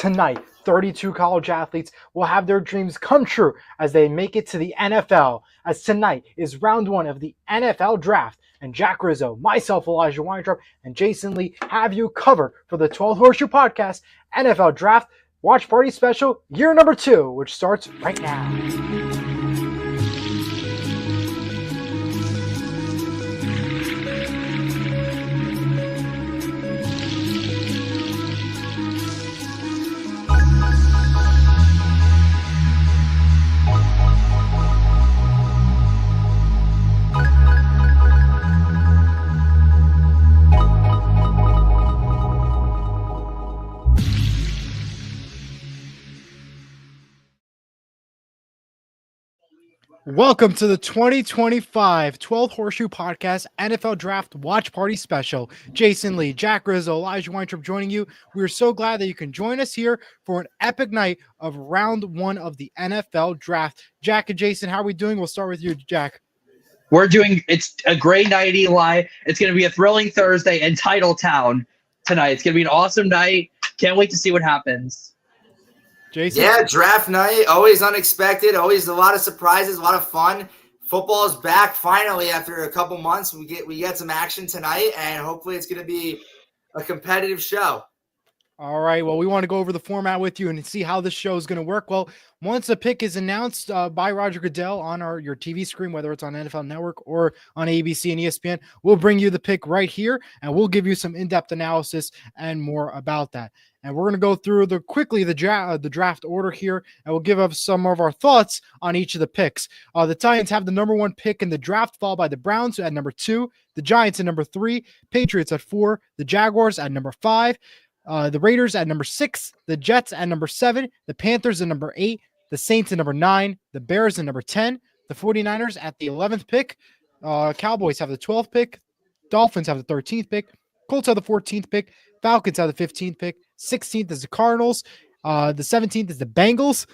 Tonight, 32 college athletes will have their dreams come true as they make it to the NFL, as tonight is round one of the NFL Draft, and Jack Rizzo, myself, Elijah Weintraub, and Jayson Lee have you covered for the 12th Horseshoe Podcast NFL Draft Watch Party Special year number 2, which starts right now. Welcome to the 2025 12th Horseshoe Podcast NFL Draft Watch Party Special. Jayson Lee, Jack Rizzo, Elijah Weintraub joining you. We are so glad that you can join us here for an epic night of round one of the NFL Draft. Jack and Jayson, how are we doing? We'll start with you, Jack. It's a great night, Eli. It's going to be a thrilling Thursday in Titletown tonight. It's going to be an awesome night. Can't wait to see what happens. Jayson? Yeah, draft night, always unexpected, always a lot of surprises, a lot of fun. Football is back finally after a couple months. We get some action tonight, and hopefully it's going to be a competitive show. All right, well, we want to go over the format with you and see how this show is going to work. Well, once a pick is announced by Roger Goodell on your TV screen, whether it's on NFL Network or on ABC and ESPN, we'll bring you the pick right here, and we'll give you some in-depth analysis and more about that. And we're going to go through the draft order here, and we'll give up some of our thoughts on each of the picks. The Titans have the number 1 pick in the draft, followed by the Browns at number 2, the Giants at number 3, Patriots at 4, the Jaguars at number 5, the Raiders at number 6, the Jets at number 7, the Panthers at number 8, the Saints at number 9, the Bears at number 10, the 49ers at the 11th pick, Cowboys have the 12th pick, Dolphins have the 13th pick, Colts have the 14th pick, Falcons have the 15th pick, 16th is the Cardinals, the 17th is the Bengals,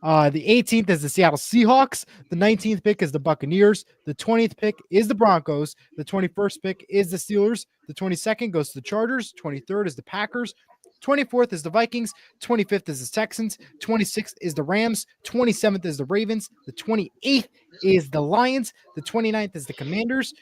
the 18th is the Seattle Seahawks, the 19th pick is the Buccaneers, the 20th pick is the Broncos, the 21st pick is the Steelers, the 22nd goes to the Chargers, 23rd is the Packers, 24th is the Vikings, 25th is the Texans, 26th is the Rams, 27th is the Ravens, the 28th is the Lions, the 29th is the Commanders,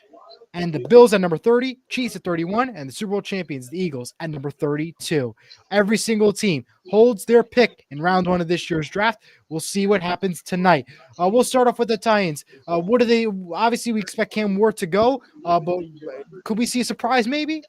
and the Bills at number 30, Chiefs at 31, and the Super Bowl champions, the Eagles, at number 32. Every single team holds their pick in round one of this year's draft. We'll see what happens tonight. We'll start off with the Titans. Obviously, we expect Cam Ward to go, but could we see a surprise maybe?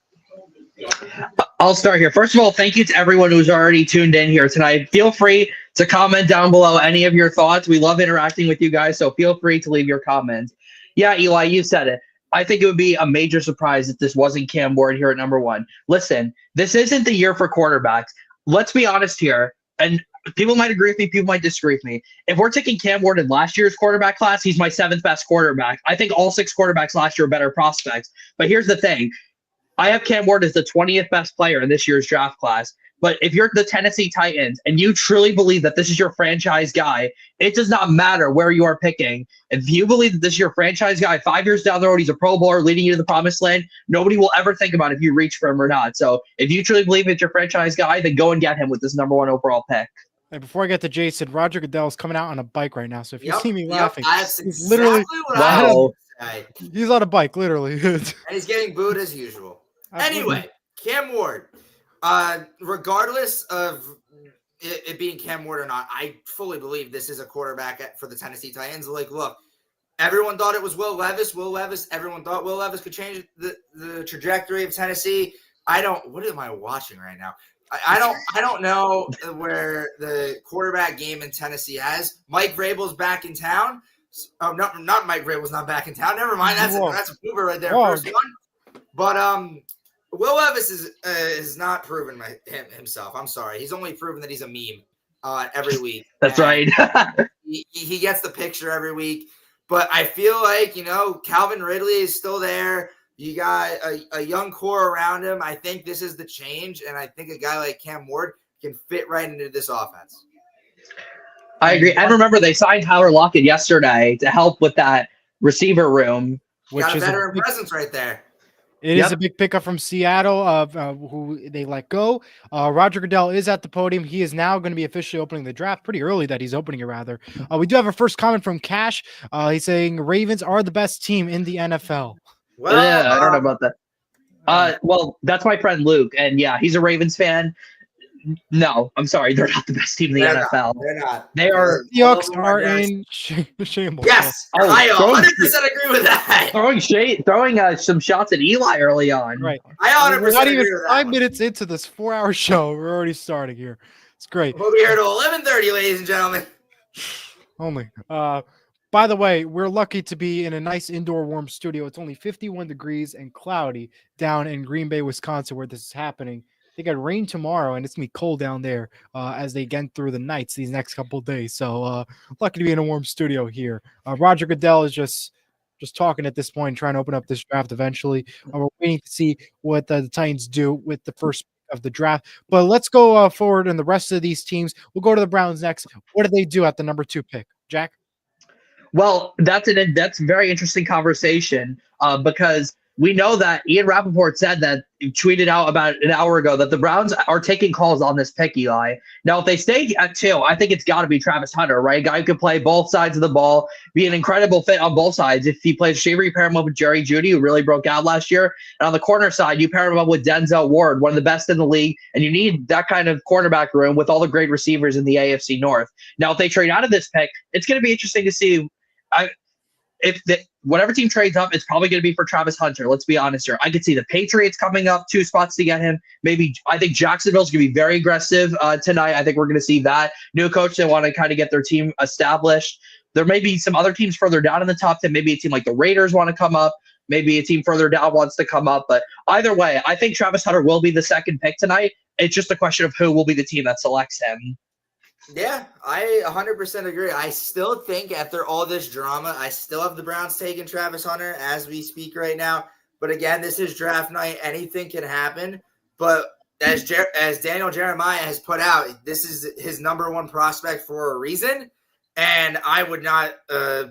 I'll start here. First of all, thank you to everyone who's already tuned in here tonight. Feel free to comment down below any of your thoughts. We love interacting with you guys, so feel free to leave your comments. Yeah, Eli, you said it. I think it would be a major surprise if this wasn't Cam Ward here at number 1. Listen, this isn't the year for quarterbacks. Let's be honest here, and people might agree with me, people might disagree with me. If we're taking Cam Ward in last year's quarterback class, he's my 7th best quarterback. I think all 6 quarterbacks last year are better prospects. But here's the thing. I have Cam Ward as the 20th best player in this year's draft class. But if you're the Tennessee Titans and you truly believe that this is your franchise guy, it does not matter where you are picking. If you believe that this is your franchise guy, 5 years down the road, he's a Pro Bowler leading you to the promised land, nobody will ever think about if you reach for him or not. So if you truly believe it's your franchise guy, then go and get him with this number 1 overall pick. Hey, before I get to Jayson, Roger Goodell is coming out on a bike right now. So if you see me laughing, he's literally he's on a bike, literally. And he's getting booed as usual. Anyway, Cam Ward. Regardless of it being Cam Ward or not, I fully believe this is a quarterback for the Tennessee Titans. Like, look, everyone thought it was Will Levis. Everyone thought Will Levis could change the trajectory of Tennessee. What am I watching right now? I don't know where the quarterback game in Tennessee has. Mike Vrabel's back in town. Oh, no, not Mike Vrabel's not back in town. Never mind. That's a Uber right there. First one. But Will Levis is not proven himself. I'm sorry. He's only proven that he's a meme every week. That's right. he gets the picture every week. But I feel like, Calvin Ridley is still there. You got a young core around him. I think this is the change, and I think a guy like Cam Ward can fit right into this offense. I agree. And remember, they signed Tyler Lockett yesterday to help with that receiver room. Got a veteran presence right there. It is a big pickup from Seattle, who they let go. Roger Goodell is at the podium. He is now going to be officially opening the draft. Pretty early that he's opening it, rather. We do have a first comment from Cash. He's saying Ravens are the best team in the NFL. Well, yeah, I don't know about that. Well, that's my friend Luke, and yeah, he's a Ravens fan. No, I'm sorry, they're not the best team in the NFL. They're not. They are. The Seahawks are in shambles. Yes, I 100% agree with that. Throwing some shots at Eli early on. Right. I 100% We're not agree even with 5 that minutes into this 4-hour show. We're already starting here. It's great. We'll be here till 11:30, ladies and gentlemen. Only. By the way, we're lucky to be in a nice indoor warm studio. It's only 51 degrees and cloudy down in Green Bay, Wisconsin, where this is happening. They got rain tomorrow, and it's gonna be cold down there as they get through the nights these next couple of days. So lucky to be in a warm studio here. Roger Goodell is just talking at this point, trying to open up this draft eventually. We're waiting to see what the Titans do with the first pick of the draft. But let's go forward in the rest of these teams. We'll go to the Browns next. What do they do at the number 2 pick, Jack? Well, that's a very interesting conversation because we know that Ian Rappaport said that he tweeted out about an hour ago that the Browns are taking calls on this pick, Eli. Now, if they stay at 2, I think it's got to be Travis Hunter, right? A guy who could play both sides of the ball, be an incredible fit on both sides. If he plays receiver, you pair him up with Jerry Jeudy, who really broke out last year. And on the corner side, you pair him up with Denzel Ward, one of the best in the league. And you need that kind of cornerback room with all the great receivers in the AFC North. Now, if they trade out of this pick, it's going to be interesting to see. Whatever team trades up, it's probably going to be for Travis Hunter. Let's be honest here. I could see the Patriots coming up 2 spots to get him. I think Jacksonville's going to be very aggressive tonight. I think we're going to see that. New coach, they want to kind of get their team established. There may be some other teams further down in the top 10. Maybe a team like the Raiders want to come up. Maybe a team further down wants to come up. But either way, I think Travis Hunter will be the second pick tonight. It's just a question of who will be the team that selects him. Yeah, I 100% agree. I still think after all this drama, I still have the Browns taking Travis Hunter as we speak right now. But again, this is draft night. Anything can happen. But as Daniel Jeremiah has put out, this is his number 1 prospect for a reason. And I would not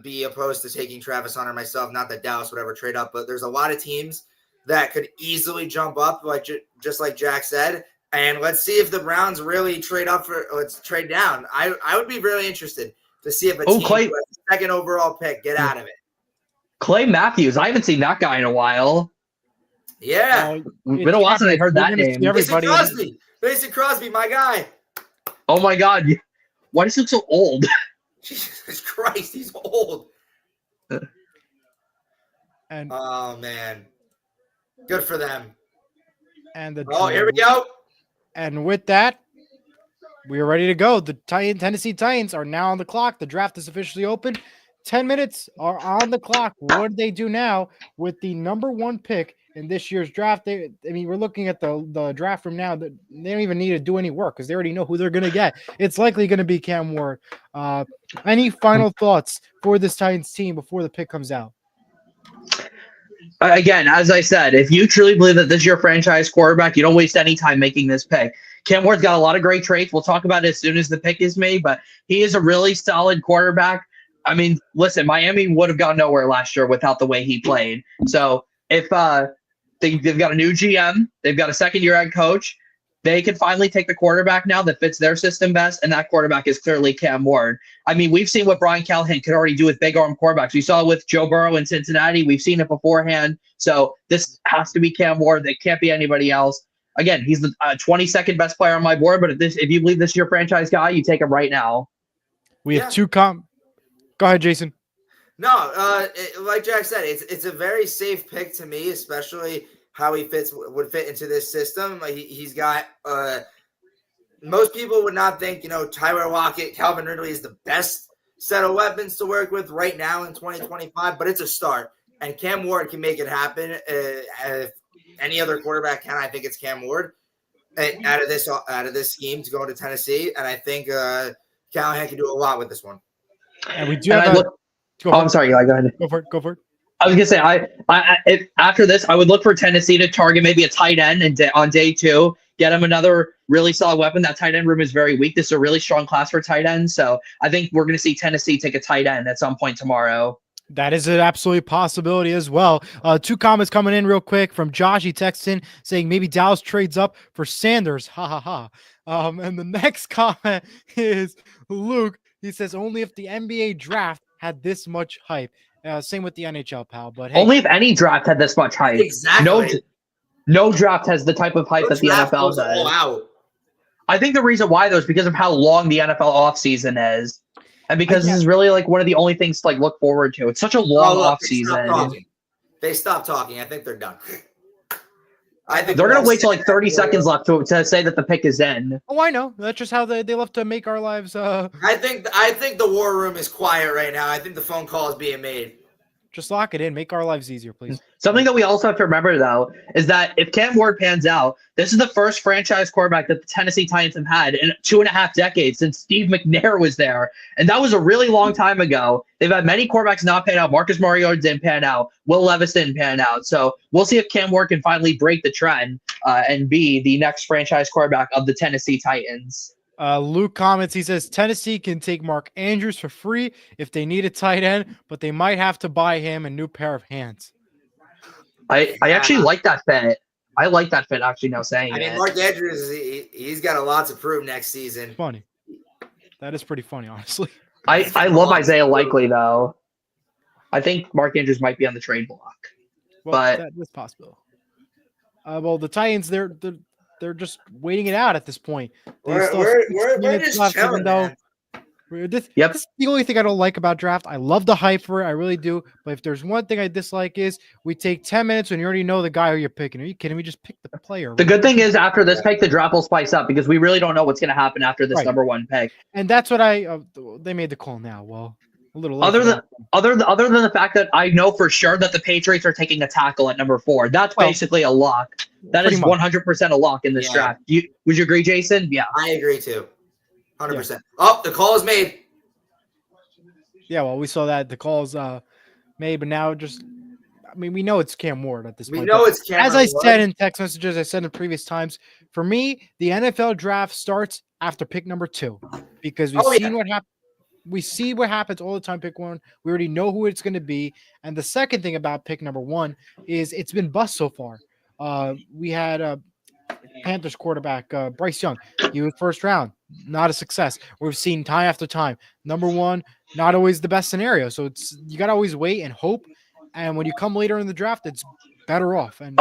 be opposed to taking Travis Hunter myself. Not that Dallas would ever trade up, but there's a lot of teams that could easily jump up, like just like Jack said. And let's see if the Browns really trade up let's trade down. I would be really interested to see if a team with the second overall pick get out of it. Clay Matthews. I haven't seen that guy in a while. Yeah. Been a while since I heard that name. Mason Crosby, my guy. Oh, my God. Why does he look so old? Jesus Christ, he's old. And oh, man. Good for them. And here we go. And with that, we are ready to go. The Tennessee Titans are now on the clock. The draft is officially open. 10 minutes are on the clock. What do they do now with the number 1 pick in this year's draft? We're looking at the draft from now. That they don't even need to do any work because they already know who they're going to get. It's likely going to be Cam Ward. Any final thoughts for this Titans team before the pick comes out? Again, as I said, if you truly believe that this is your franchise quarterback, you don't waste any time making this pick. Cam Ward's got a lot of great traits. We'll talk about it as soon as the pick is made, but he is a really solid quarterback. I mean, listen, Miami would have gone nowhere last year without the way he played. So if they've got a new GM, they've got a second-year head coach, they can finally take the quarterback now that fits their system best, and that quarterback is clearly Cam Ward. I mean, we've seen what Brian Callahan could already do with big arm quarterbacks. We saw it with Joe Burrow in Cincinnati. We've seen it beforehand. So this has to be Cam Ward. It can't be anybody else. Again, he's the 22nd best player on my board, but if you believe this is your franchise guy, you take him right now. We have 2 Go ahead, Jason. No, like Jack said, it's a very safe pick to me, especially how he would fit into this system. He's got most people would not think, Tyler Lockett, Calvin Ridley is the best set of weapons to work with right now in 2025, but it's a start. And Cam Ward can make it happen. If any other quarterback can, I think it's Cam Ward out of this scheme to go to Tennessee. And I think Callahan can do a lot with this one. And we do have I'm sorry, Eli, go ahead. Go for it. I was gonna say, after this, I would look for Tennessee to target maybe a tight end on day 2. Get him another really solid weapon. That tight end room is very weak. This is a really strong class for tight ends. So I think we're gonna see Tennessee take a tight end at some point tomorrow. That is an absolute possibility as well. 2 comments coming in real quick from Josh. He texts in saying maybe Dallas trades up for Sanders. Ha ha ha. And the next comment is Luke. He says only if the NBA draft had this much hype. Same with the NHL, pal. But hey, only if any draft had this much hype. Exactly. No draft has the type of hype that the NFL does. All out. I think the reason why, though, is because of how long the NFL offseason is. And because this is really like one of the only things to like look forward to. It's such a long offseason. They stopped talking. I think they're done. I think they're gonna wait till like 30 seconds left to say that the pick is in. Oh, I know. That's just how they love to make our lives. I think the war room is quiet right now. I think the phone call is being made. Just lock it in. Make our lives easier, please. Something that we also have to remember, though, is that if Cam Ward pans out, this is the first franchise quarterback that the Tennessee Titans have had in 2.5 decades since Steve McNair was there. And that was a really long time ago. They've had many quarterbacks not pan out. Marcus Mariota didn't pan out. Will Levis didn't pan out. So we'll see if Cam Ward can finally break the trend and be the next franchise quarterback of the Tennessee Titans. Luke comments, he says Tennessee can take Mark Andrews for free if they need a tight end, but they might have to buy him a new pair of hands. I actually like that fit. I like that fit, actually, now saying it. Mark Andrews, he's got a lot to prove next season. Funny. That is pretty funny, honestly. I love Isaiah Likely, though. I think Mark Andrews might be on the trade block. Well, but that is possible. Well, the Titans, they're just waiting it out at this point. We're just chilling, man. This is the only thing I don't like about draft. I love the hype for it. I really do. But if there's one thing I dislike is we take 10 minutes when you already know the guy who you're picking. Are you kidding me? Just pick the player. The good thing is after this pick, the draft will spice up because we really don't know what's going to happen after this number 1 pick. And that's what they made the call now. Well, a little late. Other than the fact that I know for sure that the Patriots are taking a tackle at number 4. That's basically a lock. That is 100% a lock in this draft. Would you agree, Jason? Yeah. I agree too. 100%. Yeah. Oh, the call is made. Yeah, well, we saw that the call's made, but now we know it's Cam Ward at this point. We know it's Cam Ward. As I said in text messages, I said in previous times, for me, the NFL draft starts after pick number 2 because we've seen what happened. We see what happens all the time. Pick 1. We already know who it's going to be. And the second thing about pick number 1 is it's been bust so far. We had Panthers quarterback Bryce Young. He was first round, not a success. We've seen time after time. Number 1, not always the best scenario. So you got to always wait and hope. And when you come later in the draft, it's better off. And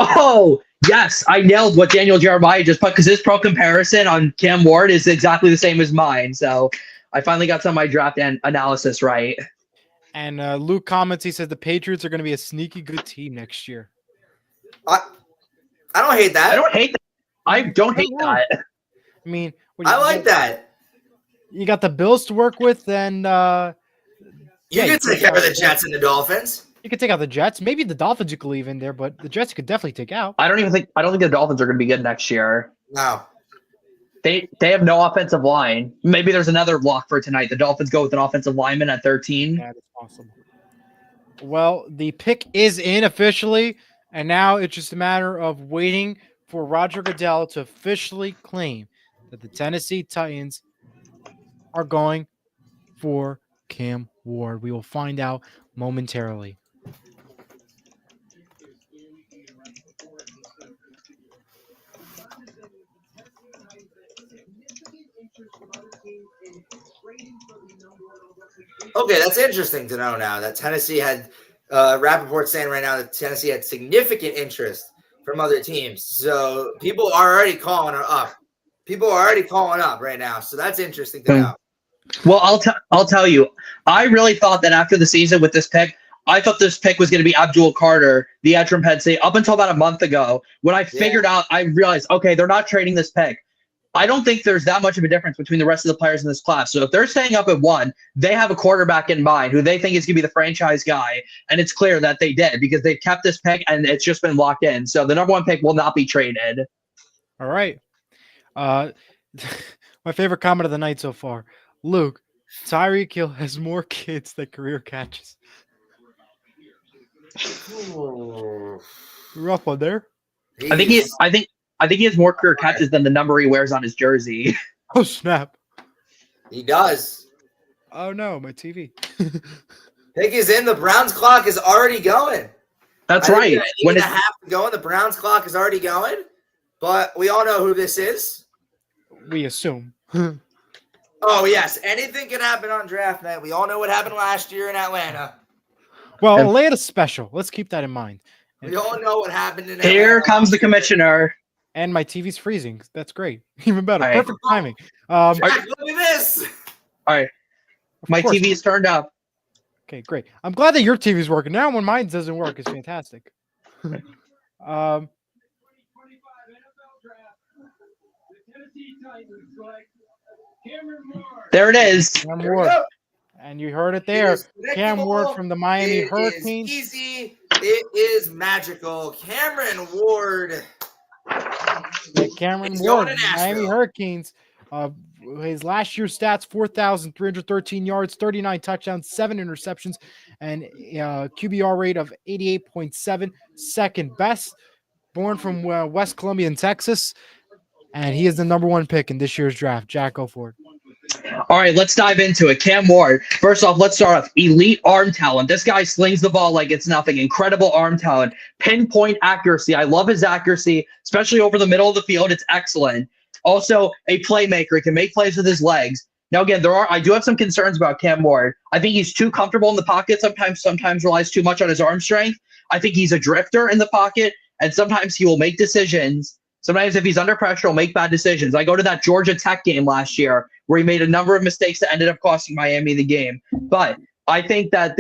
yes, I nailed what Daniel Jeremiah just put because his pro comparison on Cam Ward is exactly the same as mine. So I finally got some of my draft analysis right. And Luke comments, he says the Patriots are going to be a sneaky good team next year. I don't hate that. I don't hate that. I mean, I like that. You got the Bills to work with, then you can take care of the Jets and the Dolphins. You could take out the Jets. Maybe the Dolphins you could leave in there, but the Jets you could definitely take out. I don't think the Dolphins are going to be good next year. No. They have no offensive line. Maybe there's another block for tonight. The Dolphins go with an offensive lineman at 13. That is possible. Well, the pick is in officially, and now it's just a matter of waiting for Roger Goodell to officially claim that the Tennessee Titans are going for Cam Ward. We will find out momentarily. Okay, that's interesting to know now that Tennessee had Rappaport saying right now that Tennessee had significant interest from other teams. So people are already calling her up. People are already calling up right now. So that's interesting to know. Well, I'll tell you, I really thought that after the season with this pick, I thought this pick was going to be Abdul Carter, the edge from Penn State, up until about a month ago. When I figured out, I realized, okay, they're not trading this pick. I don't think there's that much of a difference between the rest of the players in this class. So if they're staying up at 1, they have a quarterback in mind who they think is going to be the franchise guy. And it's clear that they did because they've kept this pick and it's just been locked in. So the number 1 pick will not be traded. All right. My favorite comment of the night so far. Luke, Tyreek Hill has more kids than career catches. Rough one there. I think he has more career catches than the number he wears on his jersey. Oh, snap. He does. Oh, no, my TV. Pick is in. The Browns clock is already going. That's right. When it's half to go, the Browns clock is already going. But we all know who this is. We assume. Oh, yes. Anything can happen on draft night. We all know what happened last year in Atlanta. Well, Atlanta's special. Let's keep that in mind. We all know what happened in Atlanta. Here comes the commissioner. And my TV's freezing. That's great. Even better. Right. Perfect timing. Jack, look at this. All right. My TV is turned up. Okay, great. I'm glad that your TV's working. Now when mine doesn't work, it's fantastic. There it is. Cam Ward. And you heard it there. Cam Ward from the Miami Hurricanes. It is easy. It is magical. Cameron Ward. Yeah, Cameron Ward, Miami Hurricanes. His last year's stats: 4,313 yards, 39 touchdowns, 7 interceptions, and QBR rate of 88.7, second best. Born from West Columbia in Texas, and he is the number 1 pick in this year's draft. Jack, go for it. All right, let's dive into it. Cam Ward. First off, let's start off. Elite arm talent. This guy slings the ball like it's nothing. Incredible arm talent. Pinpoint accuracy. I love his accuracy, especially over the middle of the field. It's excellent. Also, a playmaker. He can make plays with his legs. Now, again, I do have some concerns about Cam Ward. I think he's too comfortable in the pocket sometimes relies too much on his arm strength. I think he's a drifter in the pocket, and sometimes he will make decisions. Sometimes if he's under pressure, he'll make bad decisions. I go to that Georgia Tech game last year where he made a number of mistakes that ended up costing Miami the game. But I think that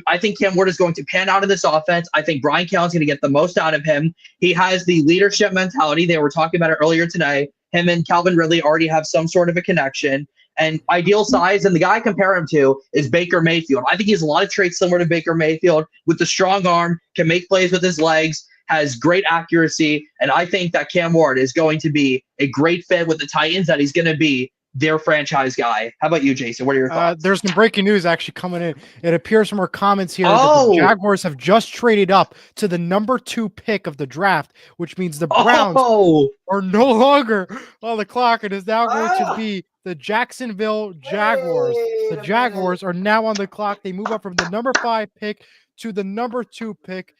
I think Cam Ward is going to pan out in this offense. I think Brian Callen's going to get the most out of him. He has the leadership mentality. They were talking about it earlier today. Him and Calvin Ridley already have some sort of a connection. And ideal size, and the guy I compare him to is Baker Mayfield. I think he has a lot of traits similar to Baker Mayfield with the strong arm, can make plays with his legs, has great accuracy, and I think that Cam Ward is going to be a great fit with the Titans, that he's going to be their franchise guy. How about you, Jayson? What are your thoughts? There's some breaking news actually coming in. It appears from our comments here that the Jaguars have just traded up to the number 2 pick of the draft, which means the Browns are no longer on the clock. It is now going to be the Jacksonville Jaguars. The Jaguars are now on the clock. They move up from the number 5 pick to the number 2 pick.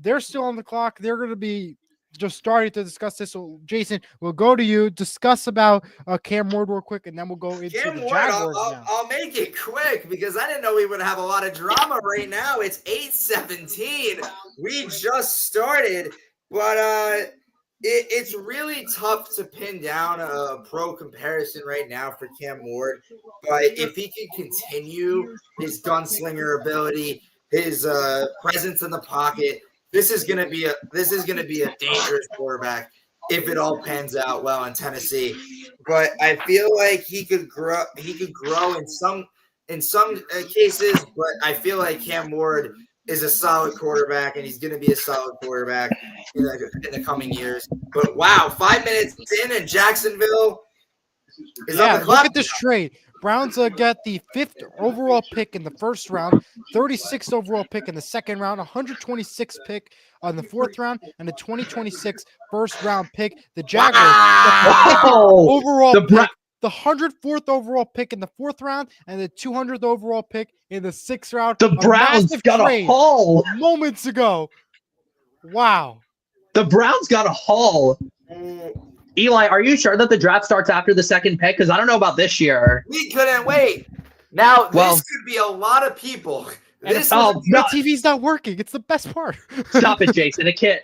They're still on the clock. They're going to be just starting to discuss this. So, Jayson, we'll go to you. Discuss about Cam Ward real quick, and then we'll go into the Jaguars. I'll make it quick because I didn't know we would have a lot of drama right now. It's 8:17. We just started, but it's really tough to pin down a pro comparison right now for Cam Ward. But if he can continue his gunslinger ability, his presence in the pocket, this is gonna be a dangerous quarterback if it all pans out well in Tennessee. But I feel like he could grow in some cases. But I feel like Cam Ward is a solid quarterback, and he's gonna be a solid quarterback in the coming years. But wow, 5 minutes in, and Jacksonville is on the clock. Look at this trade. Browns get the 5th overall pick in the first round, 36th overall pick in the second round, 126th pick on the 4th round, and the 2026 first round pick. The Jaguars, the 104th overall pick in the 4th round, and the 200th overall pick in the 6th round. The Browns got a haul moments ago. Wow. The Browns got a haul. Eli, are you sure that the draft starts after the 2nd pick? Because I don't know about this year. We couldn't wait. Now, this could be a lot of people. My TV's not working. It's the best part. Stop it, Jayson. It can't.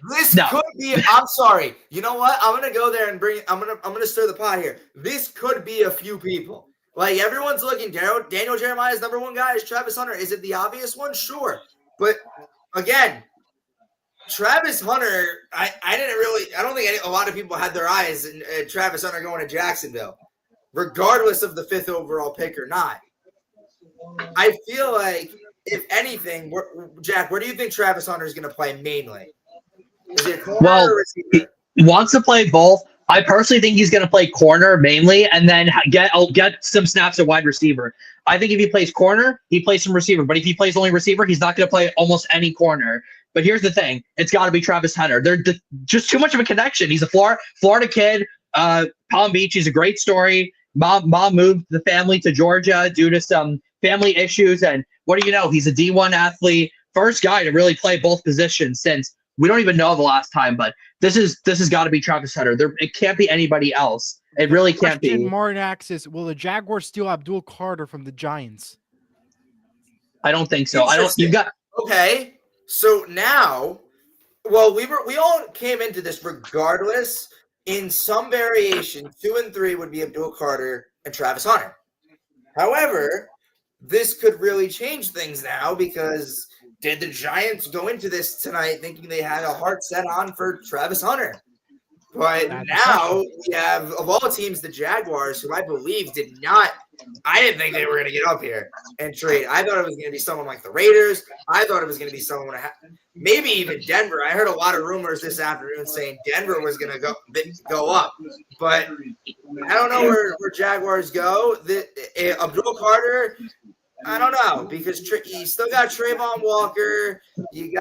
Could be. I'm sorry. You know what? I'm gonna go there and I'm gonna stir the pot here. This could be a few people. Like everyone's looking. Daniel Jeremiah's number 1 guy is Travis Hunter. Is it the obvious one? Sure, but again, Travis Hunter, I don't think a lot of people had their eyes in Travis Hunter going to Jacksonville, regardless of the 5th overall pick or not. I feel like, if anything, Jack, where do you think Travis Hunter is going to play mainly? Is it corner or receiver? He wants to play both. I personally think he's going to play corner mainly, and then get some snaps at wide receiver. I think if he plays corner, he plays some receiver. But if he plays only receiver, he's not going to play almost any corner. But here's the thing. It's got to be Travis Hunter. They're just too much of a connection. He's a Florida kid. Palm Beach. He's a great story. Mom moved the family to Georgia due to some family issues, and what do you know? He's a D1 athlete, first guy to really play both positions since we don't even know the last time. But this has got to be Travis Hunter. It can't be anybody else. It really can't be. Martin asks is, will the Jaguars steal Abdul Carter from the Giants? I don't think so. I don't. You've got okay. So now, well, we all came into this regardless. In some variation, 2 and 3 would be Abdul Carter and Travis Hunter. However, this could really change things now because did the Giants go into this tonight thinking they had a heart set on for Travis Hunter? But now we have, of all teams, the Jaguars, who I believe I didn't think they were going to get up here and trade. I thought it was going to be someone like the Raiders. I thought it was going to be someone, maybe even Denver. I heard a lot of rumors this afternoon saying Denver was going to go up. But I don't know where Jaguars go. Abdul Carter, I don't know, because you still got Trayvon Walker. You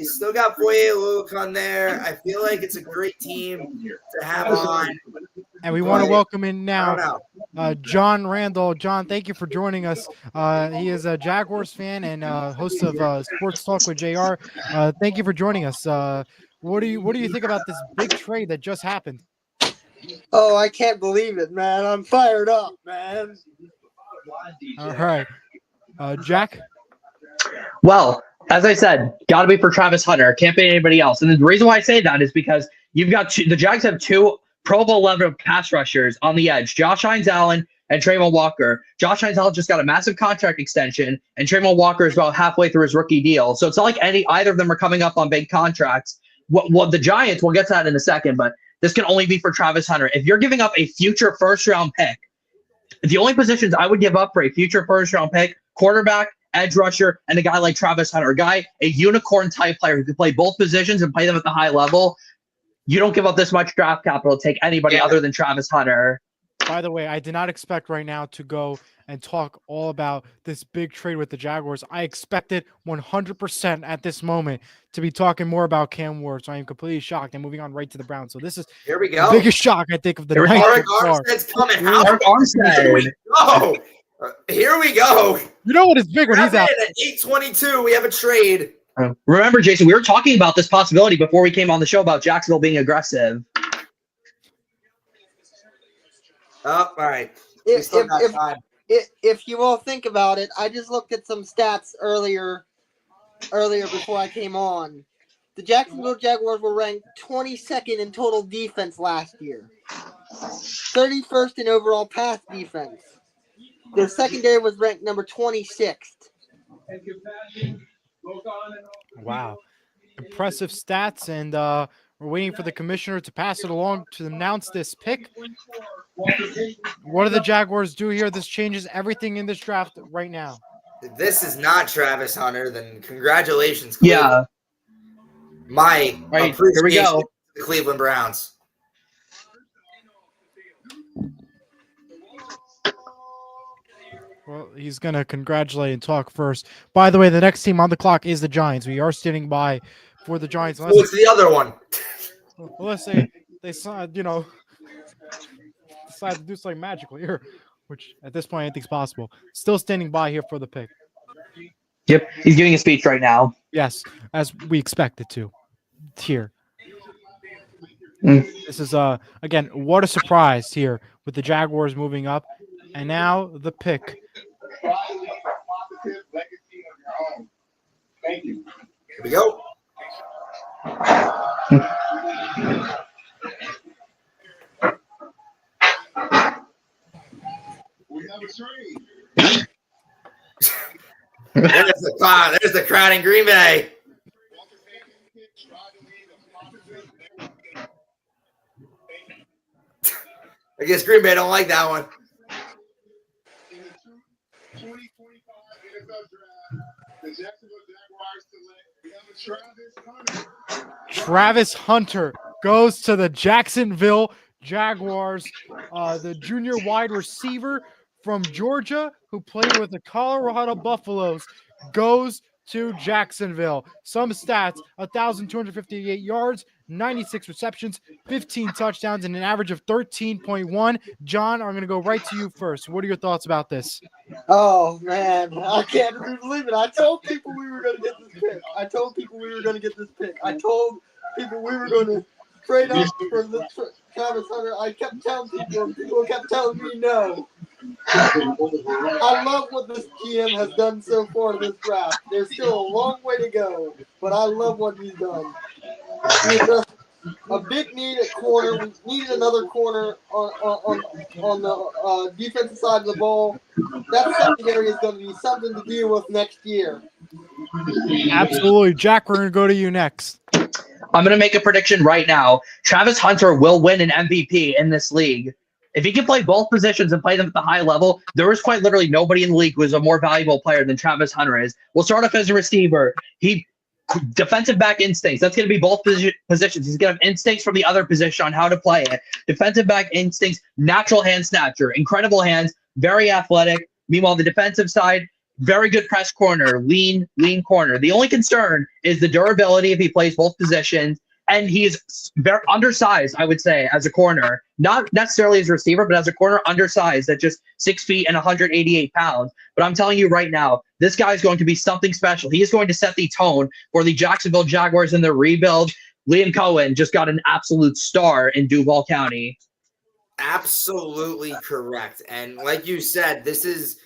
still got Foye Luke on there. I feel like it's a great team to have on. And we want to welcome in now John Randall. John, thank you for joining us. He is a Jaguars fan and host of Sports Talk with JR. Thank you for joining us. What do you think about this big trade that just happened? Oh, I can't believe it, man. I'm fired up, man. All right. Jack? Well, as I said, got to be for Travis Hunter. Can't be anybody else. And the reason why I say that is because you've got the Jags have 2 Pro Bowl level pass rushers on the edge, Josh Hines-Allen and Trayvon Walker. Josh Hines-Allen just got a massive contract extension, and Trayvon Walker is about halfway through his rookie deal. So it's not like either of them are coming up on big contracts. What the Giants, we'll get to that in a second, but this can only be for Travis Hunter. If you're giving up a future first-round pick, the only positions I would give up for a future first-round pick, quarterback, edge rusher, and a guy like Travis Hunter, a unicorn-type player who can play both positions and play them at the high level. You don't give up this much draft capital to take anybody other than Travis Hunter. By the way, I did not expect right now to go and talk all about this big trade with the Jaguars. I expected 100% at this moment to be talking more about Cam Ward. So I am completely shocked and moving on right to the Browns. So this is here we go. The biggest shock, I think, of the night. Arik Armstead's coming out. Here we go. Here we go. You know what is big when he's out? At 8:22, we have a trade. Remember, Jayson, we were talking about this possibility before we came on the show about Jacksonville being aggressive. Oh, all right. If you all think about it, I just looked at some stats earlier before I came on. The Jacksonville Jaguars were ranked 22nd in total defense last year, 31st in overall pass defense. Their secondary was ranked number 26th. Wow. Impressive stats, and we're waiting for the commissioner to pass it along to announce this pick. What do the Jaguars do here? This changes everything in this draft right now. If this is not Travis Hunter, then congratulations, Cleveland. Yeah. My right, appreciation here we go. to the Cleveland Browns. Well, he's going to congratulate and talk first. By the way, the next team on the clock is the Giants. We are standing by for the Giants. What's the other one? Well, let's say they decide to do something magical here, which at this point anything's possible. Still standing by here for the pick. Yep, he's giving a speech right now. Yes, as we expected to. Here. This is again, what a surprise here with the Jaguars moving up. And now the pick. Thank you. Here we go. There's the crowd in Green Bay. I guess Green Bay don't like that one. Travis Hunter goes to the Jacksonville Jaguars. The junior wide receiver from Georgia who played with the Colorado Buffaloes goes to Jacksonville. Some stats: 1,258 yards, 96 receptions, 15 touchdowns, and an average of 13.1. John, I'm going to go right to you first. What are your thoughts about this? Oh, man. I can't believe it. I told people we were going to get this pick. I told people we were going to trade up for the Travis Hunter. I kept telling people, and people kept telling me no. I love what this GM has done so far in this draft. There's still a long way to go, but I love what he's done. He addressed a big need at corner. We needed another corner on the defensive side of the ball. That secondary is going to be something to deal with next year. Absolutely. Jack, we're going to go to you next. I'm going to make a prediction right now. Travis Hunter will win an MVP in this league. If he can play both positions and play them at the high level, there is quite literally nobody in the league who is a more valuable player than Travis Hunter is. We'll start off as a receiver. Defensive back instincts. That's going to be both positions. He's going to have instincts from the other position on how to play it. Defensive back instincts, natural hand snatcher, incredible hands, very athletic. Meanwhile, the defensive side, very good press corner, lean corner. The only concern is the durability if he plays both positions. And he is very undersized, I would say, as a corner. Not necessarily as a receiver, but as a corner, undersized at just 6 feet and 188 pounds. But I'm telling you right now, this guy is going to be something special. He is going to set the tone for the Jacksonville Jaguars in their rebuild. Liam Cohen just got an absolute star in Duval County. Absolutely correct. And like you said, this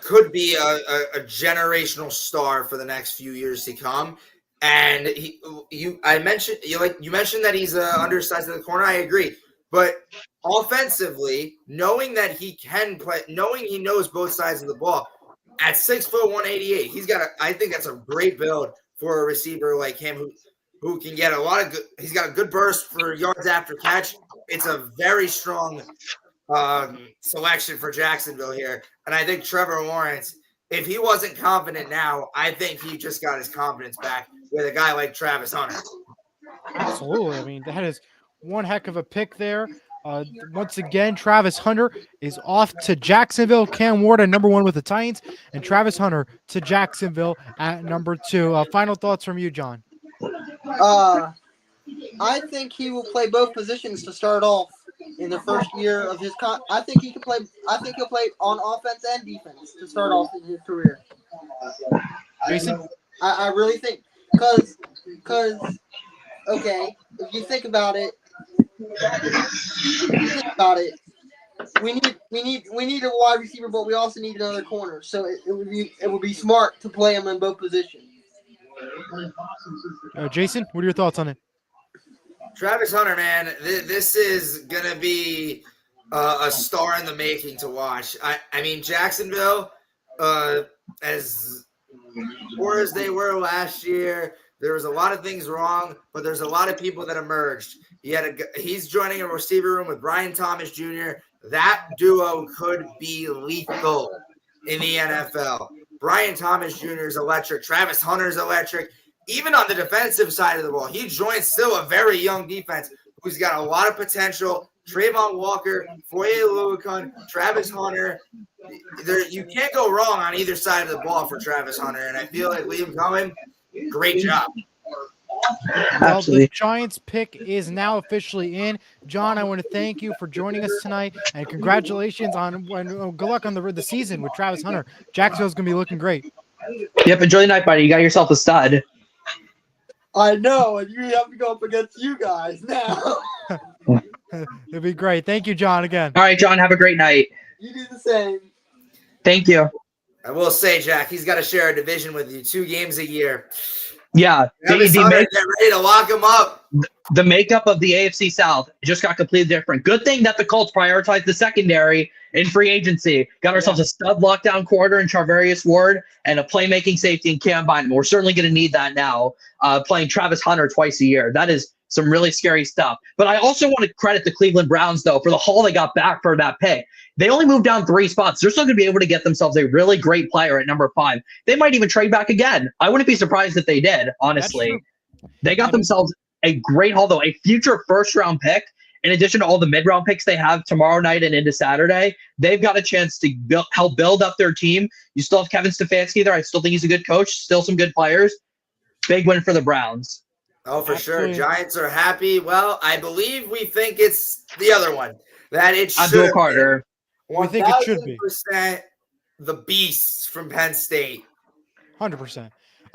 could be a generational star for the next few years to come. And you mentioned that he's undersized in the corner. I agree, but offensively, knowing that he can play, knowing he knows both sides of the ball, at 6 foot 188, I think that's a great build for a receiver like him who can get a lot of good. He's got a good burst for yards after catch. It's a very strong selection for Jacksonville here, and I think Trevor Lawrence, if he wasn't confident now, I think he just got his confidence back with a guy like Travis Hunter. Absolutely. I mean, that is one heck of a pick there. Once again, Travis Hunter is off to Jacksonville. Cam Ward at number 1 with the Titans, and Travis Hunter to Jacksonville at number 2. Final thoughts from you, John? I think he will play both positions to start off in the first year of his I think he'll play on offense and defense to start off in his career. Jayson? I really think because okay, if you think about it, we need a wide receiver, but we also need another corner. So it would be smart to play him in both positions. Jayson, what are your thoughts on it? Travis Hunter, man, this is going to be a star in the making to watch. I mean, Jacksonville, as poor as they were last year, there was a lot of things wrong, but there's a lot of people that emerged. He's joining a receiver room with Brian Thomas Jr. That duo could be lethal in the NFL. Brian Thomas Jr. is electric. Travis Hunter is electric. Even on the defensive side of the ball, he joins still a very young defense who's got a lot of potential. Trayvon Walker, Foye Oluokun, Travis Hunter. You can't go wrong on either side of the ball for Travis Hunter, and I feel like Liam Cohen, great job. Well, the Giants pick is now officially in. John, I want to thank you for joining us tonight, and congratulations on good luck on the season with Travis Hunter. Jacksonville's going to be looking great. Yep, enjoy the night, buddy. You got yourself a stud. I know, and you have to go up against you guys now. It'll be great. Thank you, John, again. All right, John, have a great night. You do the same. Thank you. I will say, Jack, he's got to share a division with you 2 games a year. Yeah. Get ready to lock him up. The makeup of the AFC South just got completely different. Good thing that the Colts prioritized the secondary in free agency. Got ourselves a stud lockdown quarter in Charvarius Ward and a playmaking safety in Cam Bynum. We're certainly going to need that now, playing Travis Hunter twice a year. That is some really scary stuff. But I also want to credit the Cleveland Browns, though, for the haul they got back for that pick. They only moved down 3 spots. They're still going to be able to get themselves a really great player at number 5. They might even trade back again. I wouldn't be surprised if they did, honestly. They got themselves a great haul, though, a future first-round pick. In addition to all the mid-round picks they have tomorrow night and into Saturday, they've got a chance to help build up their team. You still have Kevin Stefanski there. I still think he's a good coach. Still some good players. Big win for the Browns. Oh, for Absolutely. sure. Giants are happy. Well, I believe we think it's the other one that it should Abdul Carter. We think it should be 1,000% the beasts from Penn State. 100%.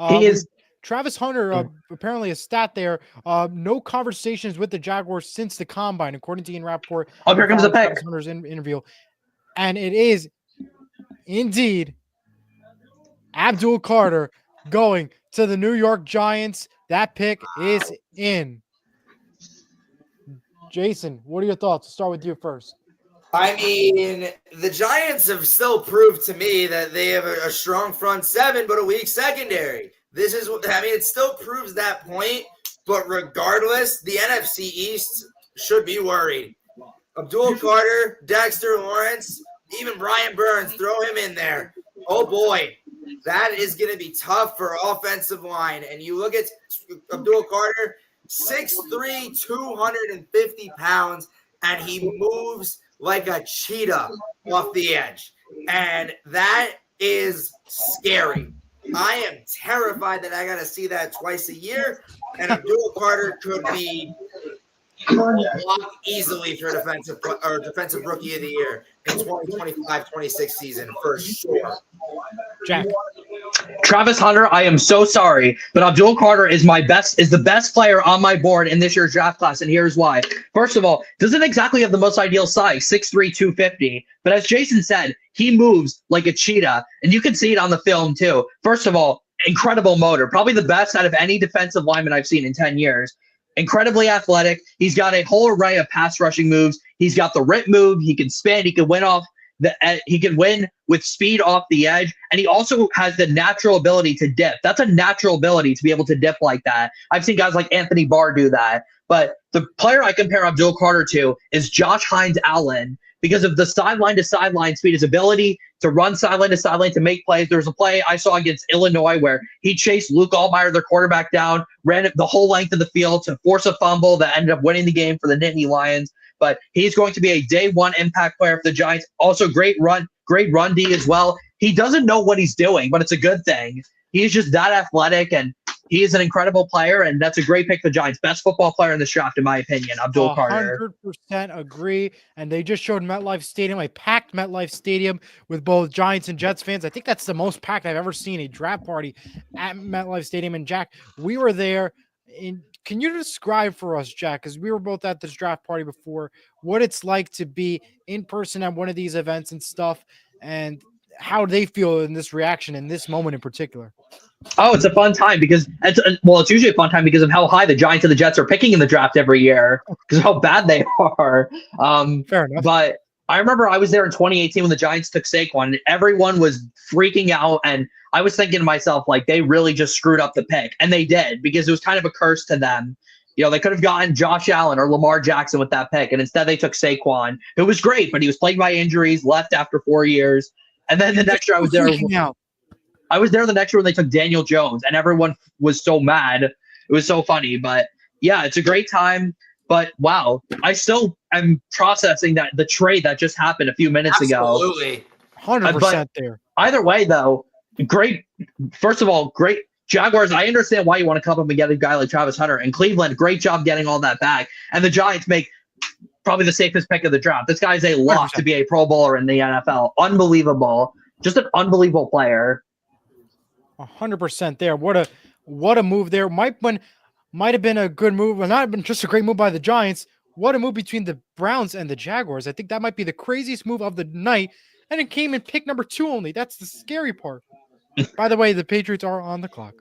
He is. Travis Hunter, apparently a stat there. No conversations with the Jaguars since the combine, according to Ian Rappaport. Oh, here comes the pick. Travis Hunter's interview, and it is indeed Abdul Carter going to the New York Giants. That pick is in. Jayson, what are your thoughts? I'll start with you first. I mean, the Giants have still proved to me that they have a strong front seven, but a weak secondary. This is what I mean. It still proves that point, but regardless, the NFC East should be worried. Abdul Carter, Dexter Lawrence, even Brian Burns, throw him in there. Oh boy, that is going to be tough for offensive line. And you look at Abdul Carter, 6'3", 250 pounds, and he moves like a cheetah off the edge. And that is scary. I am terrified that I got to see that twice a year. And Abdul Carter could be blocked easily for defensive rookie of the year in 2025-26 season for sure. Jack. Travis Hunter, I am so sorry, but Abdul Carter is the best player on my board in this year's draft class, and here's why. First of all, doesn't exactly have the most ideal size, 6'3", 250, but as Jayson said, he moves like a cheetah, and you can see it on the film too. First of all, incredible motor, probably the best out of any defensive lineman I've seen in 10 years. Incredibly athletic. He's got a whole array of pass rushing moves. He's got the rip move. He can spin. He can win with speed off the edge. And he also has the natural ability to dip. That's a natural ability to be able to dip like that. I've seen guys like Anthony Barr do that. But the player I compare Abdul Carter to is Josh Hines-Allen because of the sideline to sideline speed, his ability to run sideline to sideline to make plays. There was a play I saw against Illinois where he chased Luke Altmaier, their quarterback, down, ran it the whole length of the field to force a fumble that ended up winning the game for the Nittany Lions. But he's going to be a day one impact player for the Giants. Also great run D as well. He doesn't know what he's doing, but it's a good thing. He's just that athletic, and he is an incredible player, and that's a great pick for the Giants. Best football player in this draft, in my opinion, Abdul Carter. 100% agree. And they just showed MetLife Stadium, a packed MetLife Stadium with both Giants and Jets fans. I think that's the most packed I've ever seen a draft party at MetLife Stadium. And Jack, we were there. Can you describe for us, Jack, because we were both at this draft party before, what it's like to be in person at one of these events and stuff, and how they feel in this reaction in this moment in particular? Oh, it's a fun time because it's usually a fun time because of how high the Giants and the Jets are picking in the draft every year because of how bad they are. Fair enough. But I remember I was there in 2018 when the Giants took Saquon, and everyone was freaking out, and I was thinking to myself, like, they really just screwed up the pick, and they did because it was kind of a curse to them. You know, they could have gotten Josh Allen or Lamar Jackson with that pick, and instead they took Saquon, who was great, but he was plagued by injuries, left after 4 years, and then the next year I was there. I was there the next year when they took Daniel Jones, and everyone was so mad. It was so funny, but yeah, it's a great time. But wow, I still am processing that the trade that just happened a few minutes ago. Absolutely, 100% there. Either way, though, great. First of all, great Jaguars. I understand why you want to come up and get a guy like Travis Hunter. And Cleveland, great job getting all that back. And the Giants make probably the safest pick of the draft. This guy's a lock 100%. To be a Pro Bowler in the NFL. Unbelievable, just an unbelievable player. 100% there. What a move there. Might have been a good move, but not been just a great move by the Giants. What a move between the Browns and the Jaguars. I think that might be the craziest move of the night. And it came in pick number 2 only. That's the scary part. By the way, the Patriots are on the clock.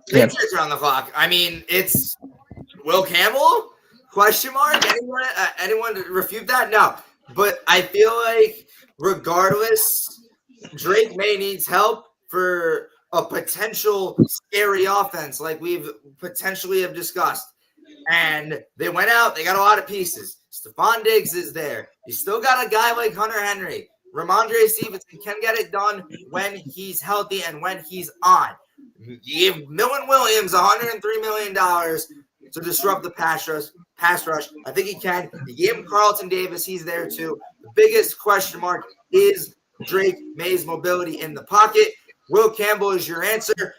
Patriots are on the clock. I mean, it's Will Campbell? Question mark? Anyone refute that? No. But I feel like regardless, Drake May needs help for a potential scary offense like we've potentially have discussed. And they went out. They got a lot of pieces. Stephon Diggs is there. You still got a guy like Hunter Henry. Ramondre Stevenson can get it done when he's healthy and when he's on. You give Millen Williams $103 million to disrupt the pass rush. I think he can. You gave him Carlton Davis. He's there too. The biggest question mark is Drake May's mobility in the pocket. Will Campbell is your answer.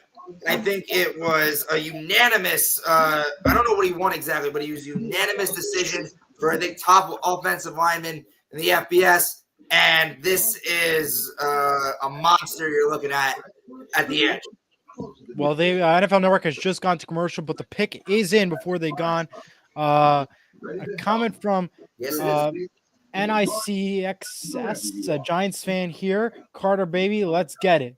I think it was a unanimous, I don't know what he won exactly, but he was a unanimous decision for, I think, top offensive lineman in the FBS. And this is a monster you're looking at the edge. Well, the NFL Network has just gone to commercial, but the pick is in before they gone. A comment from NICXS, a Giants fan here. Carter, baby, let's get it.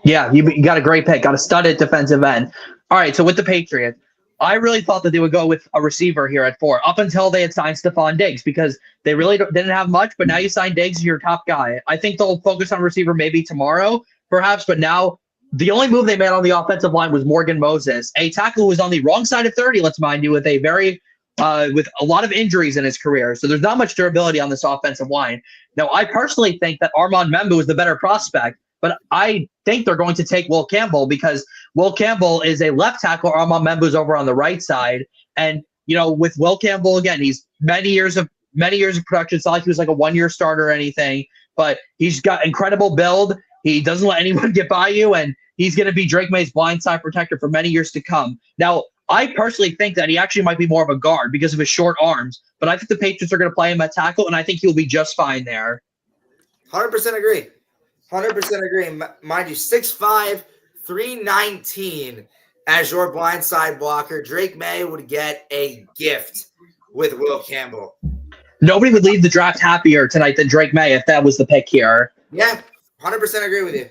Yeah, you got a great pick. Got a studded defensive end. All right, so with the Patriots, I really thought that they would go with a receiver here at 4, up until they had signed Stephon Diggs, because they really didn't have much, but now you signed Diggs as your top guy. I think they'll focus on receiver maybe tomorrow, perhaps, but now the only move they made on the offensive line was Morgan Moses, a tackle who was on the wrong side of 30, let's mind you, with a very with a lot of injuries in his career. So there's not much durability on this offensive line. Now, I personally think that Armand Membu is the better prospect, but I think they're going to take Will Campbell, because Will Campbell is a left tackle. Armand Membu's over on the right side. And, you know, with Will Campbell, again, he's many years of production. It's not like he was like a one-year starter or anything, but he's got incredible build. He doesn't let anyone get by you, and he's going to be Drake May's blindside protector for many years to come. Now, I personally think that he actually might be more of a guard because of his short arms, but I think the Patriots are going to play him at tackle, and I think he'll be just fine there. 100% agree. 100% agree. Mind you, 6'5", 319 as your blindside blocker. Drake May would get a gift with Will Campbell. Nobody would leave the draft happier tonight than Drake May if that was the pick here. Yeah, 100% agree with you.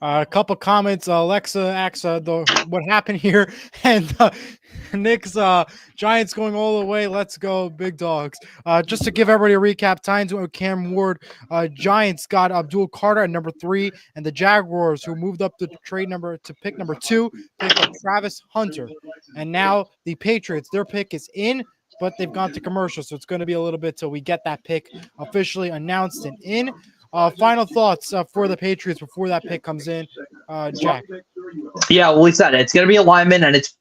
A couple comments. Alexa asks what happened here, and Nick's Giants going all the way. Let's go, big dogs. Just to give everybody a recap, Titans went with Cam Ward. Giants got Abdul Carter at number 3, and the Jaguars, who moved up to pick number 2, picked up Travis Hunter. And now the Patriots, their pick is in, but they've gone to commercial, so it's going to be a little bit till we get that pick officially announced and in. Final thoughts for the Patriots before that pick comes in, Jack. Yeah, well, we said it. It's going to be a lineman, and it's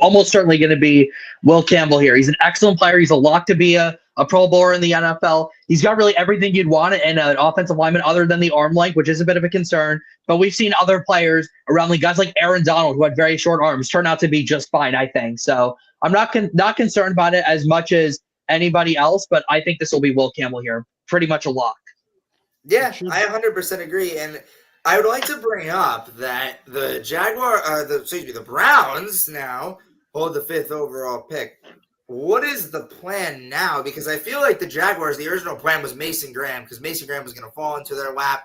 almost certainly going to be Will Campbell here. He's an excellent player. He's a lock to be a Pro Bowler in the NFL. He's got really everything you'd want in an offensive lineman other than the arm length, which is a bit of a concern. But we've seen other players around the guys like Aaron Donald, who had very short arms, turn out to be just fine, I think. So I'm not concerned about it as much as anybody else, but I think this will be Will Campbell here. Pretty much a lock. Yeah, I 100% agree, and I would like to bring up that the Browns now hold the 5th overall pick. What is the plan now? Because I feel like the Jaguars, the original plan was Mason Graham, because Mason Graham was going to fall into their lap.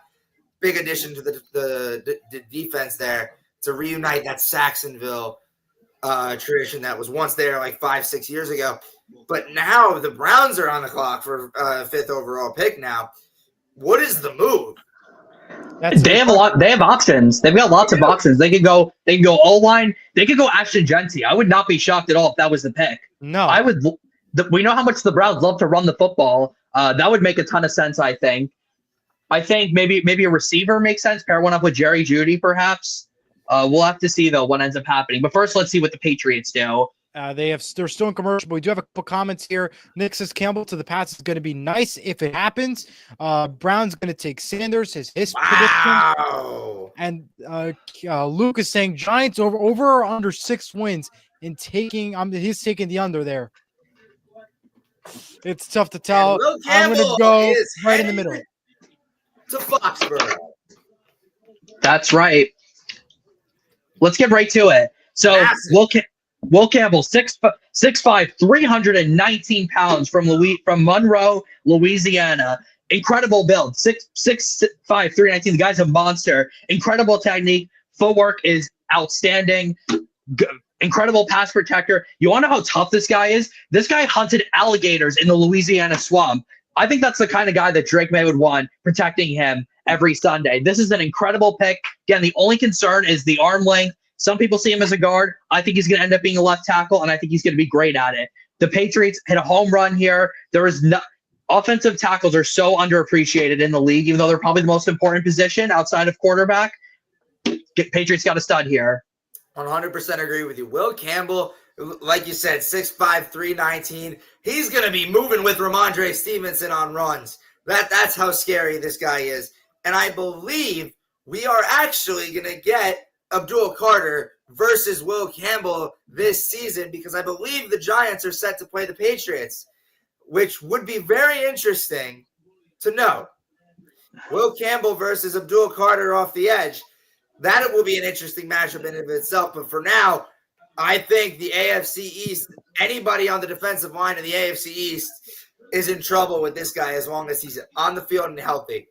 Big addition to the defense there to reunite that Saxonville tradition that was once there like 5-6 years ago. But now the Browns are on the clock for 5th overall pick now. What is the move? They have options. They've got lots of options. They could go O-line. They could go Ashton Genty. I would not be shocked at all if that was the pick. No. I would. We know how much the Browns love to run the football. That would make a ton of sense, I think. I think maybe a receiver makes sense. Pair one up with Jerry Jeudy, perhaps. We'll have to see, though, what ends up happening. But first, let's see what the Patriots do. They're still in commercial, but we do have a couple comments here. Nick says Campbell to the Pats is going to be nice if it happens. Brown's going to take Sanders, his prediction. And Luke is saying Giants over or under 6 wins in taking. He's taking the under there. It's tough to tell. I'm going to go right in the middle. To Foxborough. That's right. Let's get right to it. So Will Campbell, 6'5", 319 pounds from Monroe, Louisiana. Incredible build. 6'5", 319. The guy's a monster. Incredible technique. Footwork is outstanding. Incredible pass protector. You want to know how tough this guy is? This guy hunted alligators in the Louisiana swamp. I think that's the kind of guy that Drake May would want protecting him every Sunday. This is an incredible pick. Again, the only concern is the arm length. Some people see him as a guard. I think he's going to end up being a left tackle, and I think he's going to be great at it. The Patriots hit a home run here. Offensive tackles are so underappreciated in the league, even though they're probably the most important position outside of quarterback. Patriots got a stud here. 100% agree with you. Will Campbell, like you said, 6'5", 319. He's going to be moving with Ramondre Stevenson on runs. That's how scary this guy is. And I believe we are actually going to get Abdul Carter versus Will Campbell this season because I believe the Giants are set to play the Patriots, which would be very interesting to know. Will Campbell versus Abdul Carter off the edge. That will be an interesting matchup in and of itself. But for now, I think the AFC East, anybody on the defensive line in the AFC East is in trouble with this guy as long as he's on the field and healthy.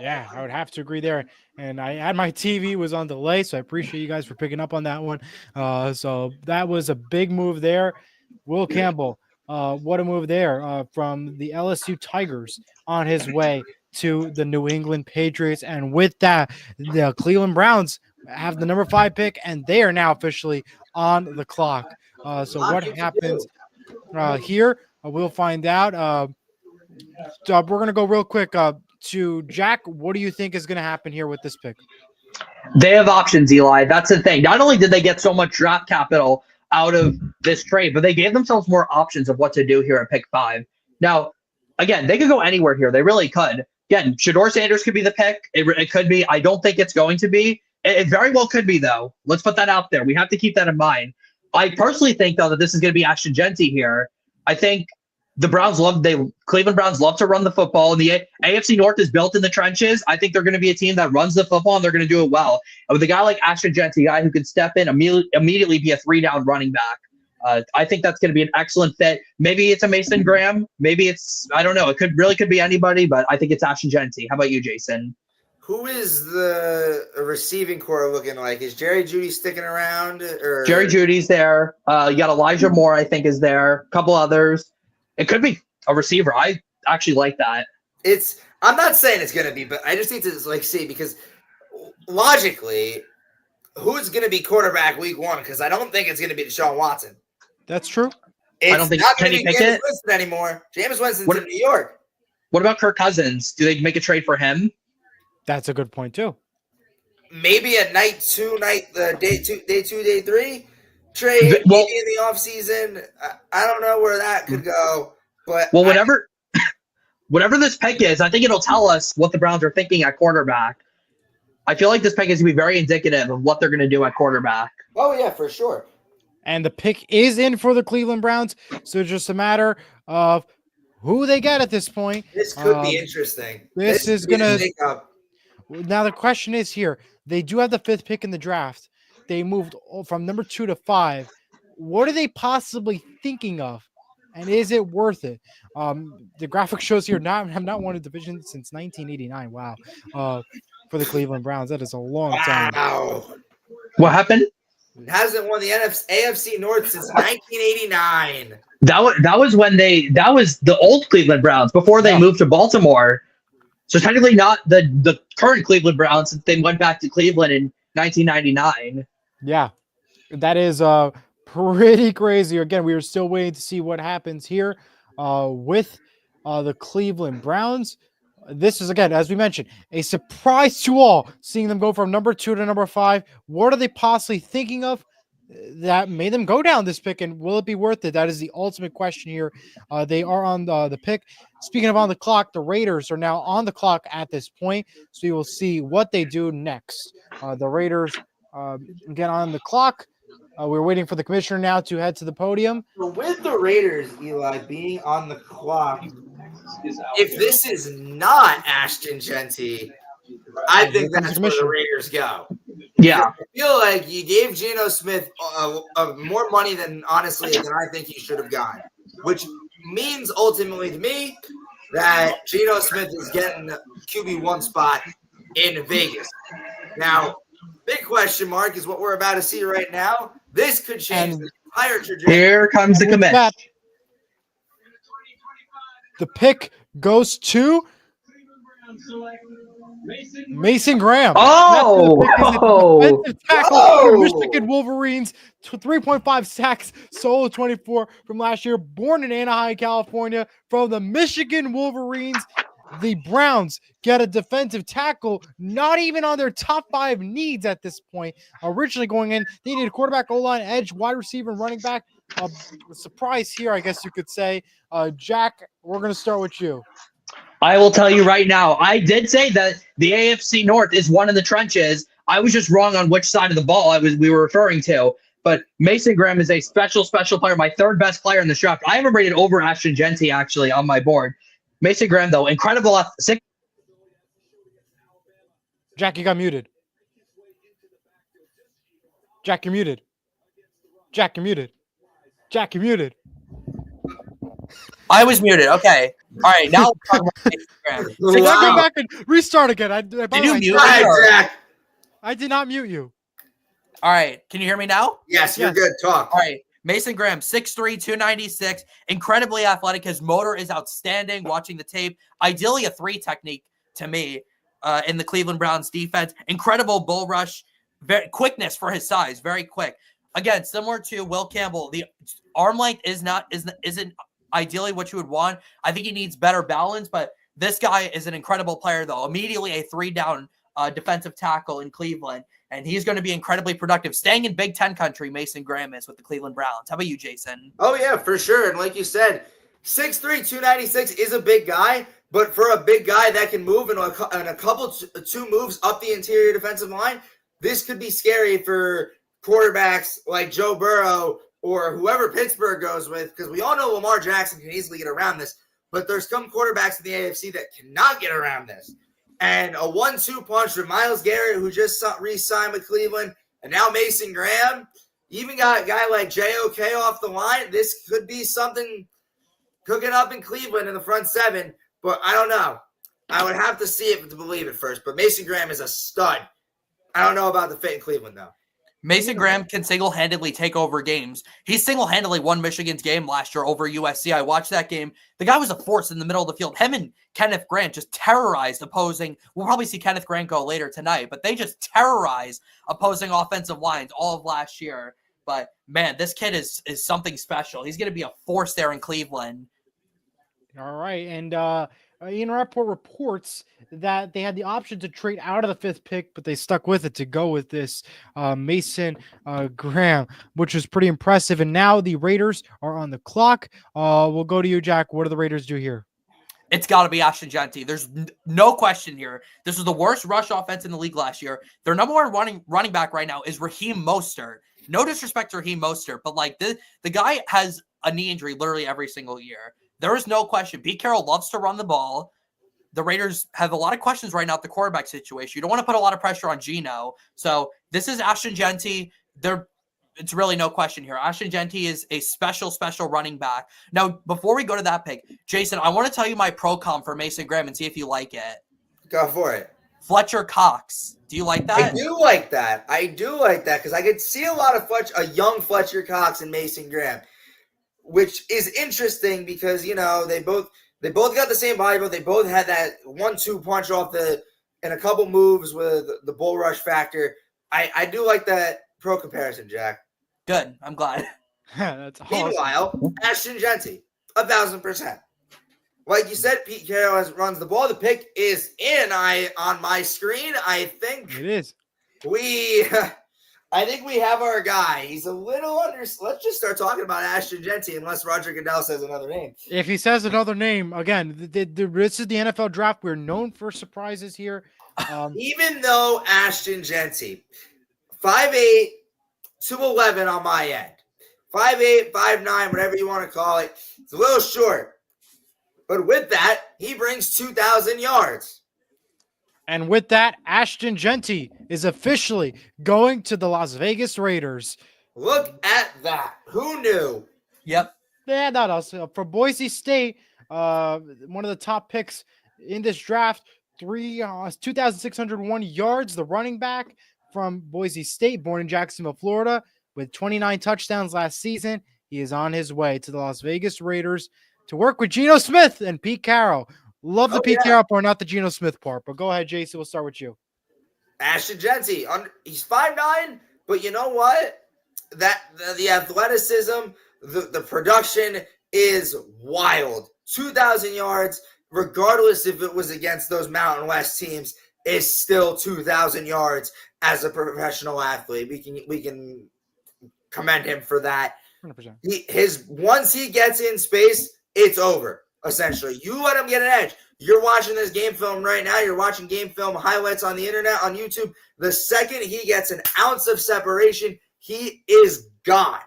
Yeah, I would have to agree there. And I had my TV was on delay, so I appreciate you guys for picking up on that one. So that was a big move there. Will Campbell, what a move there from the LSU Tigers on his way to the New England Patriots. And with that, the Cleveland Browns have the number 5 pick, and they are now officially on the clock. So what happens here, we'll find out. We're going to go real quick to Jack. What do you think is going to happen here with this pick? They have options, Eli. That's the thing. Not only did they get so much draft capital out of this trade, but they gave themselves more options of what to do here at pick 5. Now, again, they could go anywhere here. They really could. Again, Shedeur Sanders could be the pick. It could be. I don't think it's going to be. It very well could be, though. Let's put that out there. We have to keep that in mind. I personally think, though, that this is going to be Ashton Genty here. I think the Cleveland Browns love to run the football, and the AFC North is built in the trenches. I think they're going to be a team that runs the football, and they're going to do it well. And with a guy like Ashton Genty, a guy who can step in, immediately be a 3-down running back, I think that's going to be an excellent fit. Maybe it's a Mason Graham. Maybe it's, I don't know. It could be anybody, but I think it's Ashton Genty. How about you, Jayson? Who is the receiving core looking like? Is Jerry Jeudy sticking around? Or Jerry Judy's there. You got Elijah Moore, I think, is there. A couple others. It could be a receiver. I actually like that. I'm not saying it's going to be, but I just need to see because logically, who's going to be quarterback week 1? Because I don't think it's going to be Deshaun Watson. That's true. I don't think not Kenny Jameis Pickett Winston anymore. Jameis Winston's in New York. What about Kirk Cousins? Do they make a trade for him? That's a good point too. Maybe a day 2, day 3 trade. Maybe in the offseason. I don't know where that could go. But whatever this pick is, I think it'll tell us what the Browns are thinking at quarterback. I feel like this pick is going to be very indicative of what they're going to do at quarterback. Oh, yeah, for sure. And the pick is in for the Cleveland Browns. So it's just a matter of who they get at this point. This could be interesting. This is going to – now the question is here. They do have the 5th pick in the draft. They moved from number 2 to 5. What are they possibly thinking of? And is it worth it? The graphic shows here have not won a division since 1989. Wow. For the Cleveland Browns. That is a long time. Wow. What happened? Hasn't won the AFC North since 1989. That was the old Cleveland Browns before they moved to Baltimore. So technically not the current Cleveland Browns since they went back to Cleveland in 1999. Yeah, that is pretty crazy. Again, we are still waiting to see what happens here with the Cleveland Browns. This is, again, as we mentioned, a surprise to all, seeing them go from number 2 to number 5. What are they possibly thinking of that made them go down this pick, and will it be worth it? That is the ultimate question here. They are on the pick. Speaking of on the clock, the Raiders are now on the clock at this point, so we will see what they do next. The Raiders get on the clock. We're waiting for the commissioner now to head to the podium. With the Raiders, Eli, being on the clock, if this is not Ashton Genty, I think that's where the Raiders go. Yeah. I feel like you gave Geno Smith more money than I think he should have gotten, which means ultimately to me that Geno Smith is getting the QB1 spot in Vegas. Now, big question mark is what we're about to see right now. This could change the entire trajectory. Here comes the commit. The pick goes to Mason Graham. Defensive tackle, Michigan Wolverines, 3.5 sacks, solo 24 from last year. Born in Anaheim, California, from the Michigan Wolverines. The Browns get a defensive tackle, not even on their top 5 needs at this point. Originally going in, they need a quarterback, O-line, edge, wide receiver, and running back. A surprise here, I guess you could say. Jack, we're going to start with you. I will tell you right now, I did say that the AFC North is one in the trenches. I was just wrong on which side of the ball we were referring to. But Mason Graham is a special player, my third best player in the draft. I have him rated over Ashton Genty, actually, on my board. Mason Graham, though, incredible. Jack, you got muted. Jack, you're muted. Jack, you're muted. Jack, you're muted. I was muted. Okay. All right. Now let's talk about Mason Graham. So go back and restart again. Did you mute me? Jack. I did not mute you. All right. Can you hear me now? Yes, you're good. Talk. All right. Mason Graham, 6'3", 296, incredibly athletic. His motor is outstanding. Watching the tape, ideally a 3 technique to me in the Cleveland Browns defense. Incredible bull rush, quickness for his size, very quick. Again, similar to Will Campbell, the arm length isn't ideally what you would want. I think he needs better balance, but this guy is an incredible player, though. Immediately a 3-down defensive tackle in Cleveland, and he's going to be incredibly productive. Staying in Big Ten country, Mason Graham is with the Cleveland Browns. How about you, Jayson? Oh, yeah, for sure. And like you said, 6'3", 296 is a big guy, but for a big guy that can move in a couple, 2 moves up the interior defensive line, this could be scary for quarterbacks like Joe Burrow or whoever Pittsburgh goes with, because we all know Lamar Jackson can easily get around this, but there's some quarterbacks in the AFC that cannot get around this. And a 1-2 punch from Myles Garrett, who just re-signed with Cleveland, and now Mason Graham, even got a guy like JOK off the line. This could be something cooking up in Cleveland in the front 7, but I don't know. I would have to see it to believe it first, but Mason Graham is a stud. I don't know about the fit in Cleveland, though. Mason Graham can single-handedly take over games. He single-handedly won Michigan's game last year over USC. I watched that game. The guy was a force in the middle of the field. Him and Kenneth Grant just terrorized opposing. We'll probably see Kenneth Grant go later tonight, but they just terrorized opposing offensive lines all of last year. But, man, this kid is something special. He's going to be a force there in Cleveland. All right, and Ian Rappaport reports that they had the option to trade out of the 5th pick, but they stuck with it to go with this Mason Graham, which was pretty impressive. And now the Raiders are on the clock. We'll go to you, Jack. What do the Raiders do here? It's got to be Ashton Genty. There's no question here. This was the worst rush offense in the league last year. Their number one running back right now is Raheem Mostert. No disrespect to Raheem Mostert, but like the guy has a knee injury literally every single year. There is no question. Pete Carroll loves to run the ball. The Raiders have a lot of questions right now at the quarterback situation. You don't want to put a lot of pressure on Geno. So this is Ashton Genty. It's really no question here. Ashton Genty is a special running back. Now, before we go to that pick, Jayson, I want to tell you my pro-com for Mason Graham and see if you like it. Go for it. Fletcher Cox. Do you like that? I do like that because I could see a lot of a young Fletcher Cox and Mason Graham, which is interesting because, you know, they both got the same body, but they both had that 1-2 punch in a couple moves with the bull rush factor. I do like that pro comparison, Jack. Good. I'm glad. That's awesome. Meanwhile, Ashton Genty, 1,000%. Like you said, Pete Carroll runs the ball. The pick is in. On my screen, I think it is. I think we have our guy. He's a little under. Let's just start talking about Ashton Genty, unless Roger Goodell says another name. If he says another name, again, this is the NFL draft. We're known for surprises here. Even though Ashton Genty, 5'8", 211 on my end, 5'8", 5'9", whatever you want to call it. It's a little short. But with that, he brings 2,000 yards. And with that, Ashton Genty is officially going to the Las Vegas Raiders. Look at that. Who knew? Yep. Yeah, not us. For Boise State, one of the top picks in this draft, 2,601 yards, the running back from Boise State, born in Jacksonville, Florida, with 29 touchdowns last season. He is on his way to the Las Vegas Raiders to work with Geno Smith and Pete Carroll. Love the Pete Carroll part, not the Geno Smith part. But go ahead, Jayson. We'll start with you. Ashton Genty, he's 5'9", but you know what? The athleticism, the production is wild. 2,000 yards, regardless if it was against those Mountain West teams, is still 2,000 yards as a professional athlete. We can commend him for that. 100%. Once he gets in space, it's over. essentially. You let him get an edge. You're watching this game film right now. You're watching game film highlights on the internet, on YouTube. The second he gets an ounce of separation, he is gone.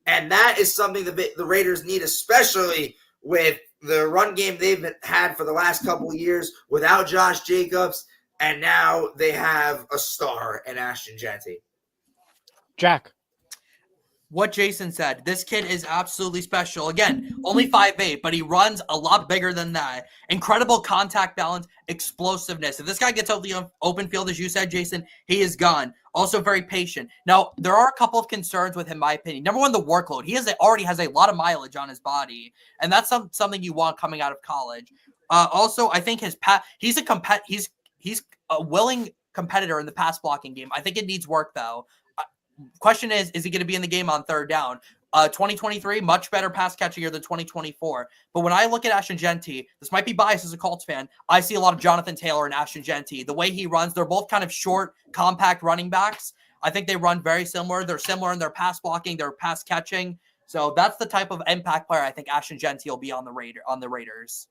And that is something the Raiders need, especially with the run game they've had for the last couple of years without Josh Jacobs. And now they have a star in Ashton Jeanty. Jack. What Jayson said, this kid is absolutely special. Again, only 5'8", but he runs a lot bigger than that. Incredible contact balance, explosiveness. If this guy gets out the open field, as you said, Jayson, he is gone. Also very patient. Now, there are a couple of concerns with him, in my opinion. Number one, the workload. He already has a lot of mileage on his body, and that's something you want coming out of college. Also, I think he's a willing competitor in the pass blocking game. I think it needs work, though. Question is he going to be in the game on third down? 2023, much better pass catching year than 2024. But when I look at Ashton Jeanty, this might be biased as a Colts fan, I see a lot of Jonathan Taylor and Ashton Jeanty. The way he runs, they're both kind of short, compact running backs. I think they run very similar. They're similar in their pass blocking, their pass catching. So that's the type of impact player I think Ashton Jeanty will be on the Raiders.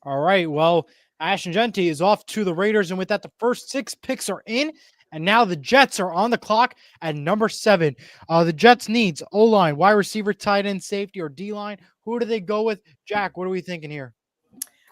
All right. Well, Ashton Jeanty is off to the Raiders, and with that, the first 6 picks are in. And now the Jets are on the clock at number 7. The Jets needs O-line, wide receiver, tight end, safety, or D-line. Who do they go with? Jack, what are we thinking here?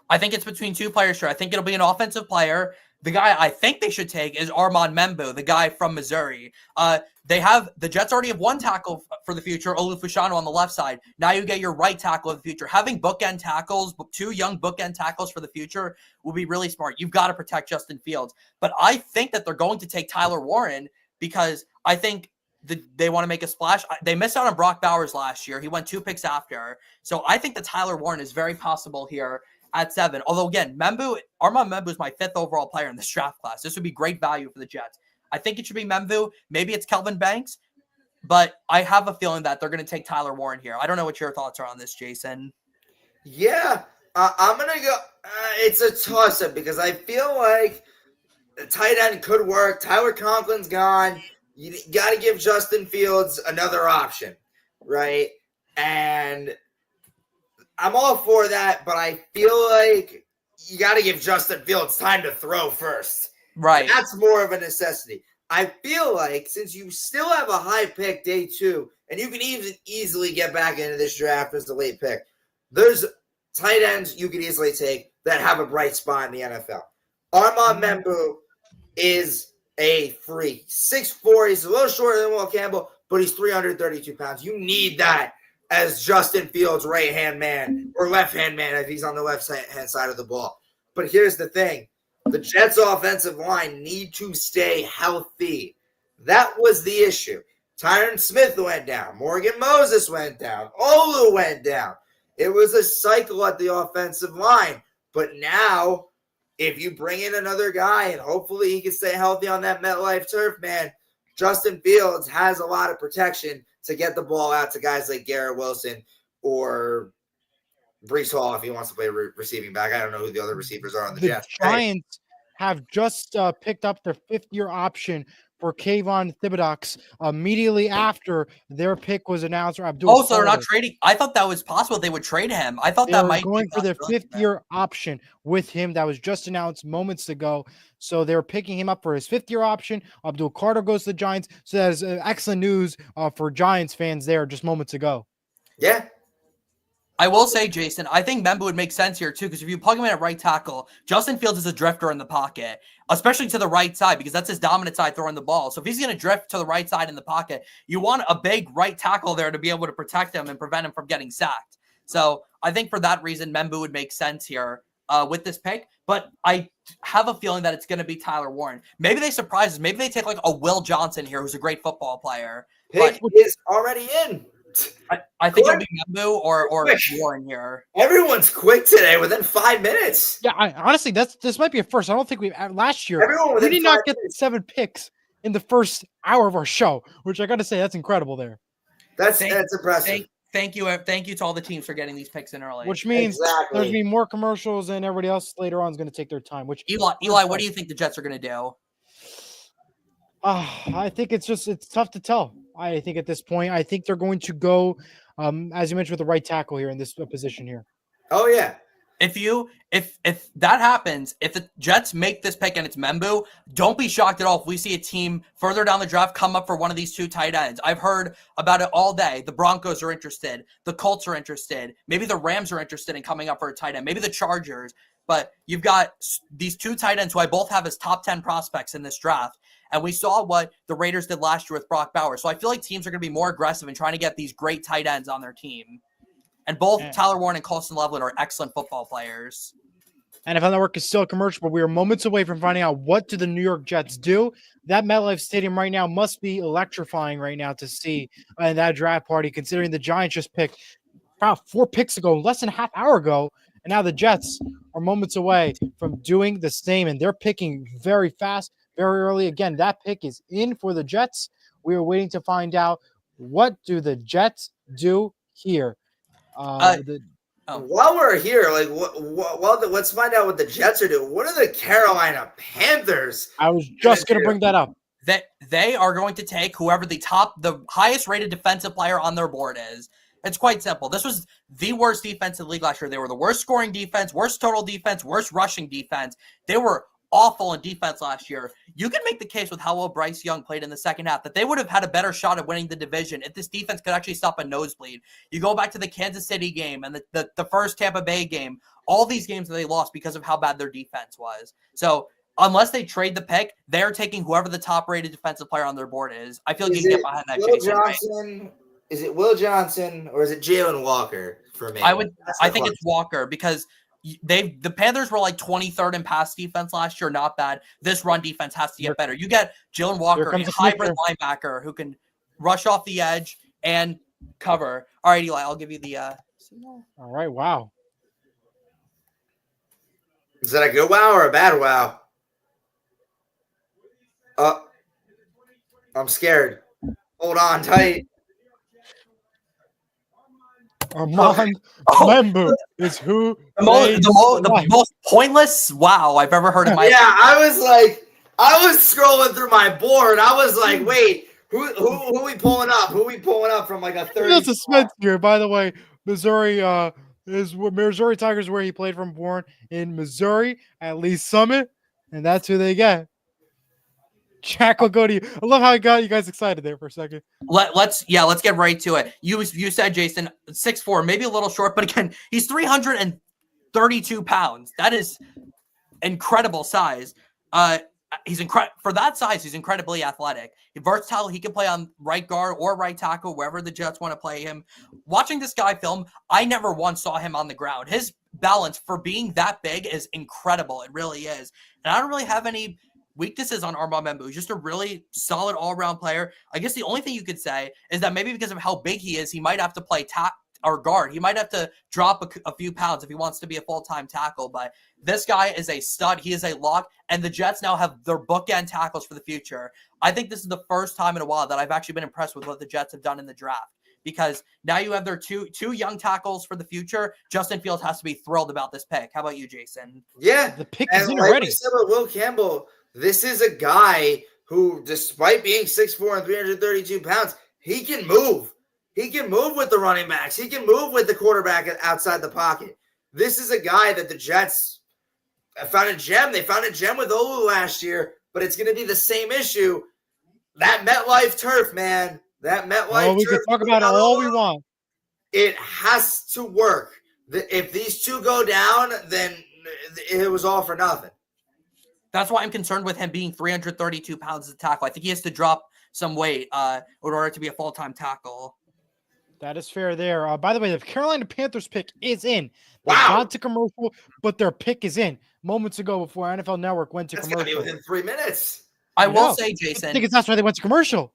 I think it's between 2 players here. I think it'll be an offensive player. The guy I think they should take is Armand Membu, the guy from Missouri. The Jets already have 1 tackle for the future, Olu Fashanu on the left side. Now you get your right tackle of the future. Having bookend tackles, 2 young bookend tackles for the future will be really smart. You've got to protect Justin Fields. But I think that they're going to take Tyler Warren because I think they want to make a splash. They missed out on Brock Bowers last year. He went 2 picks after. So I think that Tyler Warren is very possible here at 7. Although, again, Armand Membu is my 5th overall player in this draft class. This would be great value for the Jets. I think it should be Membu. Maybe it's Kelvin Banks. But I have a feeling that they're going to take Tyler Warren here. I don't know what your thoughts are on this, Jayson. Yeah, I'm going to go. It's a toss-up because I feel like the tight end could work. Tyler Conklin's gone. You got to give Justin Fields another option, right? And I'm all for that, but I feel like you got to give Justin Fields time to throw first. Right. That's more of a necessity. I feel like since you still have a high pick day 2, and you can even easily get back into this draft as a late pick, there's tight ends you can easily take that have a bright spot in the NFL. Armand Membu is a freak. 6'4", he's a little shorter than Will Campbell, but he's 332 pounds. You need that as Justin Fields' right-hand man or left-hand man if he's on the left-hand side of the ball. But here's the thing. The Jets' offensive line need to stay healthy. That was the issue. Tyron Smith went down. Morgan Moses went down. Olu went down. It was a cycle at the offensive line. But now, if you bring in another guy and hopefully he can stay healthy on that MetLife turf, man, Justin Fields has a lot of protection to get the ball out to guys like Garrett Wilson or Breece Hall if he wants to play receiving back. I don't know who the other receivers are on the Jets. The Giants have just picked up their 5th-year option for Kayvon Thibodeaux immediately after their pick was announced. So they're not trading. I thought that was possible they would trade him. I thought that might be going for their 5th-year option with him. That was just announced moments ago. So they're picking him up for his 5th-year option. Abdul Carter goes to the Giants. So that is excellent news for Giants fans there just moments ago. Yeah. I will say, Jayson, I think Membu would make sense here, too, because if you plug him in at right tackle, Justin Fields is a drifter in the pocket, especially to the right side, because that's his dominant side throwing the ball. So if he's going to drift to the right side in the pocket, you want a big right tackle there to be able to protect him and prevent him from getting sacked. So I think for that reason, Membu would make sense here with this pick. But I have a feeling that it's going to be Tyler Warren. Maybe they surprise us. Maybe they take like a Will Johnson here, who's a great football player. Pick is already in. I think it'll be Membu or Warren here. Everyone's quick today within 5 minutes. Yeah, honestly, this might be a first. I don't think last year we did not get 7 picks in the first hour of our show, which I got to say that's incredible. There, that's impressive. Thank you to all the teams for getting these picks in early. Which means there's going to be more commercials, and everybody else later on is going to take their time. Which Eli, what do you think the Jets are going to do? I think it's tough to tell. I think at this point, I think they're going to go, as you mentioned, with the right tackle here in this position here. Oh yeah. If that happens, if the Jets make this pick and it's Membu, don't be shocked at all if we see a team further down the draft come up for one of these two tight ends. I've heard about it all day. The Broncos are interested. The Colts are interested. Maybe the Rams are interested in coming up for a tight end. Maybe the Chargers. But you've got these two tight ends who I both have as top 10 prospects in this draft. And we saw what the Raiders did last year with Brock Bowers. So I feel like teams are going to be more aggressive in trying to get these great tight ends on their team. And both Tyler Warren and Colston Loveland are excellent football players. NFL Network is still a commercial, but we are moments away from finding out what do the New York Jets do. That MetLife Stadium right now must be electrifying right now to see in that draft party, considering the Giants just picked about 4 picks ago, less than a half hour ago, and now the Jets are moments away from doing the same, and they're picking very fast, very early. Again, that pick is in for the Jets. We are waiting to find out what do the Jets do here. While we're here, like, let's find out what the Jets are doing. What are the Carolina Panthers? I was just going to bring that up. That they are going to take whoever the highest rated defensive player on their board is. It's quite simple. This was the worst defense in the league last year. They were the worst scoring defense, worst total defense, worst rushing defense. They were awful in defense last year. You can make the case with how well Bryce Young played in the second half that they would have had a better shot at winning the division if this defense could actually stop a nosebleed. You go back to the Kansas City game and the first Tampa Bay game, all these games that they lost because of how bad their defense was. So unless they trade the pick, they're taking whoever the top-rated defensive player on their board is. I feel like you can get behind that, Jayson. Johnson? Is it Will Johnson or is it Jalen Walker for me? I think it's Walker because the Panthers were like 23rd in pass defense last year. Not bad. This run defense has to get better. You get Jalen Walker, a hybrid linebacker who can rush off the edge and cover. All right, Eli, I'll give you the signal. All right, wow. Is that a good wow or a bad wow? I'm scared. Hold on tight. Armand Membu is who the most pointless wow I've ever heard in my life. Yeah, I was scrolling through my board. I was like, wait, who we pulling up? Who we pulling up from like a 30? That's suspense here, by the way. Missouri Missouri Tigers where he played from, born in Missouri at Lee Summit, and that's who they get. Jack, I'll go to you. I love how I got you guys excited there for a second. Let's get right to it. You said Jayson 6'4", maybe a little short, but again, he's 332 pounds. That is incredible size. He's for that size. He's incredibly athletic. He's versatile. He can play on right guard or right tackle, wherever the Jets want to play him. Watching this guy film, I never once saw him on the ground. His balance for being that big is incredible. It really is. And I don't really have any weaknesses on Armand Membu. He's just a really solid all-around player. I guess the only thing you could say is that maybe because of how big he is, he might have to play or guard. He might have to drop a few pounds if he wants to be a full-time tackle. But this guy is a stud. He is a lock. And the Jets now have their bookend tackles for the future. I think this is the first time in a while that I've actually been impressed with what the Jets have done in the draft. Because now you have their two young tackles for the future. Justin Fields has to be thrilled about this pick. How about you, Jayson? Yeah. The pick is in like already. We said about Will Campbell, this is a guy who, despite being 6'4" and 332 pounds, he can move. He can move with the running backs. He can move with the quarterback outside the pocket. This is a guy that the Jets found a gem. They found a gem with Olu last year, but it's going to be the same issue. That MetLife turf, man. That MetLife we turf. can talk about it all we want. It has to work. If these two go down, then it was all for nothing. That's why I'm concerned with him being 332 pounds as a tackle. I think he has to drop some weight in order to be a full-time tackle. That is fair there. By the way, the Carolina Panthers pick is in. They Wow. got to commercial, but their pick is in moments ago before NFL Network went to That's going to commercial. be within 3 minutes. I will know. say, I Jayson. think that's why they went to commercial.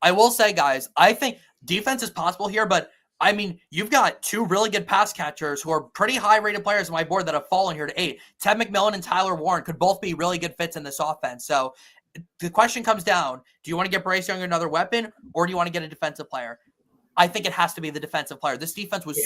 I will say, guys, I think defense is possible here, but I mean, you've got two really good pass catchers who are pretty high-rated players on my board that have fallen here to 8. Ted McMillan and Tyler Warren could both be really good fits in this offense. So the question comes down, do you want to get Bryce Young another weapon, or do you want to get a defensive player? I think it has to be the defensive player. This defense was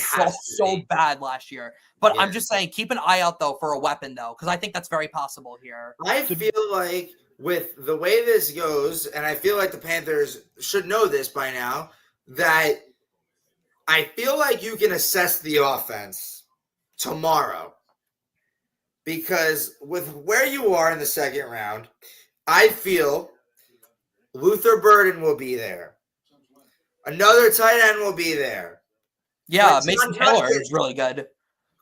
so bad last year. But I'm just saying, keep an eye out, though, for a weapon, though, because I think that's very possible here. I feel like with the way this goes, and I feel like the Panthers should know this by now, that I feel like you can assess the offense tomorrow. Because with where you are in the second round, I feel Luther Burden will be there. Another tight end will be there. Yeah, Quinshawn Mason Taylor Judkins. is really good.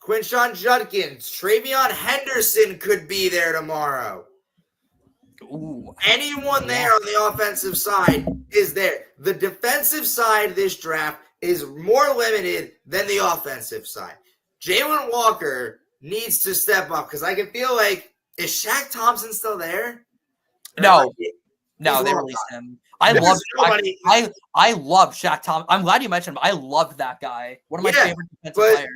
Quinshawn Judkins, Travion Henderson could be there tomorrow. Ooh. Anyone there on the offensive side is there. The defensive side of this draft is more limited than the offensive side. Jalen Walker needs to step up because I can feel like, is Shaq Thompson still there? No, He's they long released gone. him. I There's love nobody- I love Shaq Thompson. I'm glad you mentioned him. I love that guy. One of my Yeah, favorite defensive but- players.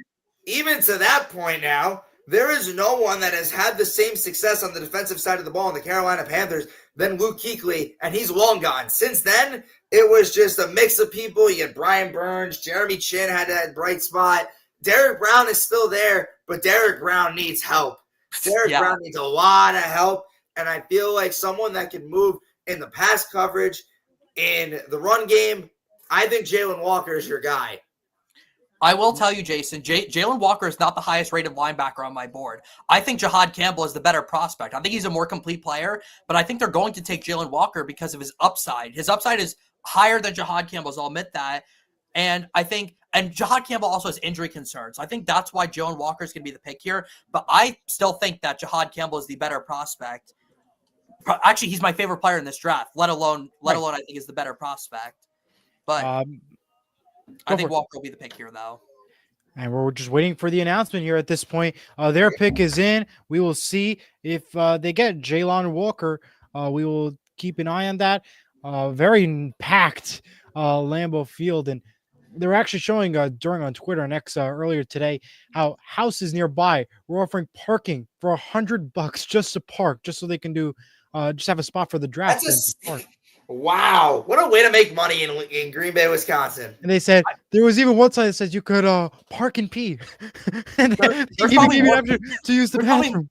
Even to that point now, there is no one that has had the same success on the defensive side of the ball in the Carolina Panthers than Luke Kuechly, and he's long gone. Since then, it was just a mix of people. You had Brian Burns, Jeremy Chin had that bright spot. Derek Brown is still there, but Derek Brown needs help. Derek Brown needs a lot of help, and I feel like someone that can move in the pass coverage, in the run game, I think Jalen Walker is your guy. I will tell you, Jason, Jalen Walker is not the highest rated linebacker on my board. I think Jahad Campbell is the better prospect. I think he's a more complete player, but I think they're going to take Jalen Walker because of his upside. His upside is higher than Jahad Campbell's, I'll admit that. And Jahad Campbell also has injury concerns. I think that's why Jalen Walker is going to be the pick here. But I still think that Jahad Campbell is the better prospect. Actually, he's my favorite player in this draft, let alone I think is the better prospect. But I think Walker will be the pick here, though. And we're just waiting for the announcement here at this point. Their pick is in. We will see if they get Jalen Walker. We will keep an eye on that. Very packed Lambeau Field. And they were actually showing during on Twitter and X earlier today how houses nearby were offering parking for $100 just to park, just so they can do just have a spot for the draft. Wow. What a way to make money in Green Bay, Wisconsin. And they said there was even one sign that says you could park and pee. And There's even probably give you more- an option to use the bathroom.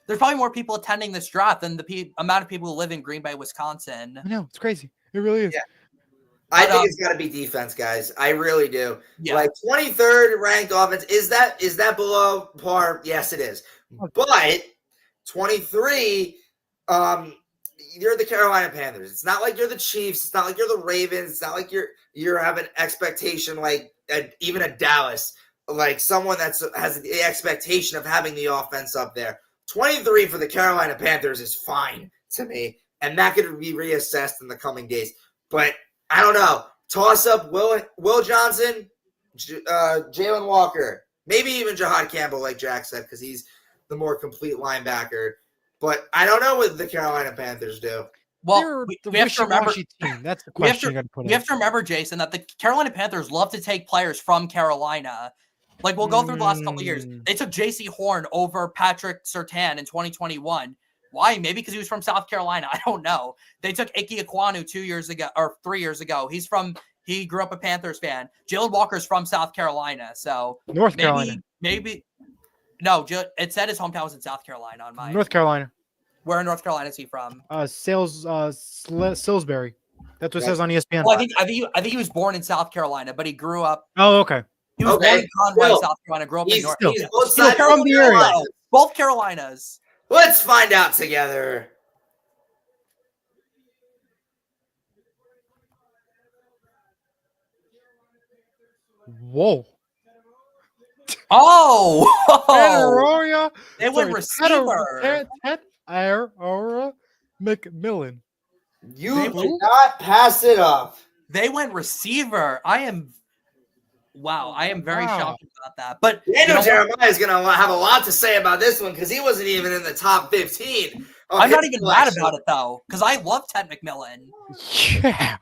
There's probably more people attending this draft than the amount of people who live in Green Bay, Wisconsin. I know, it's crazy. It really is. Yeah. I think it's got to be defense, guys. I really do. Yeah. Like 23rd ranked offense. Is that below par? Yes, it is. But 23, you're the Carolina Panthers. It's not like you're the Chiefs. It's not like you're the Ravens. It's not like you're having expectation like even a Dallas, like someone has the expectation of having the offense up there. 23 for the Carolina Panthers is fine to me, and that could be reassessed in the coming days. But I don't know. Toss up Will Johnson, Jalen Walker, maybe even Jahad Campbell, like Jack said, because he's the more complete linebacker. But I don't know what the Carolina Panthers do. Well, we have to remember. Team. That's the question you got to put in. We have to remember, Jason, that the Carolina Panthers love to take players from Carolina. Like, we'll go through the last couple of years. They took J.C. Horn over Patrick Surtain in 2021. Why? Maybe because he was from South Carolina. I don't know. They took Ike Ekwonu 2 years ago or 3 years ago. He grew up a Panthers fan. Jalen Walker's from South Carolina. So North Carolina. No, it said his hometown was in South Carolina on mine. North Carolina. Where in North Carolina is he from? Salisbury. That's what it says on ESPN. Well, I think he was born in South Carolina, but he grew up. Oh, okay. He was born in Conway, South Carolina. Grew up in North. He's both sides from the area. Both Carolinas. Let's find out together. Whoa. Oh! They went receiver. Aura McMillan. You did not pass it up. They went receiver. I am very shocked about that. But Daniel Jeremiah is going to have a lot to say about this one because he wasn't even in the top 15. I'm not even mad about it, though, because I love Ted McMillan. Yeah.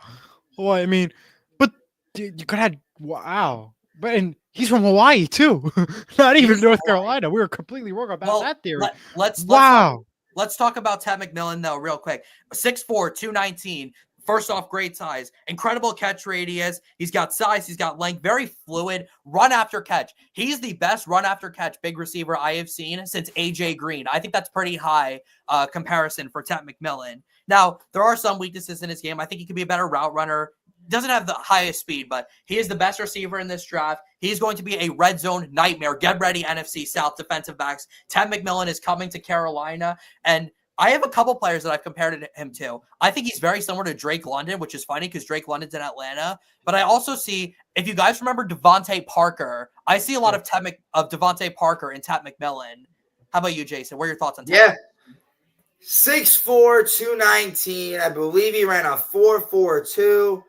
Well, I mean, but you could have wow. But and he's from Hawaii too. Not even North Carolina. We were completely wrong about that theory. Let's talk about Ted McMillan though, real quick. 6'4", 219. First off, great size, incredible catch radius. He's got size, he's got length, very fluid. Run after catch. He's the best run after catch big receiver I have seen since AJ Green. I think that's pretty high comparison for Ted McMillan. Now, there are some weaknesses in his game. I think he could be a better route runner. doesn't have the highest speed, but he is the best receiver in this draft. He's going to be a red zone nightmare. Get ready, NFC South defensive backs. Ted McMillan is coming to Carolina, and I have a couple players that I've compared him to. I think he's very similar to Drake London, which is funny because Drake London's in Atlanta. But I also see, if you guys remember Devontae Parker, I see a lot of Devontae Parker and Ted McMillan. How about you, Jayson? What are your thoughts on Ted? Yeah. 6'4", 219. I believe he ran a 4.42.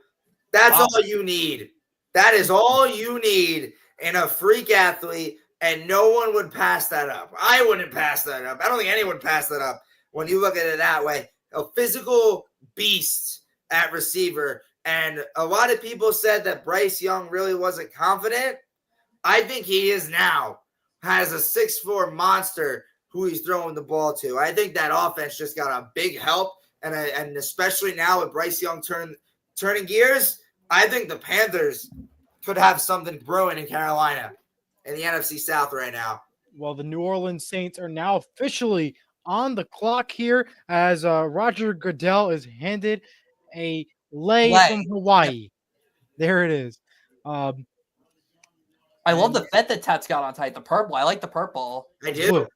That's all you need. That is all you need in a freak athlete, and no one would pass that up. I wouldn't pass that up. I don't think anyone would pass that up when you look at it that way. A physical beast at receiver, and a lot of people said that Bryce Young really wasn't confident. I think he is now. Has a 6'4" monster who he's throwing the ball to. I think that offense just got a big help, and especially now with Bryce Young turning gears, I think the Panthers could have something brewing in Carolina in the NFC South right now. Well, the New Orleans Saints are now officially on the clock here as Roger Goodell is handed a lei from Hawaii. There it is. I love the fit that Ted's got on tight. The purple. I like the purple. I do.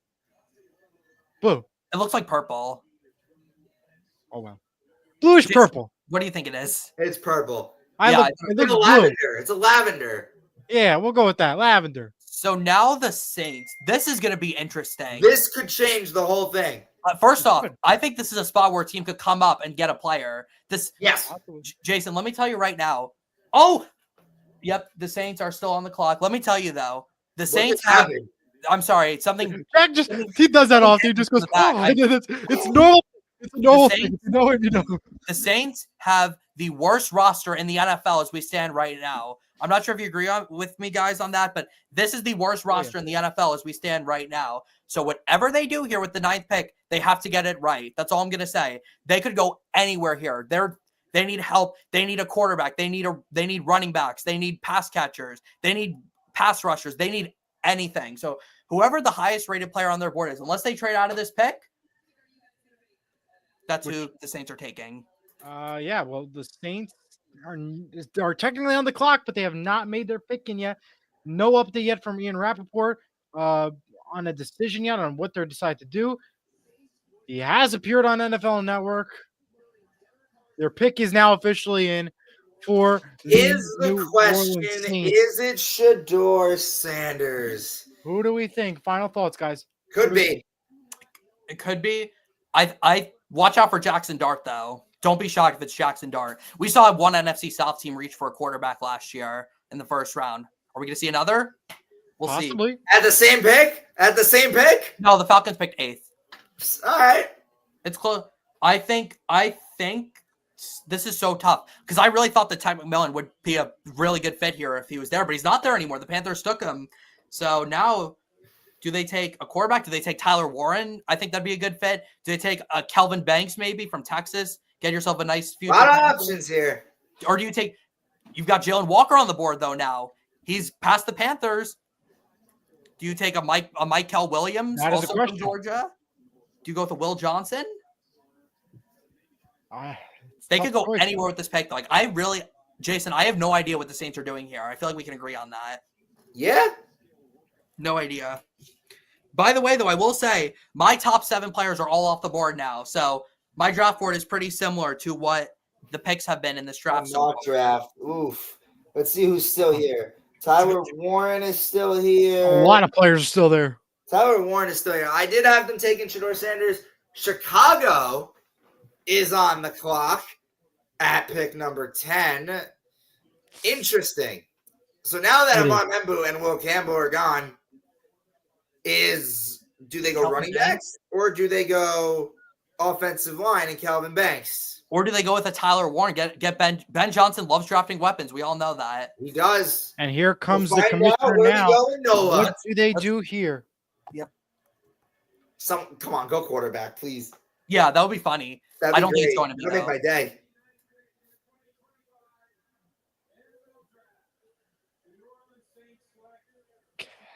Blue. It looks like purple. Oh, wow. Bluish purple. What do you think it is? It's purple. It's a lavender. It's a lavender. Yeah, we'll go with that. Lavender. So now the Saints. This is going to be interesting. This could change the whole thing. First off, I think this is a spot where a team could come up and get a player. Yes. Jayson, let me tell you right now. Oh, yep, the Saints are still on the clock. Let me tell you, though. The Saints have – I'm sorry, something – he does that often. He just goes, it's normal. It's a normal thing. The Saints have the worst roster in the NFL as we stand right now. I'm not sure if you agree with me, guys, on that, but this is the worst roster in the NFL as we stand right now. So whatever they do here with the 9th pick, they have to get it right. That's all I'm going to say. They could go anywhere here. They need help. They need a quarterback. They need running backs. They need pass catchers. They need pass rushers. They need anything. So whoever the highest rated player on their board is, unless they trade out of this pick, that's who the Saints are taking. Yeah, well, the Saints are technically on the clock, but they have not made their picking yet. No update yet from Ian Rappaport on a decision yet on what they're decided to do. He has appeared on NFL Network. Their pick is now officially in for the question, is it Shedeur Sanders? Who do we think? Final thoughts, guys. Could be. It could be. I watch out for Jackson Dart, though. Don't be shocked if it's Jackson Dart. We saw one NFC South team reach for a quarterback last year in the first round. Are we going to see another? We'll Possibly. see. At the same pick? No, the Falcons picked 8th. All right. It's close. I think this is so tough because I really thought that Ty McMillan would be a really good fit here if he was there, but he's not there anymore. The Panthers took him. So now, do they take a quarterback? Do they take Tyler Warren? I think that'd be a good fit. Do they take a Kelvin Banks maybe from Texas? Get yourself a nice future. A lot of options here. Or do you take – you've got Jalen Walker on the board, though, now. He's past the Panthers. Do you take a Michael Williams, also from Georgia? Do you go with a Will Johnson? They could go anywhere with this pick. Like, Jayson, I have no idea what the Saints are doing here. I feel like we can agree on that. Yeah. No idea. By the way, though, I will say my top 7 players are all off the board now. So my draft board is pretty similar to what the picks have been in this draft. Mock draft. Oof. Let's see who's still here. Tyler Warren is still here. A lot of players are still there. Tyler Warren is still here. I did have them taking Shedeur Sanders. Chicago is on the clock at pick number 10. Interesting. So now that Amon Membu and Will Campbell are gone, do they go running backs or do they go offensive line and Calvin Banks? Or do they go with a Tyler Warren? Get Ben Johnson loves drafting weapons. We all know that. He does. And here comes the commissioner now. What do they do here? Yep. Come on, go quarterback, please. Yeah, that would be funny. I don't think it's going to be. That'll make my day.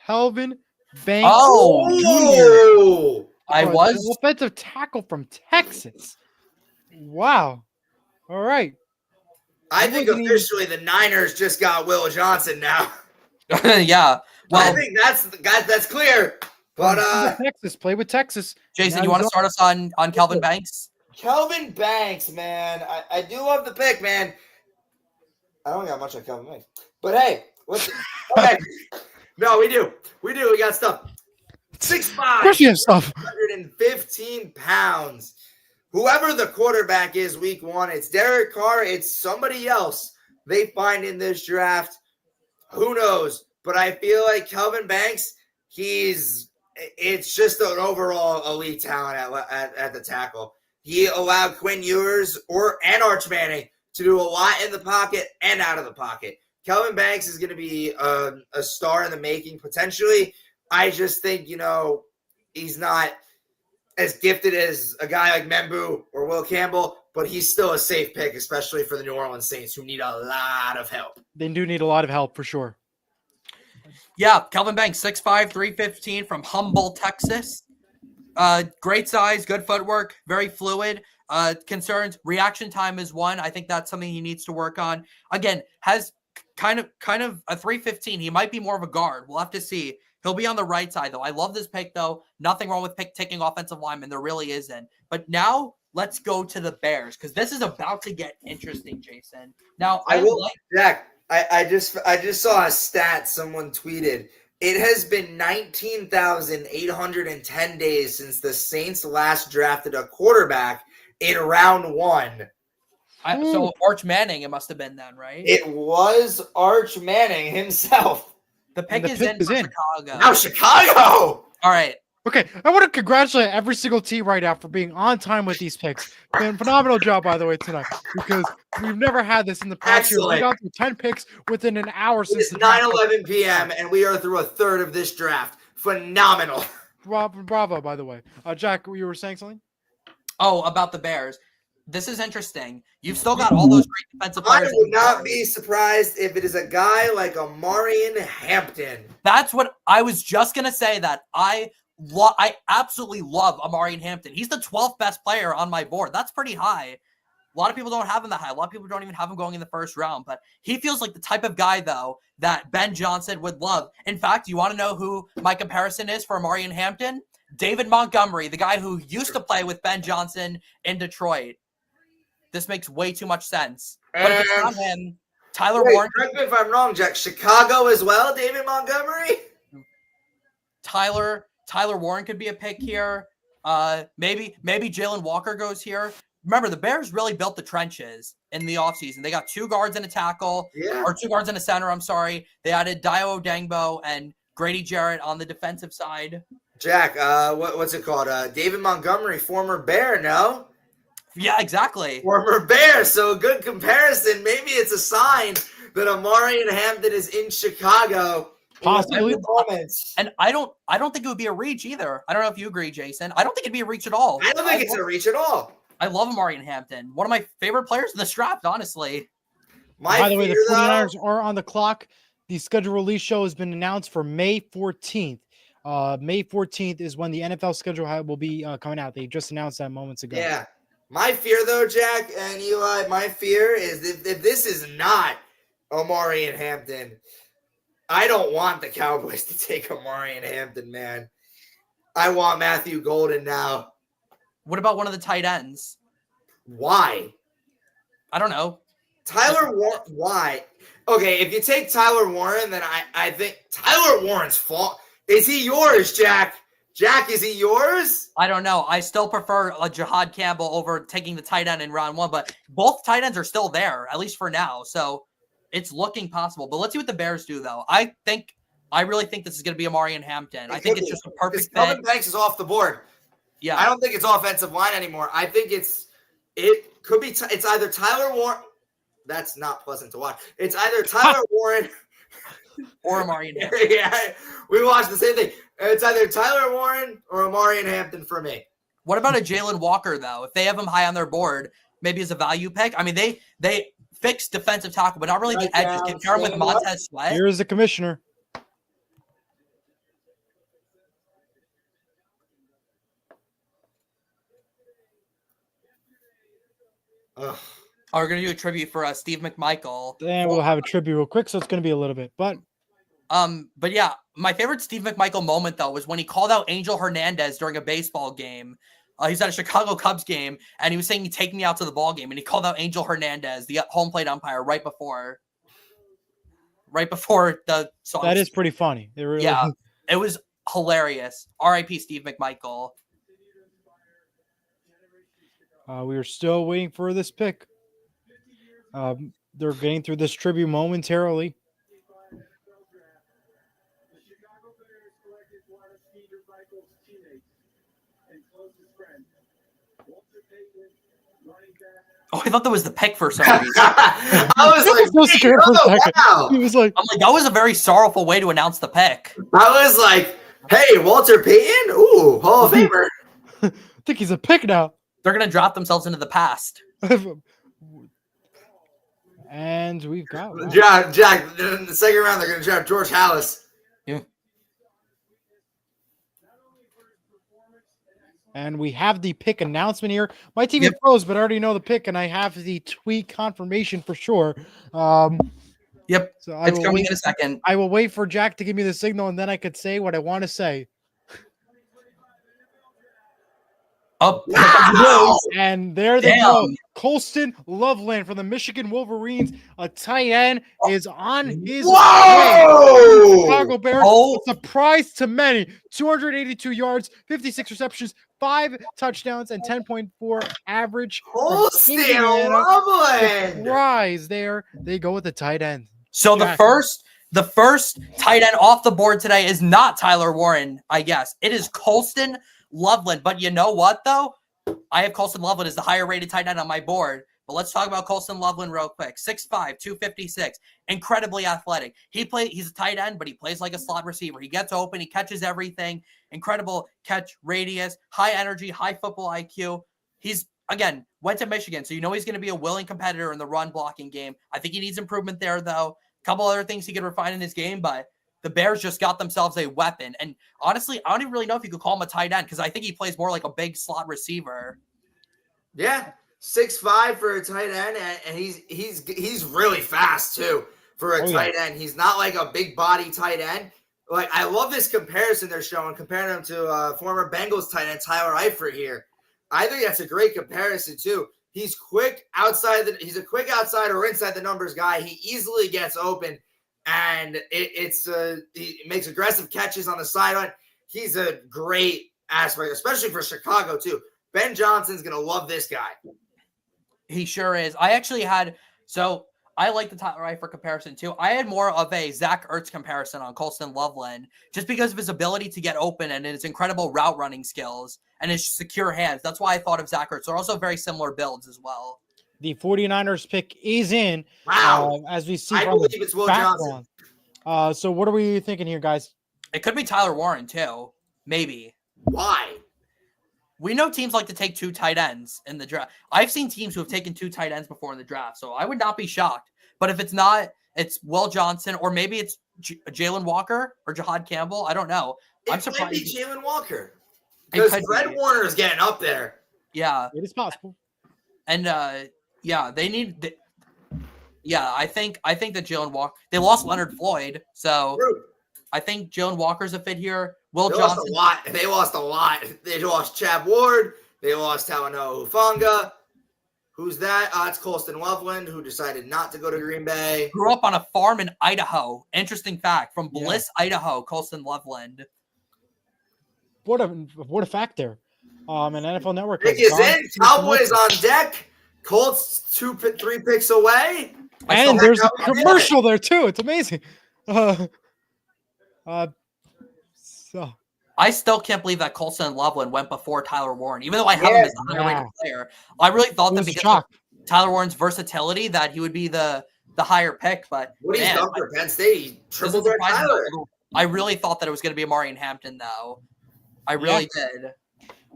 Calvin Banks. Oh, I was offensive tackle from Texas. Wow. All right. I He think wasn't even- officially the Niners just got Will Johnson now. Yeah. I Well, think that's clear. But Texas, play with Texas. Jason, Now you want to he's start us on Kelvin Banks? Kelvin Banks, man, I do love the pick, man. I don't got much on Kelvin Banks, but hey, okay? No, we do. We got stuff. 6'5", Of course you have stuff. 115 pounds. Whoever the quarterback is week 1, it's Derek Carr, it's somebody else they find in this draft. Who knows? But I feel like Kelvin Banks, it's just an overall elite talent at the tackle. He allowed Quinn Ewers and Arch Manning to do a lot in the pocket and out of the pocket. Kelvin Banks is going to be a star in the making potentially. I just think, he's not as gifted as a guy like Membu or Will Campbell, but he's still a safe pick, especially for the New Orleans Saints, who need a lot of help. They do need a lot of help for sure. Yeah, Kelvin Banks, 6'5", 315 from Humboldt, Texas. Great size, good footwork, very fluid. Concerns, reaction time is one. I think that's something he needs to work on. Again, has kind of a 315. He might be more of a guard. We'll have to see. He'll be on the right side, though. I love this pick, though. Nothing wrong with taking offensive linemen. There really isn't. But now let's go to the Bears, because this is about to get interesting, Jason. Now, Jack, I just saw a stat someone tweeted. It has been 19,810 days since the Saints last drafted a quarterback in round 1. So Arch Manning, it must have been then, right? It was Arch Manning himself. The pick is in Chicago. Now Chicago! All right. Okay, I want to congratulate every single team right now for being on time with these picks. Phenomenal job, by the way, tonight, because we've never had this in the past year. We got through 10 picks within an hour since it's 9:11 p.m. and we are through a third of this draft. Phenomenal. Bravo, by the way. Jack, you were saying something? Oh, about the Bears. This is interesting. You've still got all those great defensive players. I would not be surprised if it is a guy like Omarion Hampton. That's what I was just going to say, that I absolutely love Omarion Hampton. He's the 12th best player on my board. That's pretty high. A lot of people don't have him that high. A lot of people don't even have him going in the first round. But he feels like the type of guy, though, that Ben Johnson would love. In fact, you want to know who my comparison is for Omarion Hampton? David Montgomery, the guy who used to play with Ben Johnson in Detroit. This makes way too much sense. But if it's not him, Tyler Warren. Correct me if I'm wrong, Jack. Chicago as well, David Montgomery? Tyler Warren could be a pick here. Maybe Jalen Walker goes here. Remember, the Bears really built the trenches in the offseason. They got 2 guards and a tackle, or 2 guards and a center, I'm sorry. They added Dio Dangbo and Grady Jarrett on the defensive side. Jack, what's it called? David Montgomery, former Bear, no? Yeah, exactly. Former Bear, so a good comparison. Maybe it's a sign that Omarion Hampton is in Chicago. Possibly. And I don't think it would be a reach either. I don't know if you agree, Jason. I don't think it'd be a reach at all. I don't think it's a reach at all. I love Omarion Hampton. One of my favorite players in this draft, honestly. By the way, the 49ers are on the clock. The schedule release show has been announced for May 14th. May 14th is when the NFL schedule will be coming out. They just announced that moments ago. Yeah. My fear, though, Jack and Eli, my fear is if this is not Omarion Hampton, I don't want the Cowboys to take Omarion Hampton, man. I want Matthew Golden now. What about one of the tight ends? Why? I don't know. Tyler Warren, why? Okay, if you take Tyler Warren, then I think Tyler Warren's fault. Is he yours, Jack? Jack, is he yours? I don't know. I still prefer Jahad Campbell over taking the tight end in round 1, but both tight ends are still there, at least for now. So it's looking possible. But let's see what the Bears do, though. I really think this is going to be Omarion Hampton. I think it's just a perfect fit. Kelvin Banks is off the board. Yeah. I don't think it's offensive line anymore. I think it could be it's either Tyler Warren. That's not pleasant to watch. It's either Tyler Warren or Omarion Hampton. Yeah, we watched the same thing. It's either Tyler Warren or Omarion Hampton for me. What about a Jalen Walker, though? If they have him high on their board, maybe as a value pick. I mean, they fixed defensive tackle, but not really the edges. Compare him with Montez Sweat. Here's the commissioner. Ugh. We're gonna do a tribute for Steve McMichael. And we'll have a tribute real quick, so it's going to be a little bit. But yeah, my favorite Steve McMichael moment though was when he called out Angel Hernandez during a baseball game. He's at a Chicago Cubs game, and he was saying, "Take me out to the ball game," and he called out Angel Hernandez, the home plate umpire, right before the song. that is pretty funny. It really Yeah, it was hilarious. R.I.P. Steve McMichael. We are still waiting for this pick. They're getting through this tribute momentarily. Oh, I thought that was the pick for some reason. I was like, so scared for a second. wow. He was like, I'm like, that was a very sorrowful way to announce the pick. I was like, hey, Walter Payton? Ooh, Hall of Famer. I think he's a pick now. They're gonna drop themselves into the past. And we've got wow. Jack, in the second round, they're going to draft George Hallis. Yeah. And we have the pick announcement here. My TV froze, but I already know the pick, and I have the tweet confirmation for sure. Yep. So It's coming in a second. I will wait for Jack to give me the signal, and then I could say what I want to say. Oh, Wow. And there they go. Colston Loveland from the Michigan Wolverines, a tight end, is on his way. Whoa! Chicago Bears, a surprise to many. 282 yards, 56 receptions, 5 touchdowns, and 10.4 average. Colston Loveland. Surprise there. They go with the tight end. So Jack. the first tight end off the board today is not Tyler Warren, I guess. It is Colston Loveland. But you know what, though? I have Colston Loveland as the higher rated tight end on my board. But let's talk about Colston Loveland real quick. 6'5", 256, incredibly athletic. He's a tight end, but he plays like a slot receiver. He gets open, he catches everything. Incredible catch radius, high energy, high football IQ. He's, again, went to Michigan, so you know he's going to be a willing competitor in the run blocking game. I think he needs improvement there, though. A couple other things he could refine in his game, but the Bears just got themselves a weapon. And honestly, I don't even really know if you could call him a tight end because I think he plays more like a big slot receiver. Yeah, 6'5" for a tight end, and he's really fast too for a tight end. He's not like a big body tight end. Like, I love this comparison they're showing, comparing him to former Bengals tight end Tyler Eifert here. I think that's a great comparison too. He's quick outside. He's a quick outside or inside the numbers guy. He easily gets open, and he makes aggressive catches on the sideline. He's a great aspect, especially for Chicago too. Ben Johnson's gonna love this guy. He sure is. I like the Tyler Eifert comparison too. I had more of a Zach Ertz comparison on Colston Loveland just because of his ability to get open and his incredible route running skills and his secure hands. That's why I thought of Zach Ertz. They're also very similar builds as well. The 49ers pick is in. Wow. As we see I from believe the it's Will background. Johnson. So what are we thinking here, guys? It could be Tyler Warren too. Maybe. Why? We know teams like to take 2 tight ends in the draft. I've seen teams who have taken 2 tight ends before in the draft, so I would not be shocked. But if it's not, it's Will Johnson, or maybe it's Jalen Walker or Jahad Campbell. I don't know. I'm surprised. It might be Jalen Walker because Fred Warner is getting up there. Yeah, it is possible. And they need. I think that Jalen Walker. They lost Leonard Floyd, so I think Jalen Walker's a fit here. Will Johnson. They lost a lot. They lost Chad Ward. They lost Talanoa Hufanga. Who's that? It's Colston Loveland, who decided not to go to Green Bay. Grew up on a farm in Idaho. Interesting fact. From Bliss, Idaho, Colston Loveland. What a fact there. And NFL Network. Pick is in. Cowboys on deck. Colts 3 picks away. And there's a commercial there too. It's amazing. So I still can't believe that Colston Loveland went before Tyler Warren, even though I have him as a higher rated player. I really thought that because of Tyler Warren's versatility that he would be the higher pick. But what he's done for Penn State, he tripled their Tyler. I really thought that it was going to be Amari Hampton, though. I really did.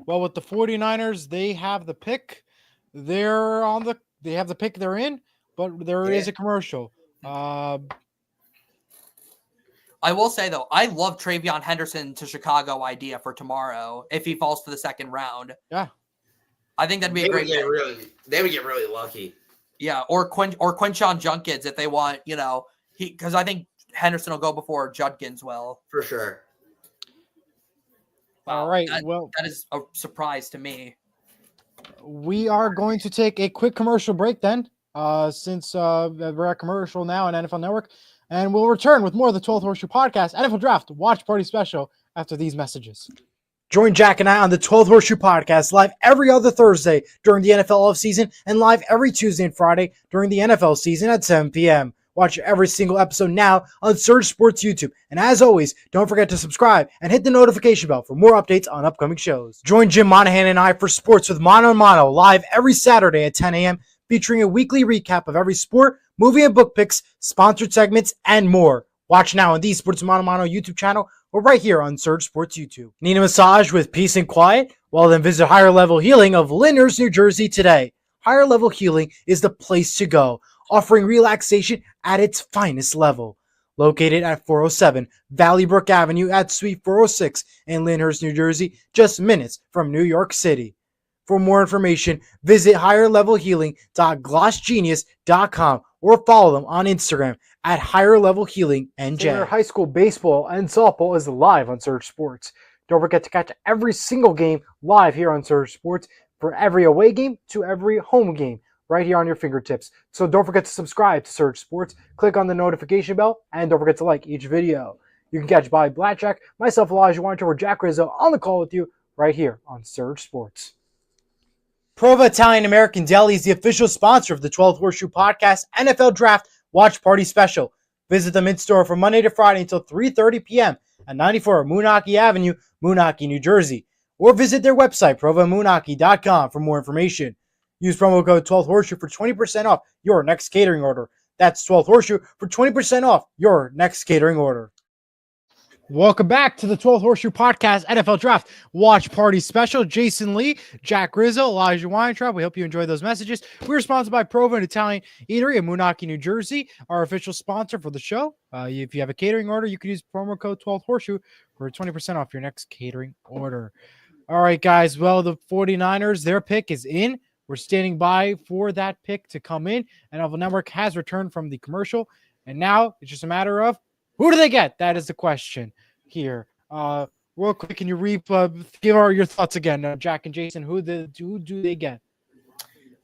Well, with the 49ers, they have the pick. They have the pick they're in, but there is a commercial. I will say, though, I love Travion Henderson to Chicago idea for tomorrow if he falls to the second round. Yeah. I think that'd be a great They would get really lucky. Yeah, or Quinshon Judkins if they want, because I think Henderson will go before Judkins will. For sure. Wow, All right. that is a surprise to me. We are going to take a quick commercial break then, since we're at commercial now on NFL Network, and we'll return with more of the 12th Horseshoe Podcast NFL Draft Watch Party Special after these messages. Join Jack and I on the 12th Horseshoe Podcast live every other Thursday during the NFL offseason and live every Tuesday and Friday during the NFL season at 7 p.m. Watch every single episode now on Surge Sports YouTube. And as always, don't forget to subscribe and hit the notification bell for more updates on upcoming shows. Join Jim Monahan and I for Sports with Mono and Mono live every Saturday at 10 a.m. featuring a weekly recap of every sport, movie and book picks, sponsored segments, and more. Watch now on the Sports with Mono and Mono YouTube channel or right here on Surge Sports YouTube. Need a massage with peace and quiet? Well, then visit Higher Level Healing of Lyndhurst, New Jersey today. Higher Level Healing is the place to go, offering relaxation at its finest level. Located at 407 Valley Brook Avenue at Suite 406 in Lyndhurst, New Jersey, just minutes from New York City. For more information, visit higherlevelhealing.glossgenius.com or follow them on Instagram at higherlevelhealingnj. Senior high school baseball and softball is live on Surge Sports. Don't forget to catch every single game live here on Surge Sports, for every away game to every home game, right here on your fingertips. So don't forget to subscribe to Surge Sports, click on the notification bell, and don't forget to like each video. You can catch Bobby Blackjack, myself, Elijah Weintraub, or Jack Rizzo on the call with you right here on Surge Sports. Prova Italian American Deli is the official sponsor of the 12th Horseshoe Podcast NFL Draft Watch Party Special. Visit them in store from Monday to Friday until 3:30 p.m. at 94 Moonachie Avenue, Moonachie, New Jersey. Or visit their website, provamoonachie.com, for more information. Use promo code 12th Horseshoe for 20% off your next catering order. That's 12th Horseshoe for 20% off your next catering order. Welcome back to the 12th Horseshoe Podcast NFL Draft Watch Party Special. Jayson Lee, Jack Rizzo, Elijah Weintraub. We hope you enjoyed those messages. We're sponsored by Prova, an Italian eatery in Moonachie, New Jersey, our official sponsor for the show. If you have a catering order, you can use promo code 12th Horseshoe for 20% off your next catering order. All right, guys. Well, the 49ers, their pick is in. We're standing by for that pick to come in. And NFL Network has returned from the commercial. And now it's just a matter of, who do they get? That is the question here. Real quick, can you give your thoughts again, Jack and Jayson? Who do they get?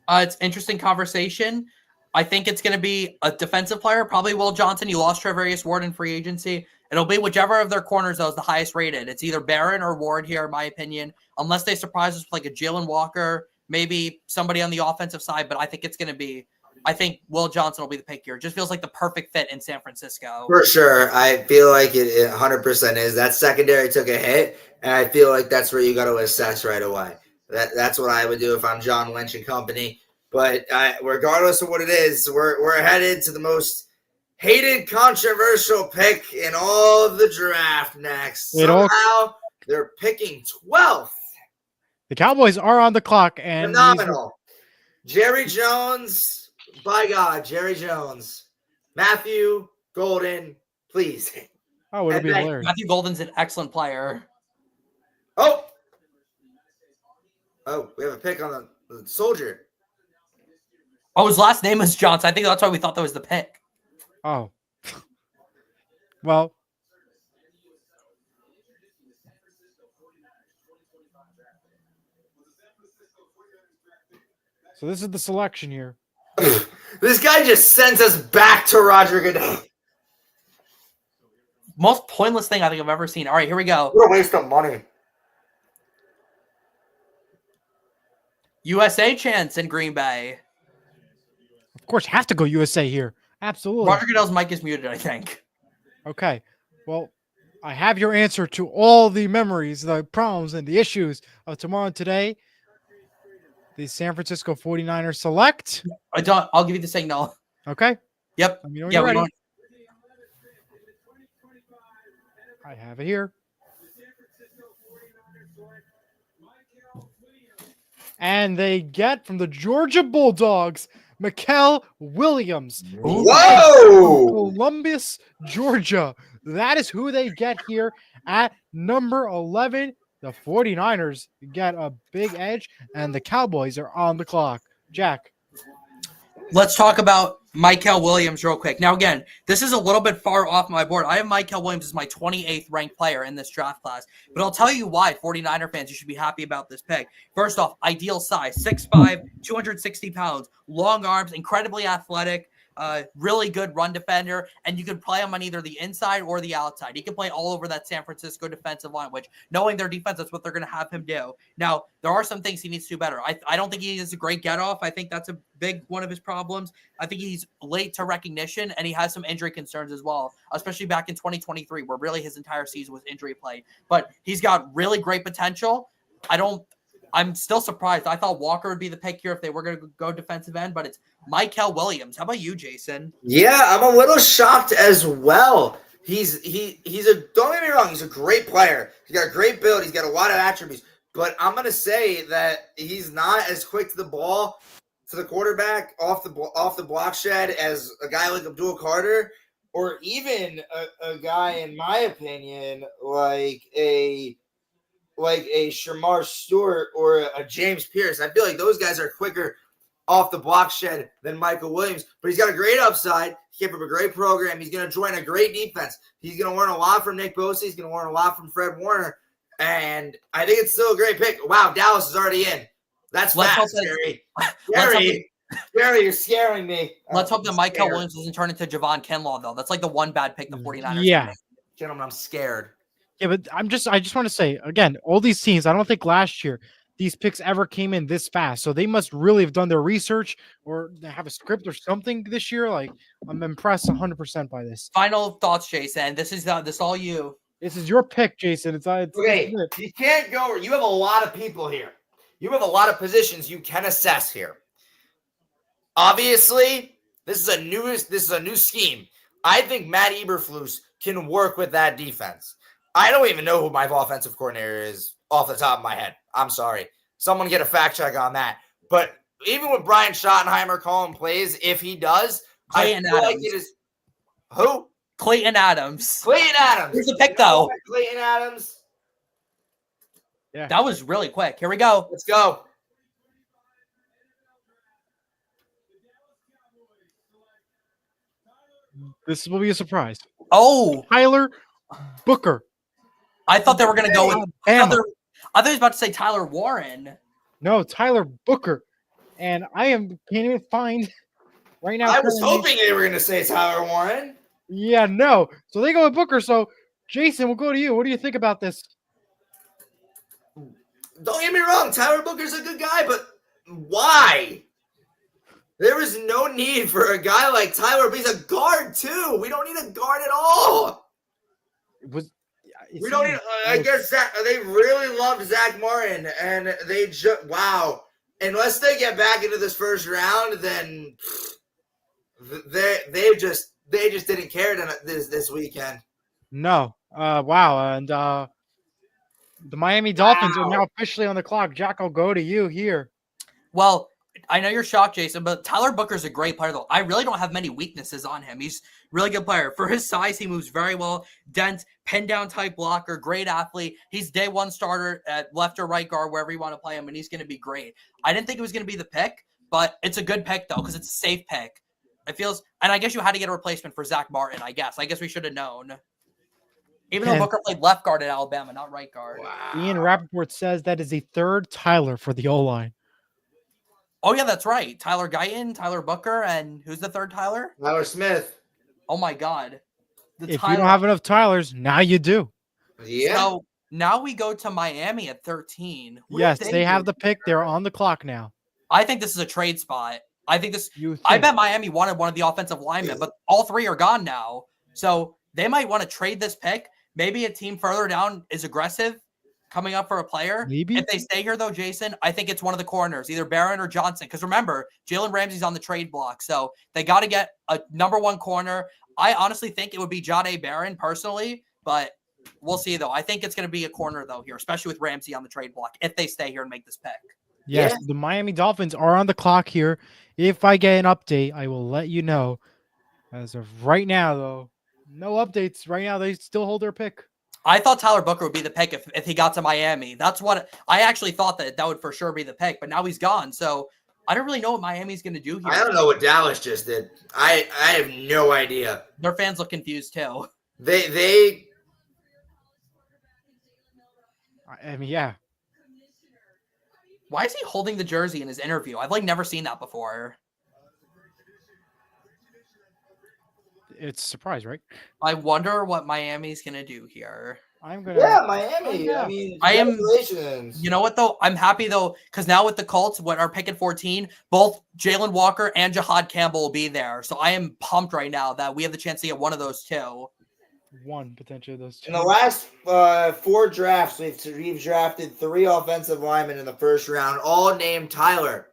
It's interesting conversation. I think it's going to be a defensive player, probably Will Johnson. You lost Trevarius Ward in free agency. It'll be whichever of their corners that was the highest rated. It's either Barron or Ward here, in my opinion, unless they surprise us with like a Jalen Walker, maybe somebody on the offensive side. But I think it's going to be, I think Will Johnson will be the pick here. It just feels like the perfect fit in San Francisco. For sure. I feel like it 100% is. That secondary took a hit, and I feel like that's where you got to assess right away. That's what I would do if I'm John Lynch and company. But regardless of what it is, we're headed to the most hated, controversial pick in all of the draft next. Somehow they're picking 12th. The Cowboys are on the clock. And phenomenal. Jerry Jones, by God, Jerry Jones. Matthew Golden, please. Oh, would it be hilarious? Matthew Golden's an excellent player. Oh, we have a pick on the soldier. Oh, his last name is Johnson. I think that's why we thought that was the pick. Oh. Well. So this is the selection here. This guy just sends us back to Roger Goodell. Most pointless thing I think I've ever seen. All right, here we go. What a waste of money. USA chance in Green Bay. Of course, have to go USA here. Absolutely. Roger Goodell's mic is muted, I think. Okay. Well, I have your answer to all the memories, the problems, and the issues of tomorrow and today. The San Francisco 49ers select. I'll give you the signal. Okay. Yep. Let me know when you're ready. I have it here. And they get from the Georgia Bulldogs, Mikael Williams. Whoa! Columbus, Georgia. That is who they get here at number 11. The 49ers get a big edge, and the Cowboys are on the clock. Jack. Let's talk about Michael Williams real quick. Now, again, this is a little bit far off my board. I have Michael Williams as my 28th ranked player in this draft class. But I'll tell you why, 49er fans, you should be happy about this pick. First off, ideal size, 6'5", 260 pounds, long arms, incredibly athletic, really good run defender, and you can play him on either the inside or the outside. He can play all over that San Francisco defensive line, which, knowing their defense, that's what they're going to have him do. Now, there are some things he needs to do better. I don't think he is a great get-off. I think that's a big one of his problems. I think he's late to recognition, and he has some injury concerns as well, especially back in 2023, where really his entire season was injury play. But he's got really great potential. I'm still surprised. I thought Walker would be the pick here if they were going to go defensive end, but it's Michael Williams. How about you, Jayson? Yeah, I'm a little shocked as well. He's don't get me wrong, he's a great player. He's got a great build. He's got a lot of attributes. But I'm going to say that he's not as quick to the ball, to the quarterback, off the block shed as a guy like Abdul Carter, or even a guy, in my opinion, like a Shamar Stewart or a James Pierce. I feel like those guys are quicker off the block shed than Michael Williams, but he's got a great upside. He came from a great program. He's going to join a great defense. He's going to learn a lot from Nick Bosa. He's going to learn a lot from Fred Warner, and I think it's still a great pick. Wow, Dallas is already in. That's fast, Gary. Gary, you're scaring me. Let's hope that Michael Williams doesn't turn into Javon Kinlaw, though. That's like the one bad pick the 49ers. Yeah. Gentlemen, I'm scared. Yeah, but I just want to say, again, all these teams, I don't think last year these picks ever came in this fast. So they must really have done their research or have a script or something this year. Like, I'm impressed 100% by this. Final thoughts, Jayson. This is all you. This is your pick, Jayson. It's okay. You can't go. You have a lot of people here. You have a lot of positions you can assess here. Obviously, this is a new scheme. I think Matt Eberflus can work with that defense. I don't even know who my offensive coordinator is off the top of my head. I'm sorry. Someone get a fact check on that. But even with Brian Schottenheimer calling plays, if he does, Clayton I feel Adams. like it is who? Clayton Adams. Clayton Adams. Here's the pick, though. Clayton Adams. Yeah. That was really quick. Here we go. Let's go. This will be a surprise. Oh, Tyler Booker. I thought they were going to go with I Alabama. thought he was about to say Tyler Warren. No, Tyler Booker. And can't even find right now. I was hoping they were going to say Tyler Warren. Yeah, no. So they go with Booker. So, Jayson, we'll go to you. What do you think about this? Don't get me wrong. Tyler Booker's a good guy, but why? There is no need for a guy like Tyler, but he's a guard, too. We don't need a guard at all. We don't need. I guess they really love Zach Martin, and they just wow. Unless they get back into this first round, then they just didn't care this weekend. No. Wow. And the Miami Dolphins are now officially on the clock. Jack, I'll go to you here. Well, I know you're shocked, Jayson, but Tyler Booker's a great player, though. I really don't have many weaknesses on him. He's a really good player. For his size, he moves very well. Dense, pin-down type blocker, great athlete. He's day one starter at left or right guard, wherever you want to play him, and he's going to be great. I didn't think it was going to be the pick, but it's a good pick, though, because it's a safe pick. It feels – and I guess you had to get a replacement for Zach Martin, I guess. I guess we should have known. Even though Booker played left guard at Alabama, not right guard. Wow. Ian Rappaport says that is the third Tyler for the O-line. Oh, yeah, that's right. Tyler Guyton, Tyler Booker, and who's the third Tyler? Tyler Smith. Oh, my God. If you don't have enough Tylers, now you do. Yeah. So now we go to Miami at 13. Yes, they have the pick. They're on the clock now. I think this is a trade spot. I bet Miami wanted one of the offensive linemen, but all three are gone now. So they might want to trade this pick. Maybe a team further down is aggressive coming up for a player. Maybe. If they stay here, though, Jayson, I think it's one of the corners, either Barron or Johnson. Because remember, Jalen Ramsey's on the trade block. So they got to get a number one corner. I honestly think it would be Jahdae Barron personally, but we'll see, though. I think it's going to be a corner, though, here, especially with Ramsey on the trade block, if they stay here and make this pick. Yes, the Miami Dolphins are on the clock here. If I get an update, I will let you know. As of right now, though, no updates. Right now, they still hold their pick. I thought Tyler Booker would be the pick if he got to Miami. That's what I actually thought that would for sure be the pick, but now he's gone. So I don't really know what Miami's going to do here. I don't know what Dallas just did. I have no idea. Their fans look confused too. They. I mean, yeah. Why is he holding the jersey in his interview? I've never seen that before. It's a surprise, right? I wonder what Miami's going to do here. Yeah, Miami. I mean, congratulations. You know what though? I'm happy though, because now with the Colts, what are picking 14, both Jalen Walker and Jahad Campbell will be there. So I am pumped right now that we have the chance to get one of those two. One potentially of those two. In the last 4 drafts, we've drafted 3 offensive linemen in the first round, all named Tyler.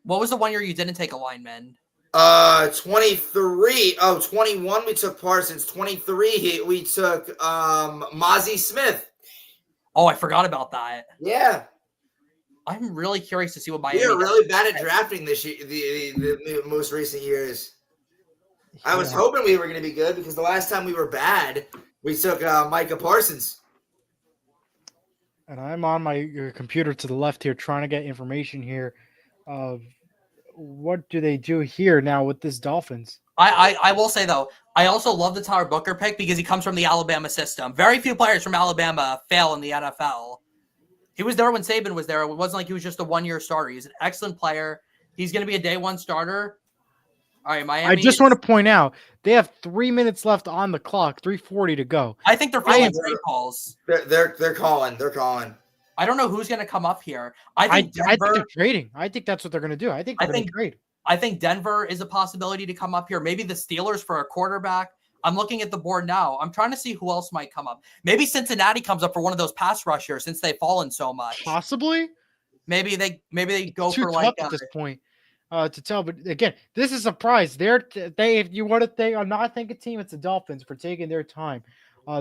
What was the one year you didn't take a lineman? 23. 21 we took Parsons. 23 we took Mozzie Smith. Oh, I forgot about that. Yeah. I'm really curious to see what Miami We are does. really bad at drafting this year, the most recent years. I was hoping we were going to be good because the last time we were bad, we took Micah Parsons. And I'm on my computer to the left here trying to get information here of what do they do here now with this Dolphins. I will say, though, I also love the Tyler Booker pick because he comes from the Alabama system. Very few players from Alabama fail in the NFL. He was there when Saban was there. It wasn't like he was just a one-year starter. He's an excellent player. He's going to be a day one starter. All right, Miami. I just want to point out they have 3 minutes left on the clock, 3:40 to go. I think they're feeling trade calls. They're calling. They're calling. I don't know who's going to come up here. I think they're trading. I think that's what they're going to do. I think they're going to trade. I think Denver is a possibility to come up here. Maybe the Steelers for a quarterback. I'm looking at the board now. I'm trying to see who else might come up. Maybe Cincinnati comes up for one of those pass rushers since they've fallen so much. Possibly. Maybe they go Too for tough at this point to tell. But again, this is a surprise. If you want to think, I'm not thinking team. It's the Dolphins for taking their time.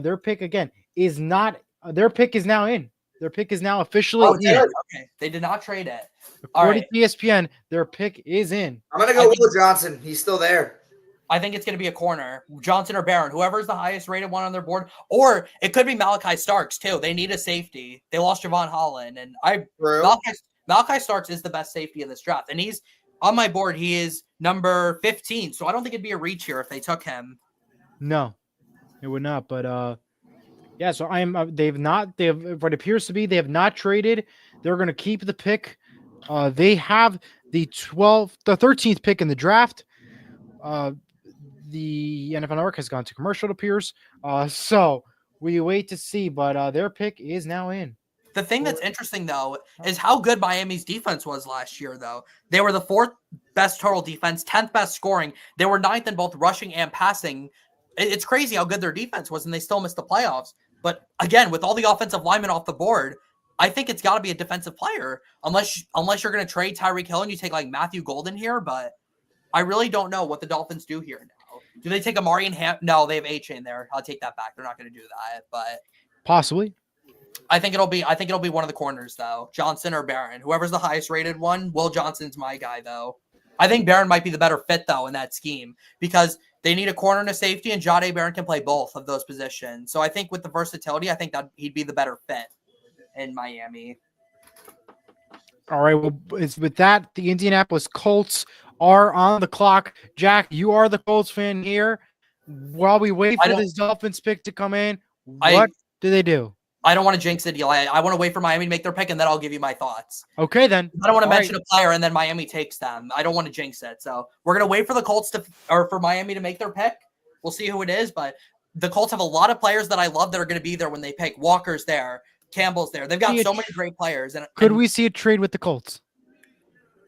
Their pick again is not. Their pick is now in. Their pick is now officially in. Okay. They did not trade it. According to ESPN, their pick is in. I'm going to go Will Johnson. He's still there. I think it's going to be a corner. Johnson or Barron, whoever's the highest rated one on their board. Or it could be Malachi Starks, too. They need a safety. They lost Javon Holland. And Malachi Starks is the best safety in this draft. And he's on my board. He is number 15. So I don't think it'd be a reach here if they took him. No, it would not. But yeah, so what appears to be they have not traded. They're going to keep the pick. They have the 13th pick in the draft. The NFL Network has gone to commercial, it appears. So we wait to see, but their pick is now in. The thing that's interesting, though, is how good Miami's defense was last year, though. They were the 4th best total defense, 10th best scoring. They were 9th in both rushing and passing. It's crazy how good their defense was, and they still missed the playoffs. But again, with all the offensive linemen off the board, I think it's got to be a defensive player, unless you're going to trade Tyreek Hill and you take like Matthew Golden here. But I really don't know what the Dolphins do here now. Do they take Amari and No, they have A-Chain there. I'll take that back. They're not going to do that, but possibly. I think it'll be one of the corners though, Johnson or Barron, whoever's the highest rated one. Will Johnson's my guy though. I think Barron might be the better fit though in that scheme because they need a corner and a safety, and Jahdae Barron can play both of those positions. So I think with the versatility, I think that he'd be the better fit in Miami. All right. Well, it's with that, the Indianapolis Colts are on the clock. Jack, you are the Colts fan here. While we wait for this Dolphins pick to come in, what do they do? I don't want to jinx it, Eli. I want to wait for Miami to make their pick, and then I'll give you my thoughts. Okay, then. I don't want to mention a player, and then Miami takes them. I don't want to jinx it. So we're going to wait for the Colts for Miami to make their pick. We'll see who it is, but the Colts have a lot of players that I love that are going to be there when they pick. Walker's there. Campbell's there. They've got so many great players. Could we see a trade with the Colts?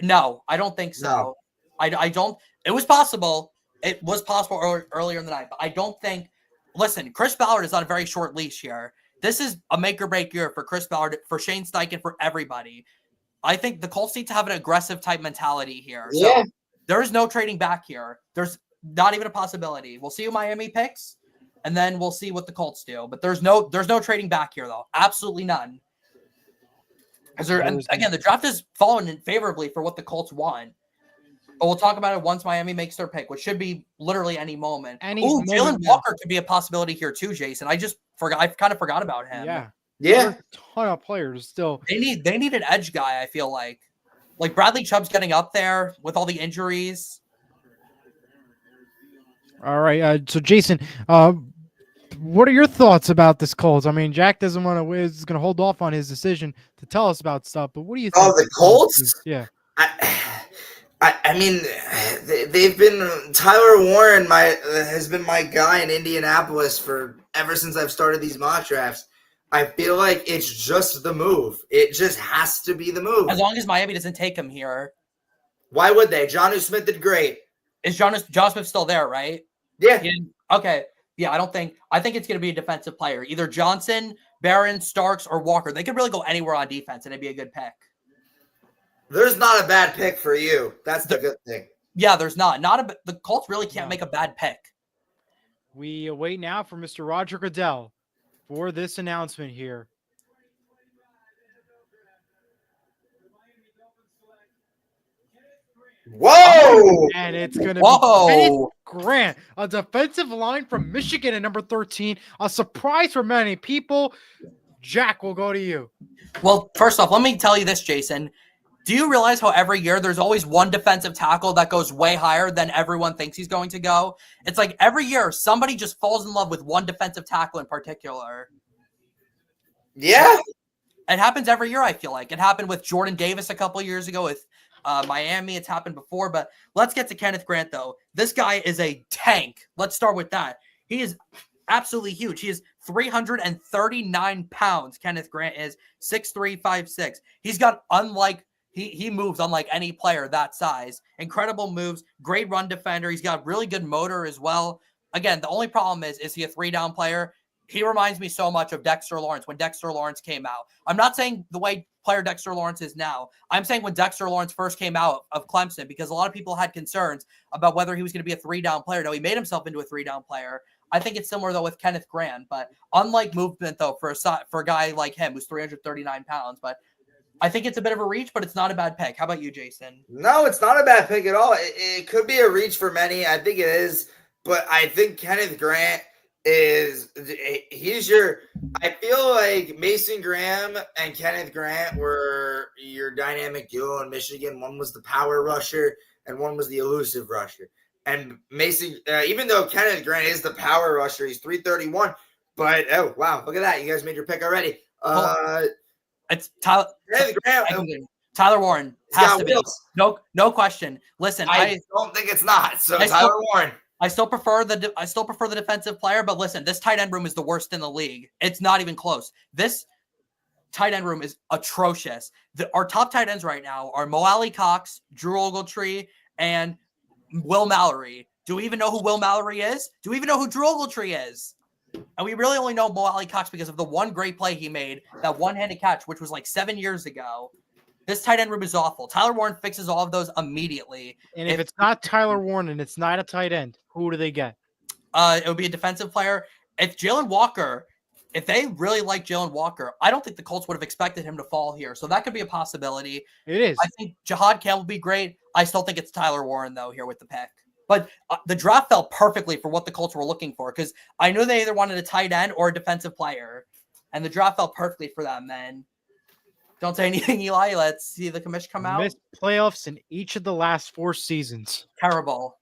No, I don't think so. No. I don't. It was possible. It was possible earlier in the night, but I don't think. Listen, Chris Ballard is on a very short leash here. This is a make or break year for Chris Ballard, for Shane Steichen, for everybody. I think the Colts need to have an aggressive type mentality here. Yeah. So there is no trading back here. There's not even a possibility. We'll see who Miami picks, and then we'll see what the Colts do. But there's no trading back here, though. Absolutely none. And again, the draft is falling favorably for what the Colts want. But we'll talk about it once Miami makes their pick, which should be literally any moment. Jalen Walker could be a possibility here too, Jayson. I kind of forgot about him. Yeah. Yeah. A ton of players still. They need an edge guy, I feel like. Like Bradley Chubb's getting up there with all the injuries. All right. So Jayson, what are your thoughts about this Colts? I mean, Jack doesn't want to is going to hold off on his decision to tell us about stuff. But what do you think? Oh, the Colts? Yeah. I mean, they've been Tyler Warren. Has been my guy in Indianapolis for ever since I've started these mock drafts. I feel like it's just the move. It just has to be the move. As long as Miami doesn't take him here. Why would they? Jonnu Smith did great. Is John Smith still there, right? Yeah. Okay. Yeah, I think it's going to be a defensive player. Either Johnson, Barron, Starks, or Walker. They could really go anywhere on defense, and it'd be a good pick. There's not a bad pick for you. That's the good thing. Yeah, there's not. The Colts really can't make a bad pick. We await now for Mr. Roger Goodell for this announcement here. Whoa! And it's going to be Whoa! Grant, a defensive line from Michigan at number 13. A surprise for many people. Jack, we'll go to you. Well, first off, let me tell you this, Jayson. Do you realize how every year there's always one defensive tackle that goes way higher than everyone thinks he's going to go? It's like every year somebody just falls in love with one defensive tackle in particular. Yeah. It happens every year, I feel like. It happened with Jordan Davis a couple years ago with Miami. It's happened before. But let's get to Kenneth Grant, though. This guy is a tank. Let's start with that. He is absolutely huge. He is 339 pounds. Kenneth Grant is 6'3", 5'6". He's got He moves unlike any player that size. Incredible moves, great run defender. He's got really good motor as well. Again, the only problem is he a 3-down player? He reminds me so much of Dexter Lawrence when Dexter Lawrence came out. I'm not saying the way player Dexter Lawrence is now. I'm saying when Dexter Lawrence first came out of Clemson, because a lot of people had concerns about whether he was going to be a 3-down player. No, he made himself into a 3-down player. I think it's similar, though, with Kenneth Grant. But unlike movement, though, for a guy like him who's 339 pounds. But I think it's a bit of a reach, but it's not a bad pick. How about you, Jayson? No, it's not a bad pick at all. It could be a reach for many. I think it is. But I think Kenneth Grant I feel like Mason Graham and Kenneth Grant were your dynamic duo in Michigan. One was the power rusher and one was the elusive rusher. And Mason, even though Kenneth Grant is the power rusher, he's 331. But, oh, wow, look at that. You guys made your pick already. It's Tyler. Tyler Warren has to be. No question. Listen, I don't think it's not. So Tyler Warren. I still prefer the defensive player, but listen, this tight end room is the worst in the league. It's not even close. This tight end room is atrocious. Our top tight ends right now are Mo Alley Cox, Drew Ogletree, and Will Mallory. Do we even know who Will Mallory is? Do we even know who Drew Ogletree is? And we really only know Mo Alley Cox because of the one great play he made, that one-handed catch, which was like 7 years ago. This tight end room is awful. Tyler Warren fixes all of those immediately. And if it's not Tyler Warren and it's not a tight end, who do they get? It would be a defensive player. If they really like Jalen Walker, I don't think the Colts would have expected him to fall here. So that could be a possibility. It is. I think Jahad Campbell would be great. I still think it's Tyler Warren, though, here with the pick. But the draft fell perfectly for what the Colts were looking for, because I knew they either wanted a tight end or a defensive player. And the draft fell perfectly for them, then. Don't say anything, Eli. Let's see the commission come out. Missed playoffs in each of the last 4 seasons. Terrible.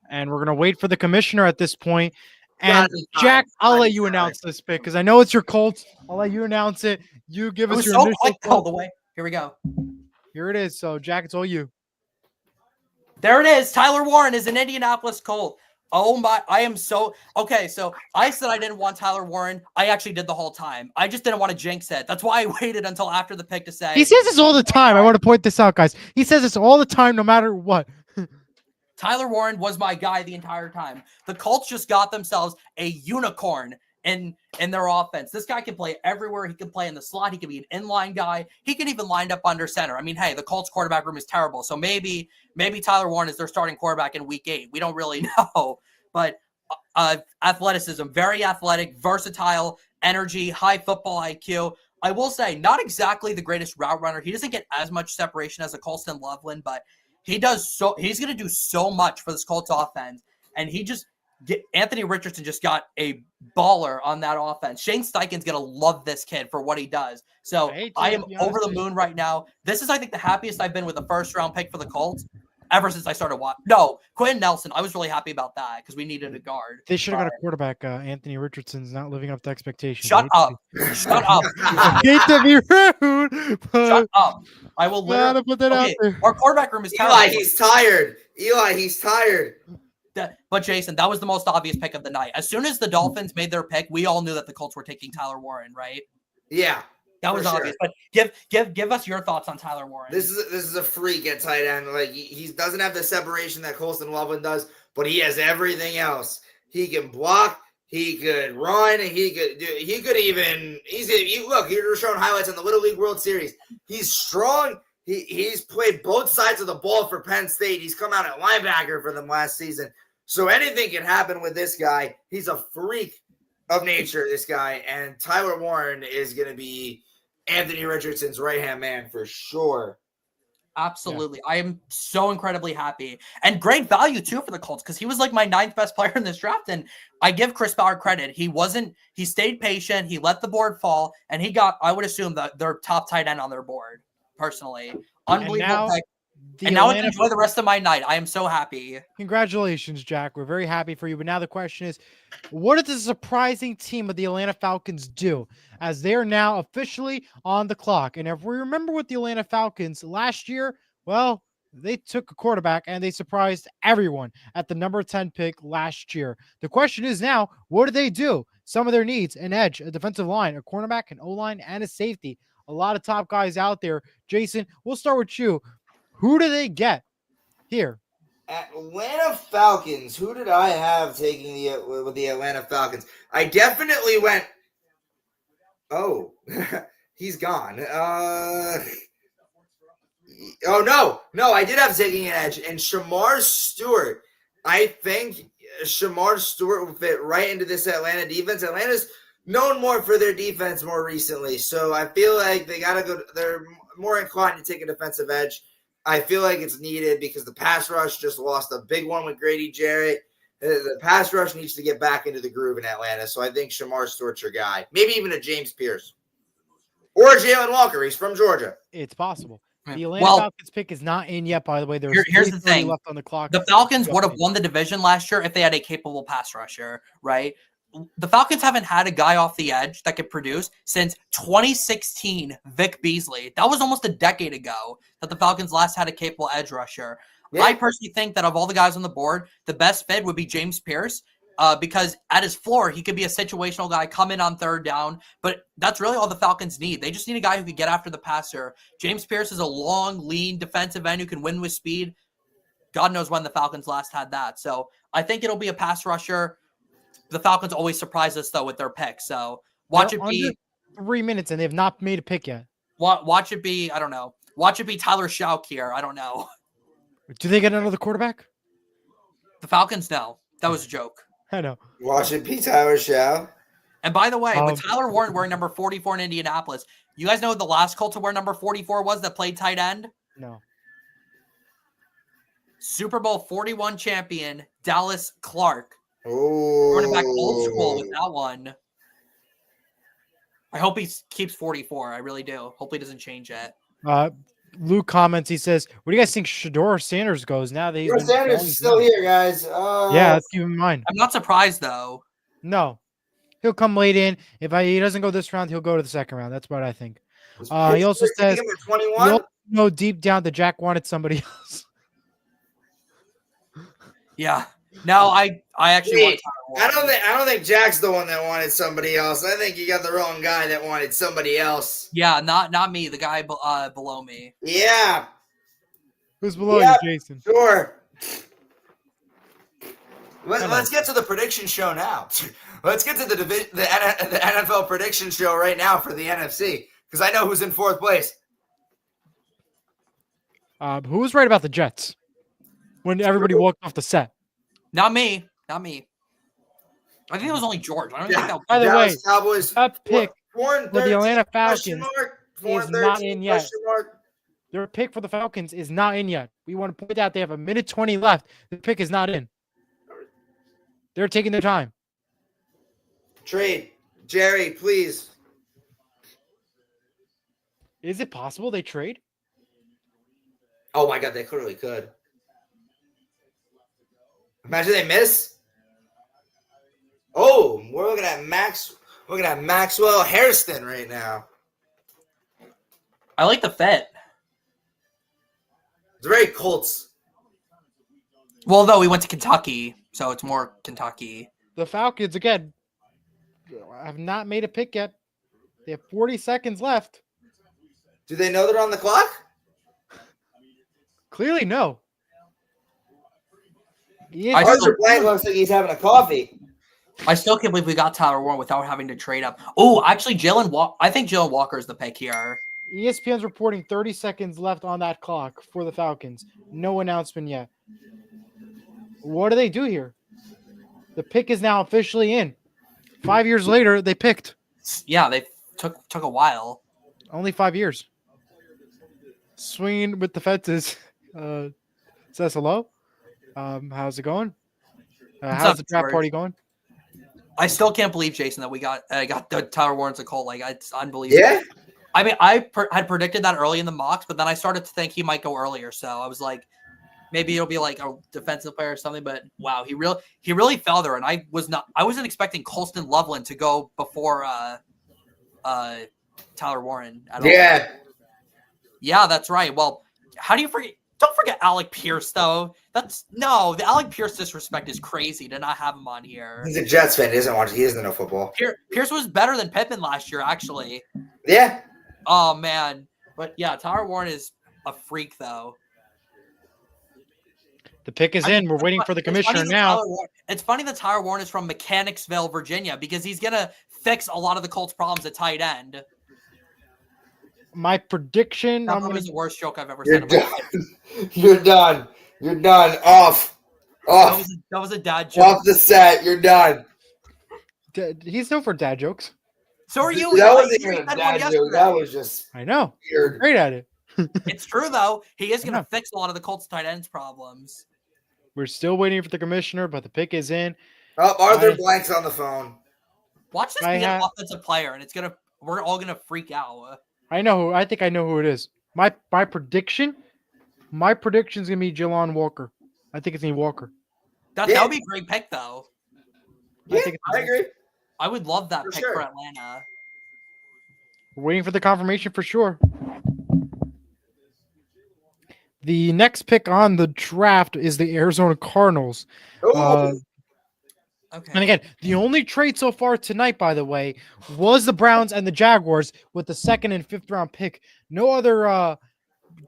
And we're going to wait for the commissioner at this point. And Jack, I'll let you announce this pick because I know it's your Colts. I'll let you announce it. You give us your initial all the way. Here we go. Here it is. So, Jack, it's all you. There it is. Tyler Warren is an Indianapolis Colt. Oh my, I am so okay. So I said I didn't want Tyler Warren. I actually did the whole time. I just didn't want to jinx it. That's why I waited until after the pick to say. He says this all the time. I want to point this out, guys. He says this all the time, no matter what. Tyler Warren was my guy the entire time. The Colts just got themselves a unicorn in their offense. This guy can play everywhere. He can play in the slot. He can be an inline guy. He can even line up under center. I mean, hey, the Colts quarterback room is terrible. So maybe Tyler Warren is their starting quarterback in week 8. We don't really know. But athleticism, very athletic, versatile, energy, high football IQ. I will say, not exactly the greatest route runner. He doesn't get as much separation as a Colston Loveland, but he's going to do so much for this Colts offense. And he just Anthony Richardson just got a baller on that offense. Shane Steichen's going to love this kid for what he does. So I am over the moon right now. This is, I think, the happiest I've been with a first-round pick for the Colts ever since I started watching. No, Quentin Nelson. I was really happy about that because we needed a guard. They should have got a quarterback. Anthony Richardson's not living up to expectations. Shut up. Shut up. I hate to be rude, but Shut up. I will literally put that out there. Our quarterback room is terrible. Eli, he's tired. Eli, he's tired. But Jayson, that was the most obvious pick of the night. As soon as the Dolphins made their pick, we all knew that the Colts were taking Tyler Warren, right? Yeah. That was obvious. But give us your thoughts on Tyler Warren. This is a freak at tight end. Like he doesn't have the separation that Colston Loveland does, but he has everything else. He can block. He could run. Look, you're showing highlights on the Little League World Series. He's strong. He's played both sides of the ball for Penn State. He's come out at linebacker for them last season. So anything can happen with this guy. He's a freak of nature, this guy. And Tyler Warren is going to be Anthony Richardson's right-hand man for sure. Absolutely. Yeah. I am so incredibly happy. And great value, too, for the Colts because he was like my 9th best player in this draft. And I give Chris Ballard credit. He stayed patient. He let the board fall. And he got, I would assume, their top tight end on their board, personally. Unbelievable pick. And now I can enjoy the rest of my night. I am so happy. Congratulations, Jack. We're very happy for you. But now the question is, what does the surprising team of the Atlanta Falcons do as they are now officially on the clock? And if we remember with the Atlanta Falcons last year, well, they took a quarterback and they surprised everyone at the number 10 pick last year. The question is now, what do they do? Some of their needs, an edge, a defensive line, a cornerback, an O-line, and a safety. A lot of top guys out there. Jayson, we'll start with you. Who do they get here? Atlanta Falcons. Who did I have taking with the Atlanta Falcons? I definitely went. Oh, he's gone. Oh no, I did have taking an edge, and Shamar Stewart. I think Shamar Stewart will fit right into this Atlanta defense. Atlanta's known more for their defense more recently, so I feel like they gotta go. They're more inclined to take a defensive edge. I feel like it's needed because the pass rush just lost a big one with Grady Jarrett. The pass rush needs to get back into the groove in Atlanta. So I think Shamar Stewart's your guy. Maybe even a James Pierce. Or a Jalen Walker. He's from Georgia. It's possible. The Atlanta Falcons pick is not in yet, by the way. Here's the thing. Left on the clock. The Falcons would have won the division last year if they had a capable pass rusher, right? The Falcons haven't had a guy off the edge that could produce since 2016, Vic Beasley. That was almost a decade ago that the Falcons last had a capable edge rusher. Yeah. I personally think that of all the guys on the board, the best fit would be James Pierce because at his floor, he could be a situational guy, come in on third down, but that's really all the Falcons need. They just need a guy who can get after the passer. James Pierce is a long, lean defensive end who can win with speed. God knows when the Falcons last had that. So I think it'll be a pass rusher. The Falcons always surprise us, though, with their picks. So watch it be 3 minutes, and they have not made a pick yet. Watch it be, I don't know. Watch it be Tyler Schauk here. I don't know. Do they get another quarterback? The Falcons, no. That was a joke. I know. Watch it be Tyler Schauk. And by the way, with Tyler Warren wearing number 44 in Indianapolis, you guys know who the last Colts to wear number 44 was that played tight end? No. Super Bowl 41 champion, Dallas Clark. Oh, running back old school with that one. I hope he keeps 44. I really do. Hopefully, he doesn't change it. Luke comments. He says, "What do you guys think Shedeur Sanders goes now that he's Sanders is still here, guys?" Yeah, let's keep in mind. I'm not surprised though. No, he'll come late in. If he doesn't go this round, he'll go to the second round. That's what I think. He also says, "You know deep down that Jack wanted somebody else." Yeah. No, I actually want I don't think Jack's the one that wanted somebody else. I think you got the wrong guy that wanted somebody else. Yeah, not me, the guy below me. Yeah. Who's below you, Jayson? Sure. Let's get to the prediction show now. Let's get to the NFL prediction show right now for the NFC because I know who's in fourth place. Who was right about the Jets when everybody walked off the set? Not me. I think it was only George. I don't think that was. By the way, Cowboys, that pick for the Atlanta Falcons is not in yet. Their pick for the Falcons is not in yet. We want to point out they have a minute 20 left. The pick is not in. They're taking their time. Trade. Jerry, please. Is it possible they trade? Oh my God, they clearly could. Imagine they miss. Oh, we're looking at Maxwell Hairston right now. I like the fit. It's very Colts. Well, though, we went to Kentucky, so it's more Kentucky. The Falcons, again, have not made a pick yet. They have 40 seconds left. Do they know they're on the clock? Clearly, no. Arthur Blank looks like he's having a coffee. I still can't believe we got Tyler Warren without having to trade up. Oh, actually, I think Jalen Walker is the pick here. ESPN's reporting 30 seconds left on that clock for the Falcons. No announcement yet. What do they do here? The pick is now officially in. 5 years later, they picked. Yeah, they took a while. Only 5 years. Swinging with the fences. Says hello. How's it going? How's the draft party going? I still can't believe, Jayson, that we got the Tyler Warren's a Colt. Like, it's unbelievable. Yeah. I mean, I had predicted that early in the mocks, but then I started to think he might go earlier. So I was like, maybe it'll be like a defensive player or something. But wow, he really fell there, and I wasn't expecting Colston Loveland to go before Tyler Warren at all. Yeah. Yeah, that's right. Well, how do you forget? Don't forget Alec Pierce, though. The Alec Pierce disrespect is crazy to not have him on here. He's a Jets fan. He doesn't know football. Pierce was better than Pippen last year, actually. Yeah. Oh, man. But, yeah, Tyler Warren is a freak, though. The pick is in. We're waiting for the commissioner now. It's funny that Tyler Warren is from Mechanicsville, Virginia, because he's going to fix a lot of the Colts' problems at tight end. My prediction. That was the worst joke I've ever said in my life. You're done. You're done. Off. That was a dad joke. Off the set. You're done. He's known for dad jokes. So are you. That wasn't even a dad joke. That was just. I know. Weird. Great at it. It's true, though. He is going to fix a lot of the Colts' tight ends problems. We're still waiting for the commissioner, but the pick is in. Oh, Arthur Blank's on the phone. Watch this be an offensive player, and we're all gonna freak out. I think I know who it is. My prediction is gonna be Jelon Walker. I think it's gonna be Walker. That would be a great pick, though. Yeah, I agree. I would love that pick sure. for Atlanta. We're waiting for the confirmation for sure. The next pick on the draft is the Arizona Cardinals. Okay. And again, the only trade so far tonight, by the way, was the Browns and the Jaguars with the 2nd and 5th round pick. No other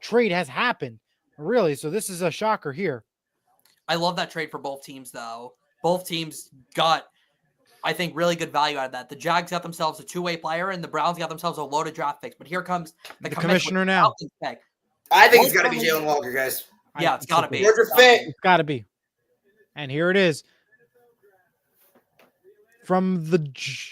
trade has happened, really. So this is a shocker here. I love that trade for both teams, though. Both teams got, I think, really good value out of that. The Jags got themselves a two-way player, and the Browns got themselves a loaded draft picks. But here comes the commissioner now. Pick. I think it's got to be Jalen Walker, guys. Yeah, it's got to be. Georgia fit. It's got to be. And here it is. From the Georgia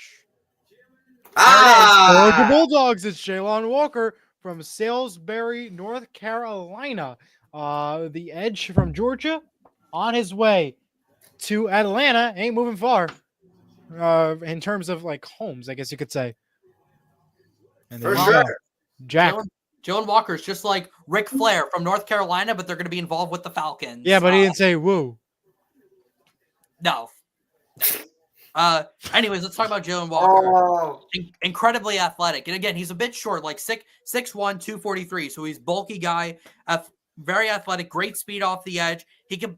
Bulldogs, it's Jalen Walker from Salisbury, North Carolina. The edge from Georgia on his way to Atlanta. Ain't moving far in terms of like homes, I guess you could say. And For sure. Jack. Jalen Walker is just like Ric Flair from North Carolina, but they're going to be involved with the Falcons. Yeah, but he didn't say woo. No. Anyways, let's talk about Jalen Walker. Incredibly athletic. And again, he's a bit short, like 6'1", 243. So he's bulky guy, very athletic, great speed off the edge.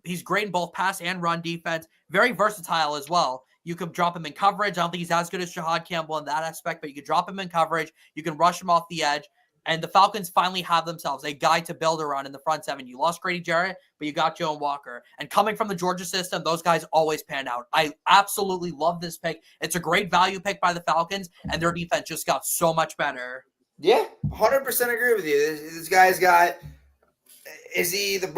He's great in both pass and run defense. Very versatile as well. You could drop him in coverage. I don't think he's as good as Jahad Campbell in that aspect, but you could drop him in coverage. You can rush him off the edge. And the Falcons finally have themselves a guy to build around in the front seven. You lost Grady Jarrett, but you got Jalen Walker. And coming from the Georgia system, those guys always pan out. I absolutely love this pick. It's a great value pick by the Falcons, and their defense just got so much better. Yeah, 100% agree with you. This guy's got – is he the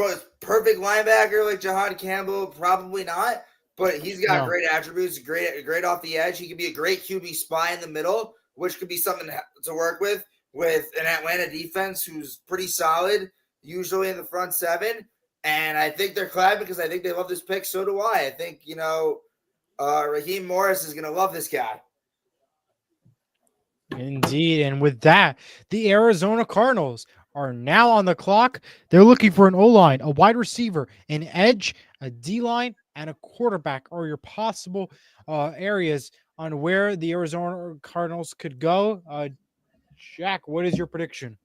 perfect linebacker like Jahad Campbell? Probably not, but he's got great attributes, great off the edge. He could be a great QB spy in the middle, which could be something to work with an Atlanta defense who's pretty solid, usually in the front seven. And I think they're glad because I think they love this pick. So do I. I think, Raheem Morris is gonna love this guy. Indeed. And with that, the Arizona Cardinals are now on the clock. They're looking for an O-line, a wide receiver, an edge, a D-line, and a quarterback are your possible areas on where the Arizona Cardinals could go. Jack, what is your prediction?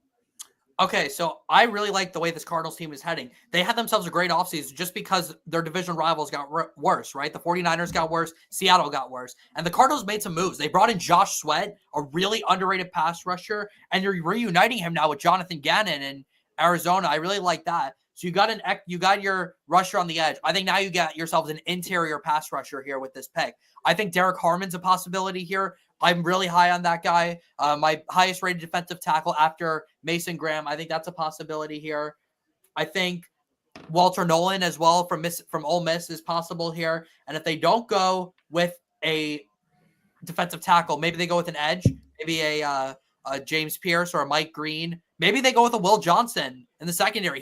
Okay, so I really like the way this Cardinals team is heading. They had themselves a great offseason just because their division rivals got worse, right? The 49ers got worse, Seattle got worse, and the Cardinals made some moves. They brought in Josh Sweat, a really underrated pass rusher, and you're reuniting him now with Jonathan Gannon in Arizona. I really like that. So you got your rusher on the edge. I think now you got yourselves an interior pass rusher here with this pick. I think Derek Harmon's a possibility here. I'm really high on that guy. My highest rated defensive tackle after Mason Graham. I think that's a possibility here. I think Walter Nolan as well from Ole Miss is possible here. And if they don't go with a defensive tackle, maybe they go with an edge, maybe a James Pierce or a Mike Green. Maybe they go with a Will Johnson in the secondary.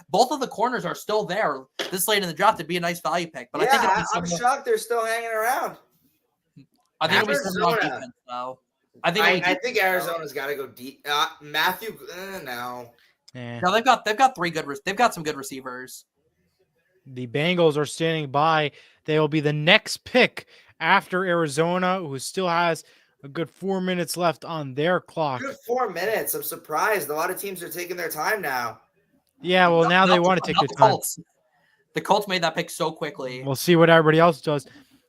Both of the corners are still there this late in the draft. It'd be a nice value pick. But I think I'm shocked they're still hanging around. I think it'll be some on defense, though. I think Arizona's got to go deep. Matthew, no. No, they've got they've got some good receivers. The Bengals are standing by. They will be the next pick after Arizona, who still has a good 4 minutes left on their clock. Good 4 minutes. I'm surprised. A lot of teams are taking their time now. Yeah, well, now they want to take their time. The Colts made that pick so quickly. We'll see what everybody else does.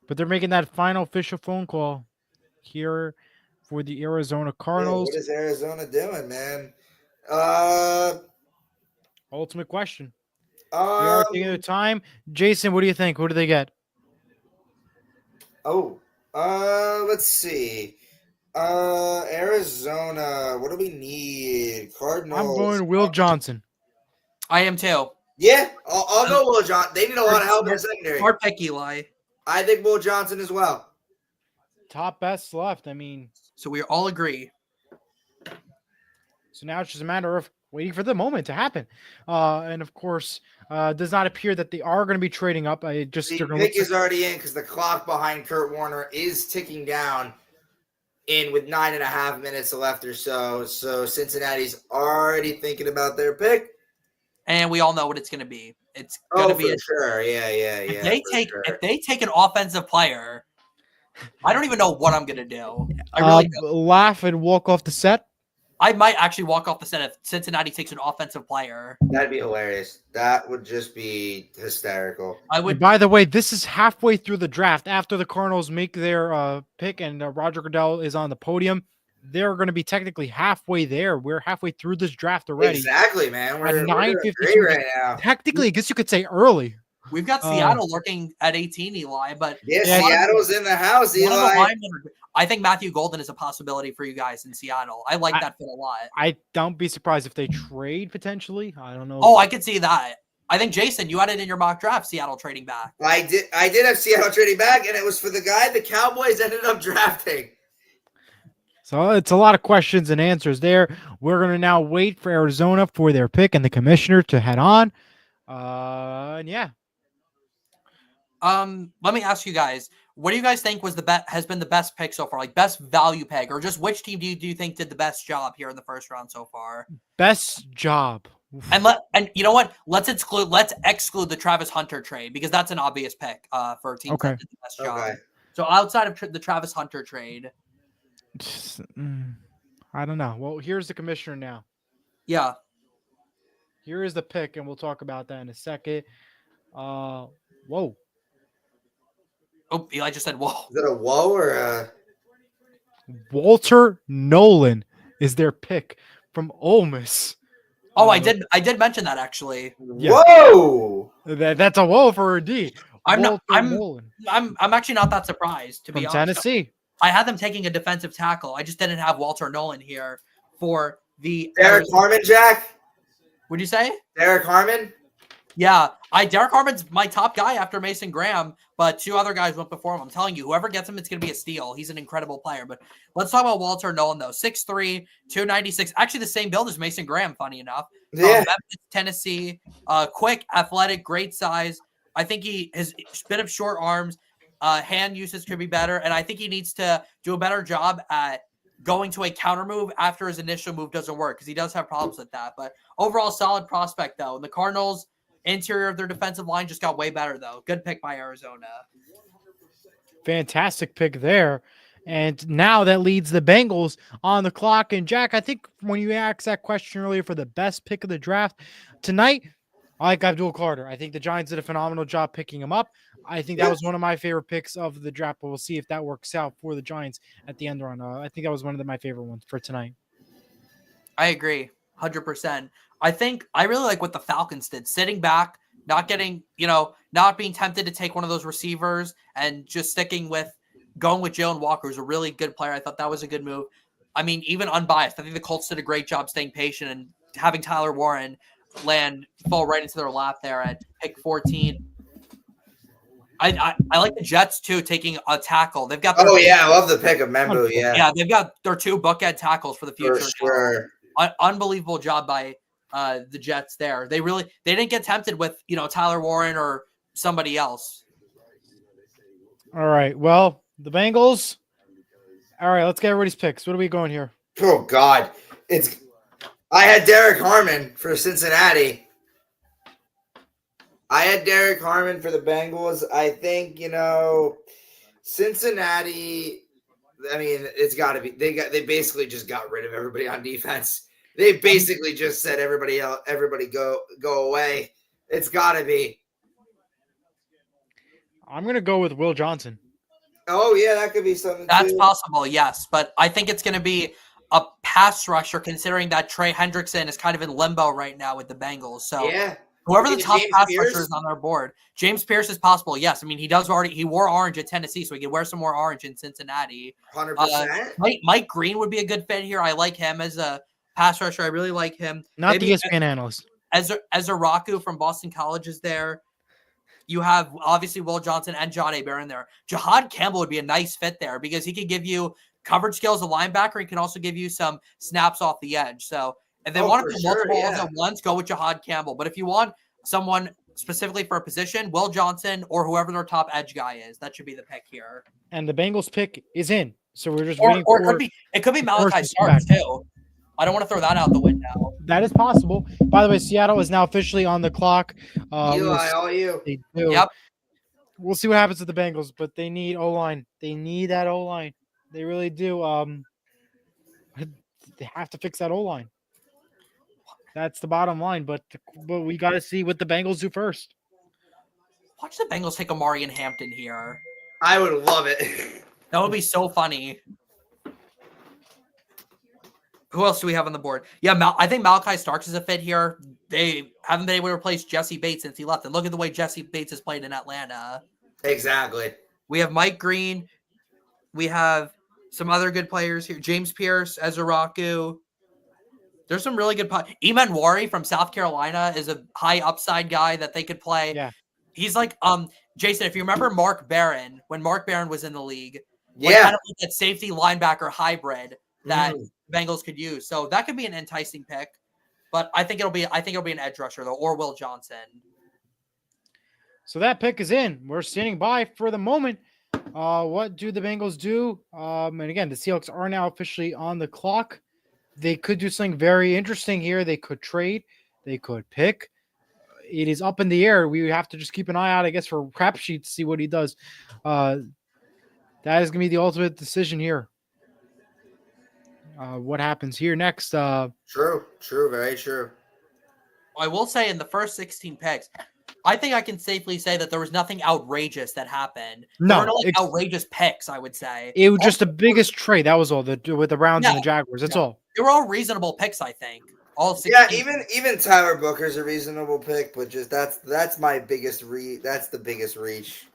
But they're making that final official phone call here for the Arizona Cardinals. What is Arizona doing, man? Ultimate question. They are taking their time. Jayson, what do you think? Who do they get? Let's see. Arizona. What do we need? Cardinals. I'm going Will Johnson. I am too. Yeah, I'll go Will Johnson. They need a lot of help in the secondary. Smart pick, Eli. I think Will Johnson as well. Top best left. I mean, so we all agree. So now it's just a matter of waiting for the moment to happen. And of course, does not appear that they are going to be trading up. The pick is already in because the clock behind Kurt Warner is ticking down with 9.5 minutes left or so. So Cincinnati's already thinking about their pick. And we all know what it's going to be. It's going to be sure. Yeah. If they take an offensive player, I don't even know what I'm going to do. I really laugh and walk off the set. I might actually walk off the set if Cincinnati takes an offensive player. That'd be hilarious. That would just be hysterical. By the way, this is halfway through the draft. After the Cardinals make their pick and Roger Goodell is on the podium, they're going to be technically halfway there. We're halfway through this draft already. Exactly, man. We're 9:52 right now. Technically, I guess you could say early. We've got Seattle lurking at 18, Eli, but Seattle's in the house, Eli. I think Matthew Golden is a possibility for you guys in Seattle. I like that fit a lot. I don't be surprised if they trade potentially. I don't know. Oh, I could see that. I think Jayson, you had it in your mock draft, Seattle trading back. I did have Seattle trading back, and it was for the guy the Cowboys ended up drafting. So it's a lot of questions and answers there. We're going to now wait for Arizona for their pick and the commissioner to head on. And yeah. Let me ask you guys, what do you guys think has been the best pick so far? Like best value pick, or just which team do you think did the best job here in the first round so far? Best job. And you know what? Let's exclude the Travis Hunter trade because that's an obvious pick for a team that did the best job. Okay. So outside of the Travis Hunter trade. I don't know. Well, here's the commissioner now. Yeah. Here is the pick, and we'll talk about that in a second. Whoa. Oh, Eli just said whoa. Is it a whoa or a... Walter Nolan is their pick from Ole Miss. Oh, I did mention that actually. Yeah. Whoa. That's a whoa for a D. I'm actually not that surprised to be honest. Tennessee. I had them taking a defensive tackle. I just didn't have Walter Nolan here for the Derek Harmon, Jack. What'd you say? Derek Harmon? Yeah. Derek Harmon's my top guy after Mason Graham, but two other guys went before him. I'm telling you, whoever gets him, it's going to be a steal. He's an incredible player. But let's talk about Walter Nolan, though. 6'3", 296. Actually, the same build as Mason Graham, funny enough. Yeah. Memphis, Tennessee. Quick, athletic, great size. I think he has a bit of short arms. Hand usage could be better, and I think he needs to do a better job at going to a counter move after his initial move doesn't work, because he does have problems with that. But overall, solid prospect, though. And the Cardinals' interior of their defensive line just got way better, though. Good pick by Arizona. Fantastic pick there. And now that leads the Bengals on the clock. And Jack, I think when you asked that question earlier for the best pick of the draft tonight, I like Abdul Carter. I think the Giants did a phenomenal job picking him up. I think that was one of my favorite picks of the draft, but we'll see if that works out for the Giants at the end run. I think that was one of my favorite ones for tonight. I agree, 100%. I think I really like what the Falcons did, sitting back, not getting, not being tempted to take one of those receivers and just going with Jalen Walker, who's a really good player. I thought that was a good move. I mean, even unbiased, I think the Colts did a great job staying patient and having Tyler Warren fall right into their lap there at pick 14. I like the Jets too, taking a tackle. They've got I love the pick of Membu. Yeah, they've got their 2 bookend tackles for the future. For sure. Unbelievable job by the Jets there. They didn't get tempted with Tyler Warren or somebody else. All right. Well, the Bengals. All right, let's get everybody's picks. What are we going here? Oh God, I had Derek Harmon for Cincinnati. I had Derek Harmon for the Bengals. I think, Cincinnati, I mean, it's got to be. They basically just got rid of everybody on defense. They basically just said everybody go away. It's got to be. I'm going to go with Will Johnson. Oh, yeah, that could be something That's too. possible, yes. But I think it's going to be a pass rusher, considering that Trey Hendrickson is kind of in limbo right now with the Bengals. So yeah. whoever the Maybe top James pass Pierce? rusher is on their board. James Pierce is possible, yes. I mean, he wore orange at Tennessee, so he could wear some more orange in Cincinnati. 100%. Mike Green would be a good fit here. I like him as a pass rusher. I really like him. Not Maybe the ESPN analyst. Ezra Raku from Boston College is there. You have obviously Will Johnson and John Abear in there. Jahad Campbell would be a nice fit there because he could give you coverage skills as a linebacker. He can also give you some snaps off the edge. So if they want to put multiple ones at once, go with Jahad Campbell. But if you want someone specifically for a position, Will Johnson or whoever their top edge guy is, that should be the pick here. And the Bengals pick is in. So we're just waiting or for it could be Malachi Starks too. I don't want to throw that out the window. That is possible. By the way, Seattle is now officially on the clock. Eli, all you. They do. Yep. We'll see what happens with the Bengals, but they need O-line. They need that O-line. They really do. They have to fix that O-line. That's the bottom line, but we got to see what the Bengals do first. Watch the Bengals take Amari and Hampton here. I would love it. That would be so funny. Who else do we have on the board? Yeah, I think Malachi Starks is a fit here. They haven't been able to replace Jesse Bates since he left. And look at the way Jesse Bates has played in Atlanta. Exactly. We have Mike Green. We have some other good players here. James Pierce, Ezra Raku. There's some really good Eman Wari from South Carolina is a high upside guy that they could play. Yeah. He's like, Jason, if you remember Mark Barron, when Mark Barron was in the league, Yeah. kind of like that safety linebacker hybrid that Bengals could use. So that could be an enticing pick. But I think it'll be an edge rusher though, or Will Johnson. So that pick is in. We're standing by for the moment. What do the Bengals do? And again, the Seahawks are now officially on the clock. They could do something very interesting here. They could trade. They could pick. It is up in the air. We have to just keep an eye out, I guess, for crap sheet to see what he does. That is going to be the ultimate decision here. What happens here next? True, very true. I will say in the first 16 picks, I think I can safely say that there was nothing outrageous that happened. No, there were no outrageous picks, I would say. It was just the biggest trade. That was all. With the Browns and the Jaguars. That's all. They were all reasonable picks, I think. All 16. Yeah, even Tyler Booker's a reasonable pick, but just that's my biggest that's the biggest reach.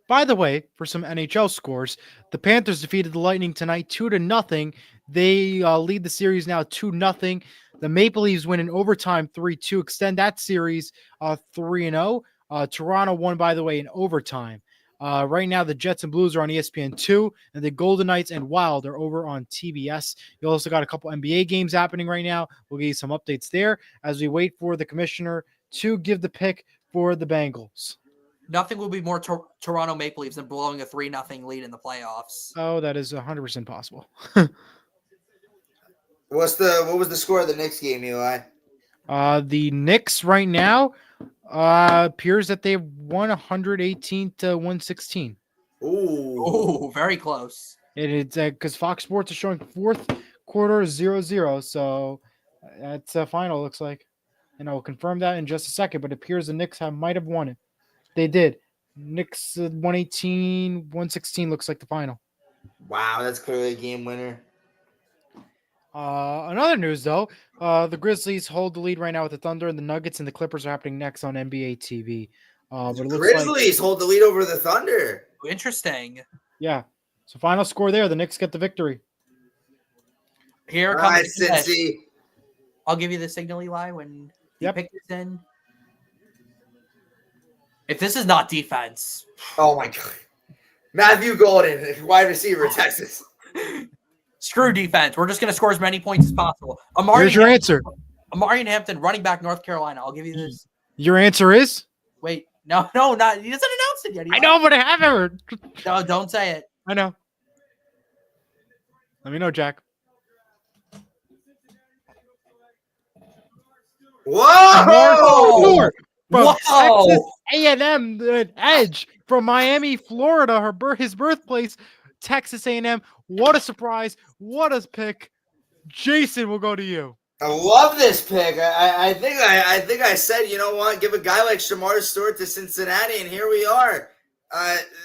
By the way, for some NHL scores, the Panthers defeated the Lightning tonight 2-0. They lead the series now 2-0. The Maple Leafs win in overtime 3-2, extend that series 3-0. Toronto won, by the way, in overtime. Right now, the Jets and Blues are on ESPN2, and the Golden Knights and Wild are over on TBS. You also got a couple NBA games happening right now. We'll give you some updates there as we wait for the commissioner to give the pick for the Bengals. Nothing will be more Toronto Maple Leafs than blowing a 3-0 lead in the playoffs. Oh, that is 100% possible. What was the score of the Knicks game, Eli? The Knicks right now appears that they've won 118 to 116. Ooh, Very close. It's because Fox Sports is showing fourth quarter 0-0, so that's a final, looks like. And I'll confirm that in just a second, but it appears the Knicks might have won it. They did. Knicks 118, 116 looks like the final. wow, that's clearly a game winner. Another news, though, the Grizzlies hold the lead right now with the Thunder, and the Nuggets and the Clippers are happening next on NBA TV. But it looks Grizzlies hold the lead over the Thunder. Interesting. Yeah. So final score there. The Knicks get the victory. Here All comes right, the finish. Cincy. I'll give you the signal, Eli, when you pick this in. If this is not defense. Oh, my God. Matthew Golden, wide receiver, Texas. Screw defense. We're just going to score as many points as possible. Here's your answer. Amari Hampton, running back, North Carolina. I'll give you this. Your answer is? Wait. No, not. He doesn't announce it yet. I know, but I haven't. No, don't say it. I know. Let me know, Jack. Whoa! From Whoa! Texas A&M, the edge from Miami, Florida, his birthplace, Texas A&M. What a surprise! What a pick! Jayson will go to you. I love this pick. I think I said, you know what, give a guy like Shamar Stewart to Cincinnati, and here we are.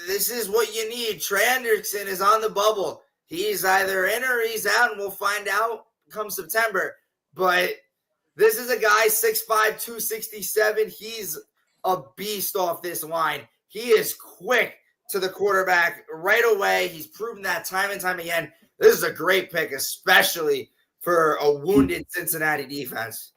This is what you need. Trey Hendrickson is on the bubble. He's either in or he's out, and we'll find out come September. But this is a guy 6'5", 267. He's a beast off this line. He is quick to the quarterback right away. He's proven that time and time again. This is a great pick, especially for a wounded Cincinnati defense.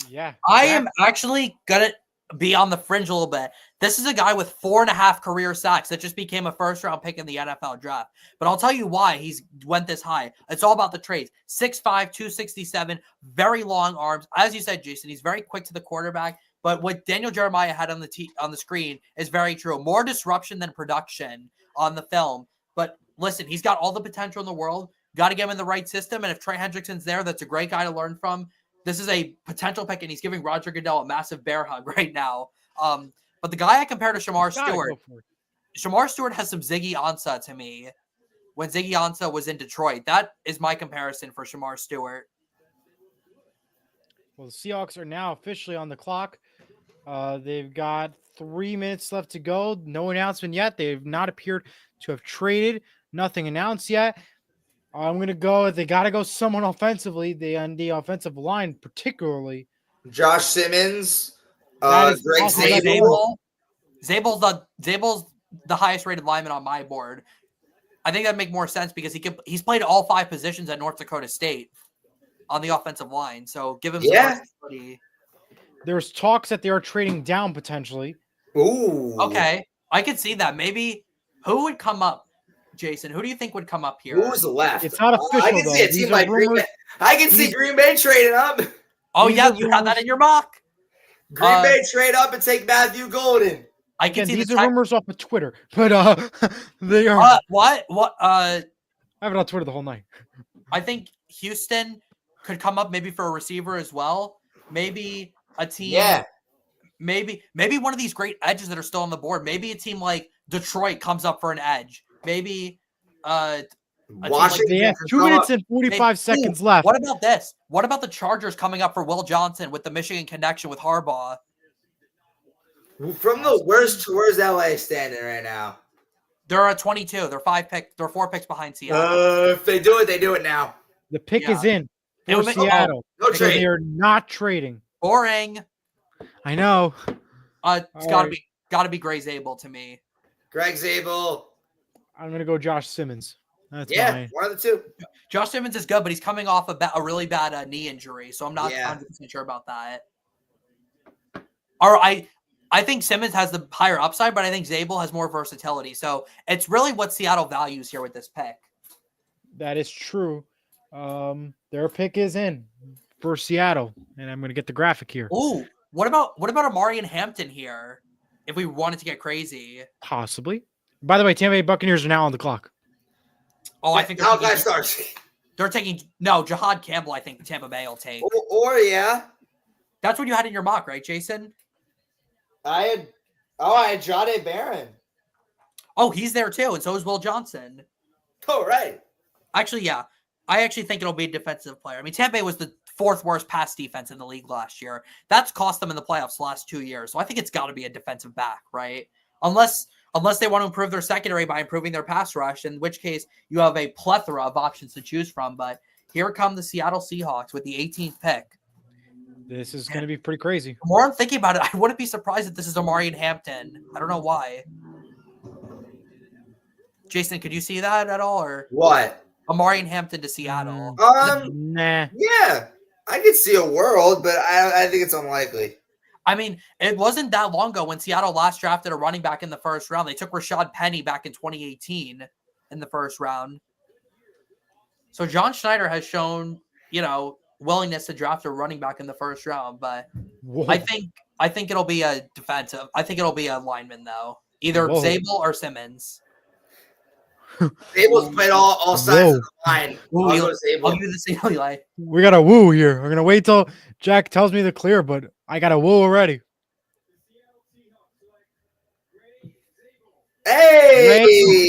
Yeah. I am actually going to be on the fringe a little bit. This is a guy with 4.5 career sacks that just became a first-round pick in the NFL draft. But I'll tell you why he's went this high. It's all about the traits. 6'5", 267, very long arms. As you said, Jayson, he's very quick to the quarterback. But what Daniel Jeremiah had on the screen is very true. More disruption than production on the film. But listen, he's got all the potential in the world. Got to get him in the right system. And if Trey Hendrickson's there, that's a great guy to learn from. This is a potential pick, and he's giving Roger Goodell a massive bear hug right now. But the guy I compare to Shamar Stewart has some Ziggy Ansah to me when Ziggy Ansah was in Detroit. That is my comparison for Shamar Stewart. Well, the Seahawks are now officially on the clock. They've got 3 minutes left to go. No announcement yet. They've not appeared to have traded. Nothing announced yet. I'm going to go. They got to go someone offensively. On the offensive line, particularly. Josh Simmons. That is Greg awesome. Zabel. Zabel's the highest rated lineman on my board. I think that'd make more sense because he's played all 5 positions at North Dakota State on the offensive line. So give him some versatility. There's talks that they are trading down potentially. Ooh. Okay. I could see that. Maybe who would come up, Jayson? Who do you think would come up here? Who's left? It's not official, I can see a though. team These like are Green rumors. Bay. I can see Green Bay trading up. Oh, These yeah. are You have that rumors. in your mock. Green Bay trade up and take Matthew Golden. I can Again, see these are rumors off of Twitter, but they are. What? I have it on Twitter the whole night. I think Houston could come up maybe for a receiver as well. Maybe a team. Yeah. Maybe one of these great edges that are still on the board. Maybe a team like Detroit comes up for an edge. Maybe Washington. They have 2 minutes and 45 seconds left. What about this? What about the Chargers coming up for Will Johnson with the Michigan connection with Harbaugh? From the worst, where's LA standing right now? They're at 22. They're 4 picks behind Seattle. If they do it now. The pick is in It for was- Seattle. No So trade. they are not trading. Boring. I know. It's All gotta be Gray Zabel to me. Greg Zabel. I'm gonna go Josh Simmons. That's Yeah, mine. one of the two. Josh Simmons is good, but he's coming off a really bad knee injury, so I'm not Yeah. 100% sure about that. Or I think Simmons has the higher upside, but I think Zabel has more versatility. So it's really what Seattle values here with this pick. That is true. Their pick is in for Seattle, and I'm gonna get the graphic here. Ooh, what about Amari and Hampton here? if we wanted to get crazy. Possibly. By the way, Tampa Bay Buccaneers are now on the clock. Oh, I think they're taking Jahad Campbell. I think Tampa Bay will take. Or yeah, that's what you had in your mock, right, Jayson? I had Jahdae Barron. Oh, he's there too, and so is Will Johnson. Oh, right. Actually, yeah. I actually think it'll be a defensive player. I mean, Tampa Bay was the 4th worst pass defense in the league last year. That's cost them in the playoffs the last 2 years. So I think it's got to be a defensive back, right? Unless they want to improve their secondary by improving their pass rush, in which case you have a plethora of options to choose from. But here come the Seattle Seahawks with the 18th pick. This is going to be pretty crazy. The more I'm thinking about it, I wouldn't be surprised if this is Omarion Hampton. I don't know why. Jayson, could you see that at all? Or what? Omarion Hampton to Seattle. Nah. Yeah, I could see a world, but I think it's unlikely. I mean, it wasn't that long ago when Seattle last drafted a running back in the first round. They took Rashad Penny back in 2018 in the first round. So John Schneider has shown, willingness to draft a running back in the first round, but whoa. I think it'll be a defensive. I think it'll be a lineman though, either Zabel or Simmons. Zabel's played all sides of the line. I'll give you the same, Eli. We got a woo here. We're gonna wait till Jack tells me the clear, but I got a woo already. Hey,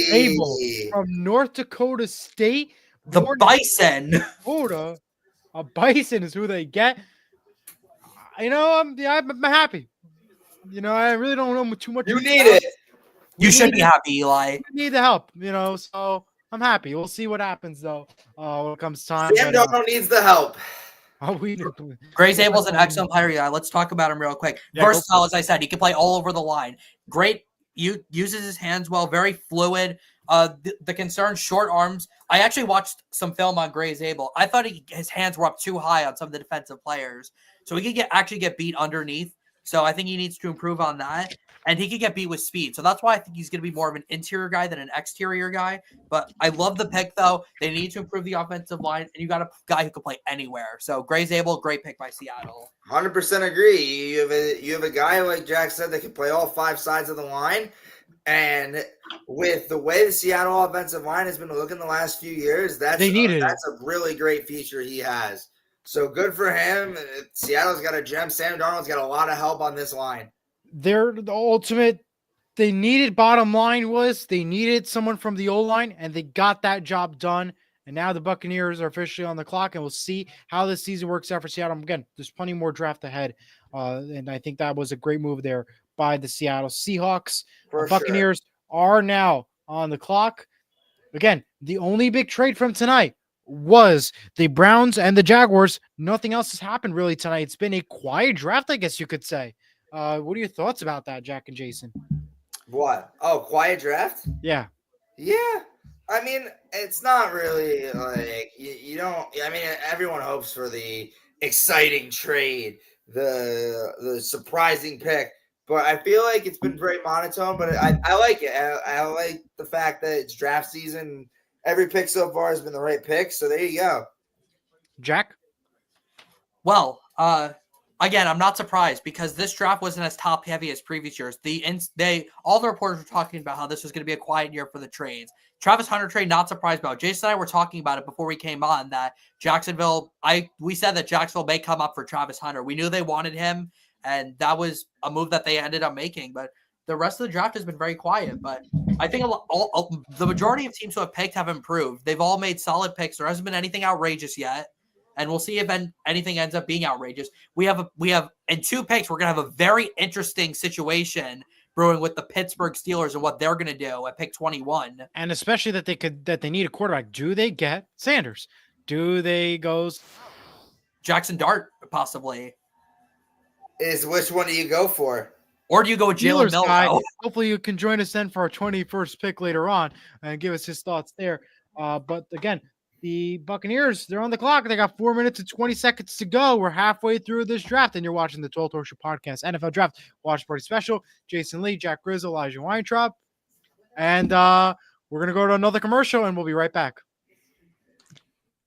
Zabel from North Dakota State. The Bison. Dakota. A Bison is who they get. I'm happy. I really don't know too much. You need it. You should be happy, Eli. We need the help, so I'm happy. We'll see what happens, though, when it comes time. Sam Darnold needs the help. Gray Zabel's an excellent player, Eli. Let's talk about him real quick. Versatile, as I said. He can play all over the line. Great. Uses his hands well. Very fluid. The concern, short arms. I actually watched some film on Gray Zabel. I thought his hands were up too high on some of the defensive players. So he could actually get beat underneath. So I think he needs to improve on that. And he could get beat with speed. So that's why I think he's going to be more of an interior guy than an exterior guy. But I love the pick, though. They need to improve the offensive line. And you got a guy who can play anywhere. So Gray Zabel, great pick by Seattle. 100% agree. You have a guy, like Jack said, that can play all 5 sides of the line. And with the way the Seattle offensive line has been looking the last few years, that's a really great feature he has. So good for him. Seattle's got a gem. Sam Darnold's got a lot of help on this line. They're the ultimate. They needed, bottom line was they needed someone from the O-line, and they got that job done. And now the Buccaneers are officially on the clock, and we'll see how this season works out for Seattle. Again, there's plenty more draft ahead, and I think that was a great move there by the Seattle Seahawks. Buccaneers are now on the clock. Again, the only big trade from tonight was the Browns and the Jaguars. Nothing else has happened really tonight. It's been a quiet draft, I guess you could say. What are your thoughts about that, Jack and Jayson? What? Oh, quiet draft? Yeah. Yeah. I mean, it's not really like you don't. I mean, everyone hopes for the exciting trade, the surprising pick. But I feel like it's been very monotone. But I like it. I like the fact that it's draft season. Every pick so far has been the right pick. So there you go. Jack? Well, again, I'm not surprised because this draft wasn't as top heavy as previous years. All the reporters were talking about how this was going to be a quiet year for the trades. Travis Hunter trade, not surprised about. Jayson and I were talking about it before we came on that we said that Jacksonville may come up for Travis Hunter. We knew they wanted him, and that was a move that they ended up making. But the rest of the draft has been very quiet. But I think the majority of teams who have picked have improved. They've all made solid picks. There hasn't been anything outrageous yet. And we'll see if anything ends up being outrageous. We have in 2 picks, we're going to have a very interesting situation brewing with the Pittsburgh Steelers and what they're going to do at pick 21. And especially that they need a quarterback. Do they get Sanders? Do they go Jackson Dart, possibly? Which one do you go for? Or do you go with Jalen Milroe? Hopefully you can join us then for our 21st pick later on and give us his thoughts there. But again, the Buccaneers, they're on the clock. They got 4 minutes and 20 seconds to go. We're halfway through this draft, and you're watching the 12th Horseshoe Podcast NFL Draft Watch Party Special. Jayson Lee, Jack Grizzle, Elijah Weintraub. And we're going to go to another commercial, and we'll be right back.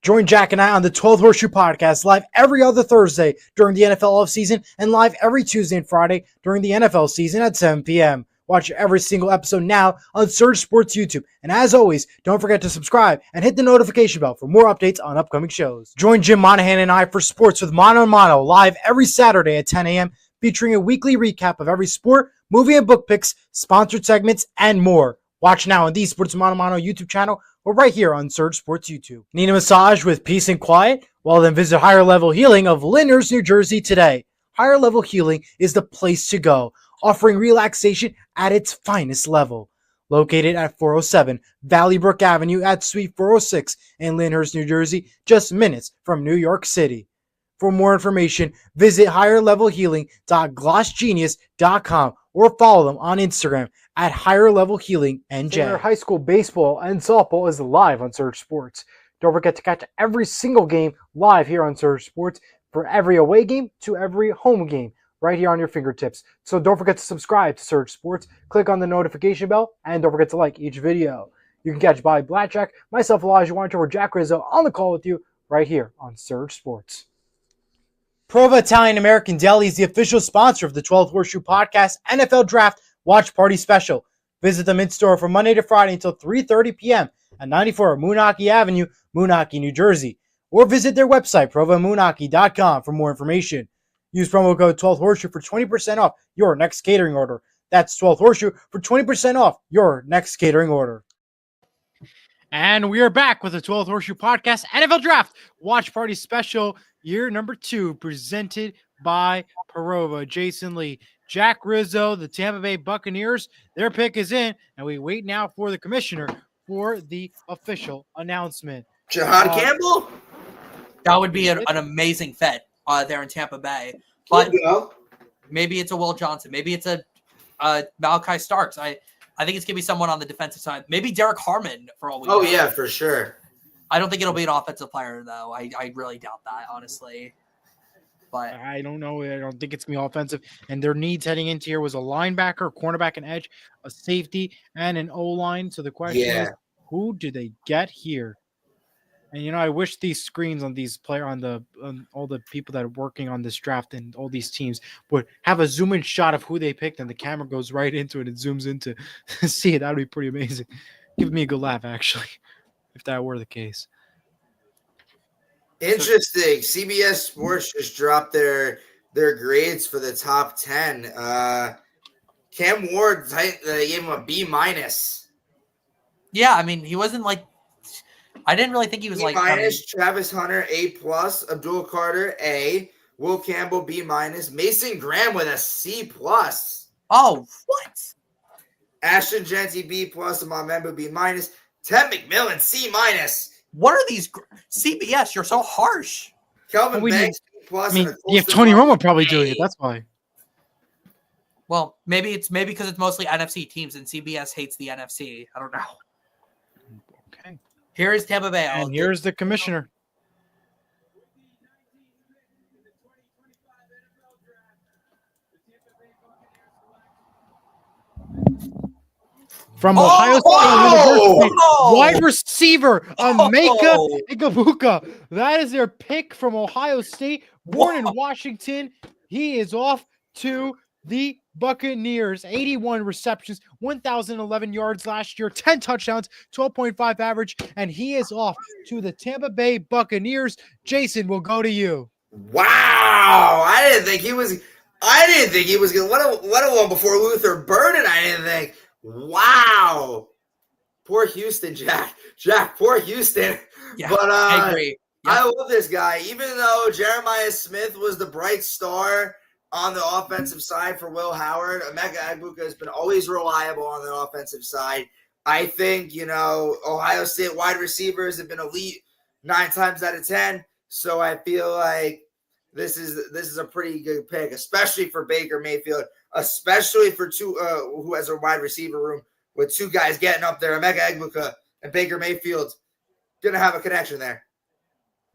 Join Jack and I on the 12th Horseshoe Podcast, live every other Thursday during the NFL offseason and live every Tuesday and Friday during the NFL season at 7 p.m. Watch every single episode now on Surge Sports YouTube. And as always, don't forget to subscribe and hit the notification bell for more updates on upcoming shows. Join Jim Monahan and I for Sports with Mono and Mono live every Saturday at 10 a.m., featuring a weekly recap of every sport, movie and book picks, sponsored segments, and more. Watch now on the Sports Mono Mono YouTube channel or right here on Surge Sports YouTube. Need a massage with peace and quiet? Well, then visit Higher Level Healing of Lyndhurst, New Jersey today. Higher Level Healing is the place to go, offering relaxation at its finest level. Located at 407 Valley Brook Avenue at Suite 406 in Lyndhurst, New Jersey, just minutes from New York City. For more information, visit higherlevelhealing.glossgenius.com or follow them on Instagram at higherlevelhealingnj. Senior high school baseball and softball is live on Surge Sports. Don't forget to catch every single game live here on Surge Sports, for every away game to every home game, right here on your fingertips. So don't forget to subscribe to Surge Sports, click on the notification bell, and don't forget to like each video. You can catch Bobby Blackjack, myself, Elijah Weintraub, or Jack Rizzo on the call with you right here on Surge Sports. Prova Italian American Deli is the official sponsor of the 12th Horseshoe Podcast NFL Draft Watch Party Special. Visit them in store from Monday to Friday until 3:30 p.m. at 94 Moonachie Avenue, Moonachie, New Jersey. Or visit their website, provamoonachie.com, for more information. Use promo code 12th Horseshoe for 20% off your next catering order. That's 12th Horseshoe for 20% off your next catering order. And we are back with the 12th Horseshoe Podcast NFL Draft Watch Party Special, year number 2, presented by Prova. Jayson Lee, Jack Rizzo, the Tampa Bay Buccaneers, their pick is in, and we wait now for the commissioner for the official announcement. Jahad Campbell? That would be an amazing fit there in Tampa Bay. But maybe it's a Will Johnson. Maybe it's a Malachi Starks. I think it's going to be someone on the defensive side. Maybe Derek Harmon for all we know. Oh, yeah, for sure. I don't think it'll be an offensive player, though. I really doubt that, honestly. But I don't know. I don't think it's going to be offensive. And their needs heading into here was a linebacker, cornerback, and edge, a safety, and an O-line. So the question is, who do they get here? And, I wish these screens on these on all the people that are working on this draft and all these teams would have a zoom in shot of who they picked, and the camera goes right into it and zooms into see it. That would be pretty amazing. Give me a good laugh, actually, if that were the case. Interesting. CBS Sports just dropped their grades for the top 10. Cam Ward, they gave him a B-. Yeah, I mean, he wasn't like, I didn't really think he was B-. Travis Hunter, A+, Abdul Carter, A, Will Campbell, B-, Mason Graham with a C+. Oh, what? Ashton Jeanty, B+, Amon Membu, B-. Ted McMillan, C-. What are these? CBS, you're so harsh. Kelvin Banks, B+. You have Tony Romo probably doing it. That's why. Well, maybe because it's mostly NFC teams and CBS hates the NFC. I don't know. Okay. Here is Tampa Bay. And here's the commissioner. From Ohio State University, wide receiver Emeka Igbuka. That is their pick from Ohio State, born in Washington. He is off to the Buccaneers. 81 receptions, 1,011 yards last year, 10 touchdowns, 12.5 average, and he is off to the Tampa Bay Buccaneers. Jayson, we'll go to you. Wow, I didn't think he was going. What a one before Luther Burden. I didn't think. Wow. Poor Houston, Jack. Poor Houston. Yeah, but I agree. Yeah. I love this guy. Even though Jeremiah Smith was the bright star on the offensive side for Will Howard, Emeka Egbuka has been always reliable on the offensive side. I think, Ohio State wide receivers have been elite 9 times out of 10. So I feel like this is a pretty good pick, especially for Baker Mayfield, especially for two who has a wide receiver room with 2 guys getting up there. Emeka Egbuka and Baker Mayfield gonna have a connection there.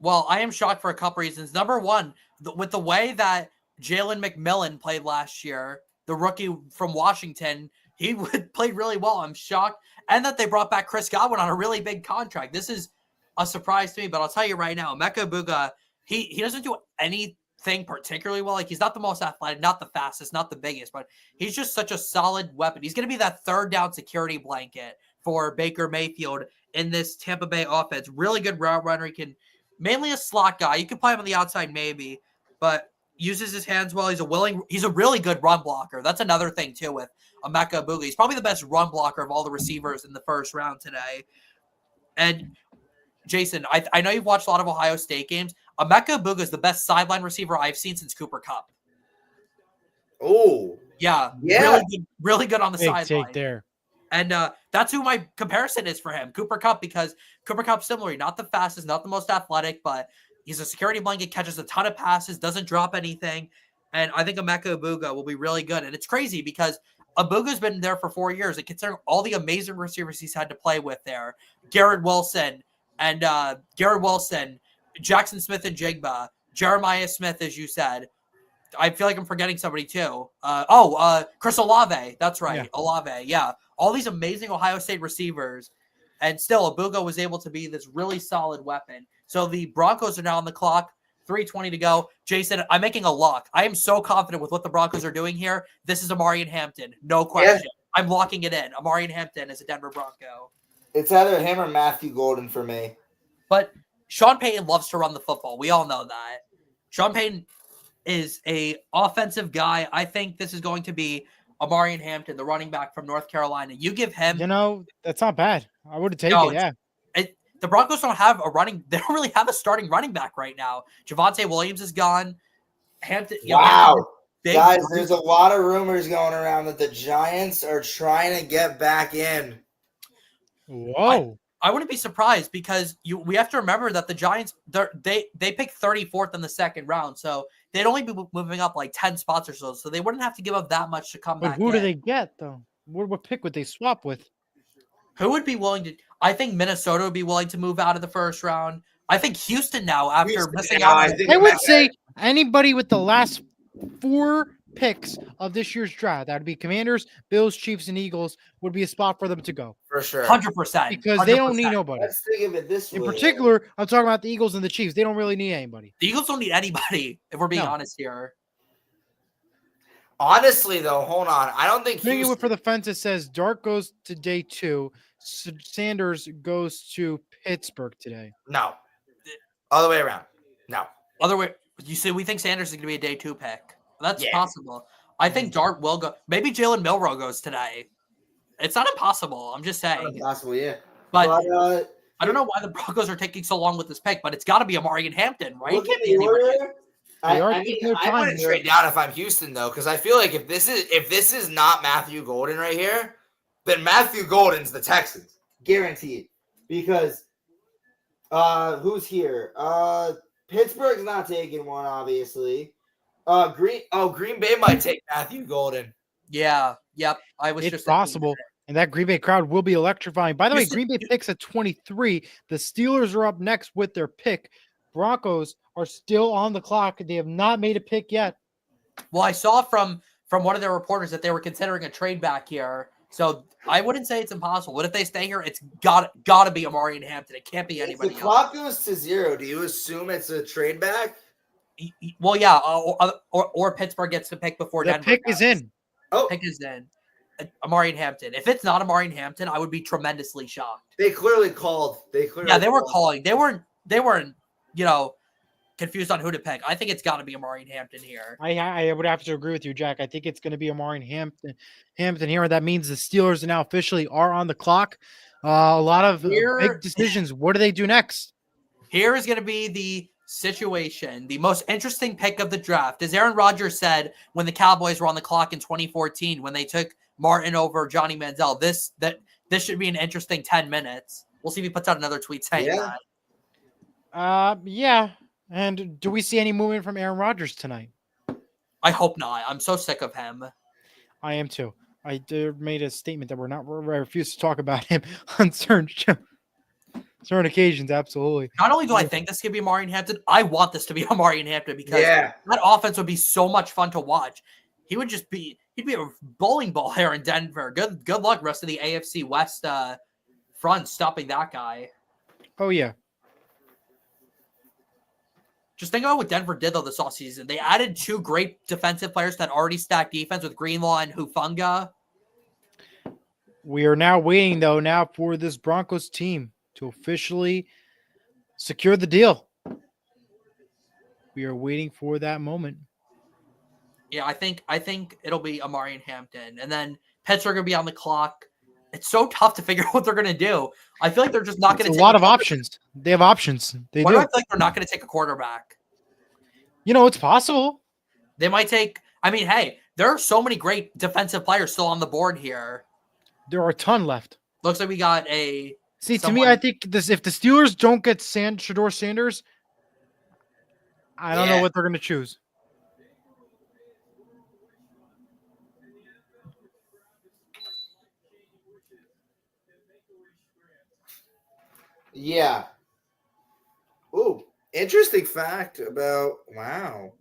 Well, I am shocked for a couple reasons. Number one, with the way that Jalen McMillan played last year, the rookie from Washington, he played really well. I'm shocked, and that they brought back Chris Godwin on a really big contract. This is a surprise to me, but I'll tell you right now, Emeka Egbuka, he doesn't do anything particularly well. Like, he's not the most athletic, not the fastest, not the biggest, but he's just such a solid weapon. He's going to be that third down security blanket for Baker Mayfield in this Tampa Bay offense. Really good route runner. He can mainly a slot guy. You can play him on the outside maybe, but uses his hands well. He's a really good run blocker. That's another thing too with Emeka Egbuka. He's probably the best run blocker of all the receivers in the first round today. And Jayson, I know you've watched a lot of Ohio State games. Emeka Egbuka is the best sideline receiver I've seen since Cooper Kupp. Oh, Yeah. Really good on the Big sideline. take there. And that's who my comparison is for him, Cooper Kupp, because Cooper Kupp, similarly, not the fastest, not the most athletic, but he's a security blanket, catches a ton of passes, doesn't drop anything. And I think Emeka Egbuka will be really good. And it's crazy because Abuga's been there for 4 years. And considering all the amazing receivers he's had to play with there, Garrett Wilson, Jackson Smith and Jigba, Jeremiah Smith, as you said. I feel like I'm forgetting somebody too. Chris Olave. That's right. Yeah. Olave. Yeah. All these amazing Ohio State receivers. And still, Egbuka was able to be this really solid weapon. So the Broncos are now on the clock. 3:20 to go. Jayson, I'm making a lock. I am so confident with what the Broncos are doing here. This is Amari and Hampton. No question. Yeah. I'm locking it in. Amari and Hampton is a Denver Bronco. It's either him or Matthew Golden for me. But Sean Payton loves to run the football. We all know that. Sean Payton is a offensive guy. I think this is going to be Amari and Hampton, the running back from North Carolina. You give him. That's not bad. I would have taken it. Yeah. The Broncos don't don't really have a starting running back right now. Javonte Williams is gone. Hampton. Wow. Guys, there's a lot of rumors going around that the Giants are trying to get back in. Whoa. I wouldn't be surprised because we have to remember that the Giants, they picked 34th in the second round. So they'd only be moving up like 10 spots or so. So they wouldn't have to give up that much to come back. But who do they get, though? What pick would they swap with? Who would be willing to? I think Minnesota would be willing to move out of the first round. I think Houston now, after missing out. I would say anybody with the last 4 picks of this year's draft, that would be Commanders, Bills, Chiefs, and Eagles, would be a spot for them to go. For sure. 100%. Because they don't need nobody. Let's think of it this way. In particular, I'm talking about the Eagles and the Chiefs. They don't really need anybody. The Eagles don't need anybody, if we're being honest here. Honestly, though, hold on. I don't think Houston... for the fence, it says Dart goes to day 2. Sanders goes to Pittsburgh today. No. Other way around. No. Other way. You see, we think Sanders is going to be a day 2 pick. That's possible. I think Dart will go. Maybe Jalen Milroe goes today. It's not impossible. I'm just saying. Not impossible, yeah. But I don't know why the Broncos are taking so long with this pick, but it's got to be Amari and Hampton, right? Look at the order. I wouldn't trade down if I'm Houston, though, because I feel like if this is not Matthew Golden right here, then Matthew Golden's the Texans. Guaranteed. Because who's here? Pittsburgh's not taking one, obviously. Green Bay might take Matthew Golden. Yeah. Yep. It's possible. And that Green Bay crowd will be electrifying. By the way, Green Bay picks at 23. The Steelers are up next with their pick. Broncos are still on the clock. They have not made a pick yet. Well, I saw from one of their reporters that they were considering a trade back here. So I wouldn't say it's impossible. But if they stay here, it's got to be Amari and Hampton. It can't be anybody else. If the clock goes to 0, do you assume it's a trade back? Well, yeah. Or Pittsburgh gets the pick before Denver. The pick is in. Pick is in. Amari and Hampton. If it's not Amari and Hampton, I would be tremendously shocked. They clearly called. They were calling. They weren't. Confused on who to pick. I think it's got to be Amari and Hampton here. I would have to agree with you, Jack. I think it's going to be Amari and Hampton here. That means the Steelers now officially are on the clock. A lot of big decisions. What do they do next? Here is going to be the situation. The most interesting pick of the draft, as Aaron Rodgers said when the Cowboys were on the clock in 2014, when they took Martin over Johnny Manziel. This should be an interesting 10 minutes. We'll see if he puts out another tweet saying that. Yeah. And do we see any movement from Aaron Rodgers tonight? I hope not. I'm so sick of him. I am too. I made a statement that I refuse to talk about him on certain occasions. Absolutely. Not only do I think this could be Amari and Hampton, I want this to be Amari and Hampton because that offense would be so much fun to watch. He'd be a bowling ball here in Denver. Good luck rest of the AFC West front stopping that guy. Oh yeah. just think about what Denver did, though, this offseason. They added 2 great defensive players that already stacked defense with Greenlaw and Hufanga. We are now waiting, though, now for this Broncos team to officially secure the deal. We are waiting for that moment. Yeah, I think it'll be Amari and Hampton. And then Pets are going to be on the clock. It's so tough to figure out what they're going to do. I feel like they're just not going to take a lot of options. They have options. They Why do. do I feel like they're not going to take a quarterback? It's possible. They might take – I mean, hey, there are so many great defensive players still on the board here. There are a ton left. Looks like we got a – See, to me, I think if the Steelers don't get Shador Sanders, I don't know what they're going to choose. Yeah. Ooh, interesting fact about wow.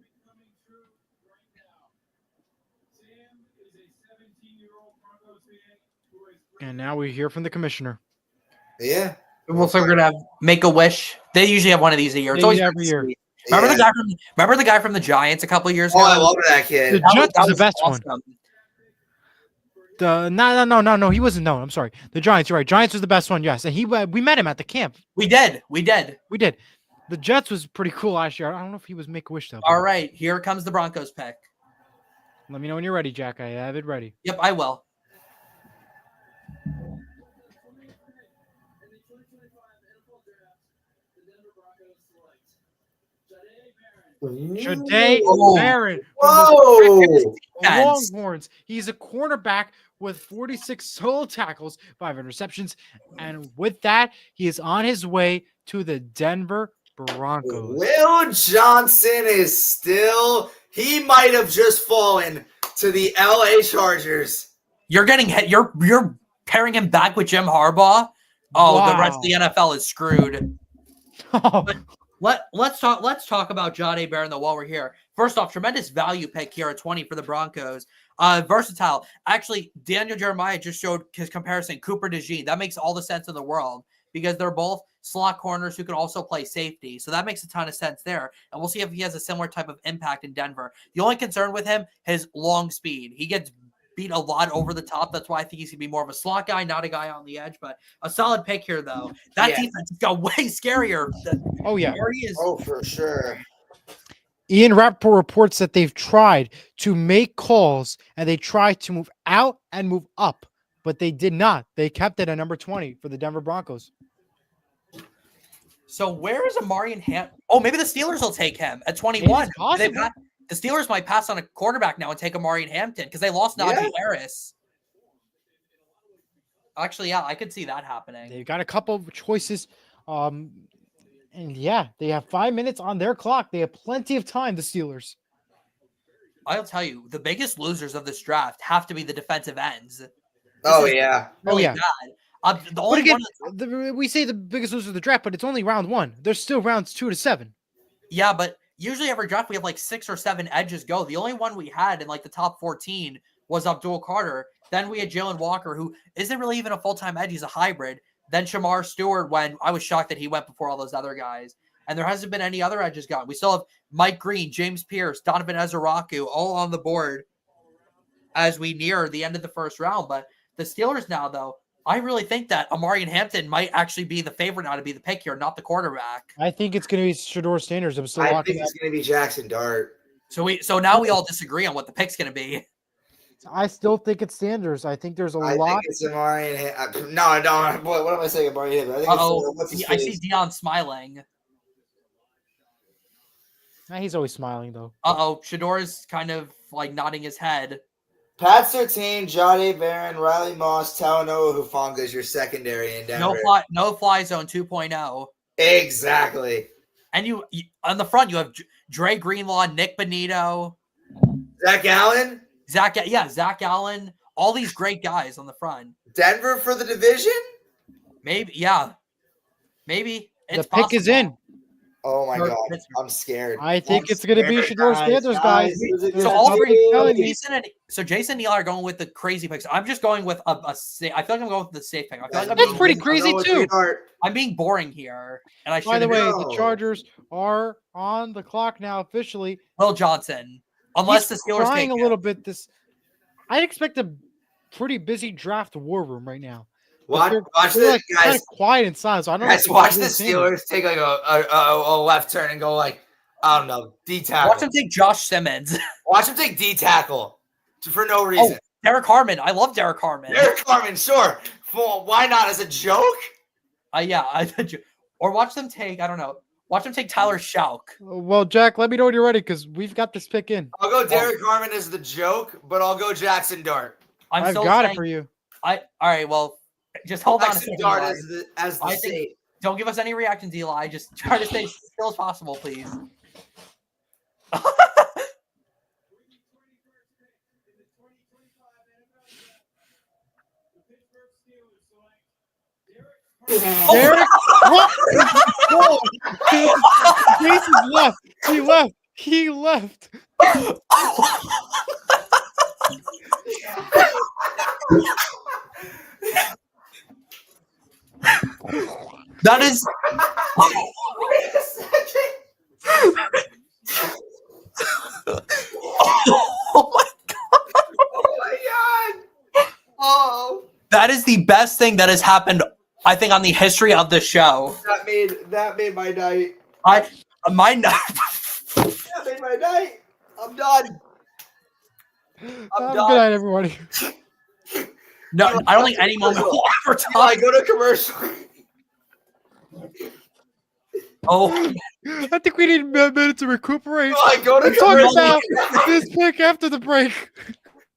And now we hear from the commissioner. Yeah. It looks like we're going to have Make-A-Wish. They usually have one of these a year. It's always every year. Remember the guy from the Giants a couple of years ago? Oh, I love that kid. The Jets was the best awesome. one. No, he wasn't. No, I'm sorry. The Giants. You're right. Giants was the best one. Yes, and we met him at the camp. We did. The Jets was pretty cool last year. I don't know if he was Make-A-Wish though. All right, here comes the Broncos pick. Let me know when you're ready, Jack. I have it ready. Yep, I will. Ja'Day Barron from Whoa! the Longhorns. He's a cornerback with 46 solo tackles, 5 interceptions, and with that, he is on his way to the Denver Broncos. Will Johnson is still. He might have just fallen to the LA Chargers. You're getting hit. You're pairing him back with Jim Harbaugh. Oh, Wow. The rest of the NFL is screwed. Oh, Let's talk about Ja'Day Barron though while we're here. First off, tremendous value pick here at 20 for the Broncos. Versatile. Actually, Daniel Jeremiah just showed his comparison. Cooper DeJean. That makes all the sense in the world because they're both slot corners who can also play safety. So that makes a ton of sense there. And we'll see if he has a similar type of impact in Denver. The only concern with him, his long speed. He gets beat a lot over the top. That's why I think he's going to be more of a slot guy, not a guy on the edge. But a solid pick here, though. That defense got way scarier. Oh, yeah. Oh, for sure. Ian Rappaport reports that they've tried to make calls and they tried to move out and move up, but they did not. They kept it at number 20 for the Denver Broncos. So where is Amari and Hampton? Oh, maybe the Steelers will take him at 21. The Steelers might pass on a quarterback now and take Amari and Hampton because they lost Najee Harris. Actually, yeah, I could see that happening. They've got a couple of choices. And yeah, they have 5 minutes on their clock. They have plenty of time, the Steelers. I'll tell you, the biggest losers of this draft have to be the defensive ends. Really bad. The only again, we say the biggest loser of the draft, but it's only round 1. There's still rounds 2 to 7. Yeah, but usually every draft we have like 6 or 7 edges go. The only one we had in like the top 14 was Abdul Carter. Then we had Jalen Walker, who isn't really even a full-time edge. He's a hybrid. Then Shamar Stewart, when I was shocked that he went before all those other guys. And there hasn't been any other edges gone. We still have Mike Green, James Pierce, Donovan Ezeraku, all on the board as we near the end of the first round. But the Steelers now, though, I really think that Amari and Hampton might actually be the favorite now to be the pick here, not the quarterback. I think it's going to be Shador Sanders. I think it's going to be Jackson Dart. So now we all disagree on what the pick's going to be. I still think it's Sanders. I think there's a lot. I think it's Amari and no. What am I saying? Amari and I see Dion smiling. He's always smiling, though. Shador's kind of like nodding his head. Pat Surtain, Ja'Day Barron, Riley Moss, Talanoa Hufanga is your secondary in Denver. No fly zone 2.0. Exactly. And you on the front, you have Dre Greenlaw, Nick Bonito, Zach Allen. Zach Allen, all these great guys on the front. Denver for the division? Maybe, yeah. Maybe. It's the pick possible. is in. Oh my Or God, Pittsburgh. I'm scared. I think I'm it's going to be scared, Shador Sanders, guys. So all three, telling you. Jason and Eli are going with the crazy picks. I'm just going with a safe. I feel like I'm going with the safe pick. I feel like That's pretty crazy, too. I'm being boring here, and I should. By the way, No. the Chargers are on the clock now officially. Will Johnson, unless He's the Steelers trying take a little bit. I'd expect a pretty busy draft war room right now. Watch They're this, like kind guys. of quiet and silent. So I don't know. Guys, watch the Steelers take like a left turn and go like, I don't know, D tackle. Watch him take Josh Simmons. Watch him take D tackle for no reason. Oh, Derek Harmon. I love Derek Harmon. Derek Harmon, sure. Why not as a joke? Or watch them take. I don't know. Watch them take Tyler Schauk. Well, Jack, let me know when you're ready because we've got this pick in. I'll go Derek Harmon as the joke, but I'll go Jackson Dart. I've got it for you. All right. Well, just hold on a Jackson second. Dart Eli. as the safe. Don't give us any reactions, Eli. Just try to stay as still as possible, please. Derek, what? Jason's left. He left. That is. Wait a second. Oh my Oh my God. Oh. That is the best thing that has happened, I think, on the history of the show. That made my night. That That made my night. I'm done. I'm Good night, everybody. No, I don't think any moment will ever I top. go to commercial. Oh, I think we need a minute to recuperate. I go to Let's talk commercial. about this pick after the break.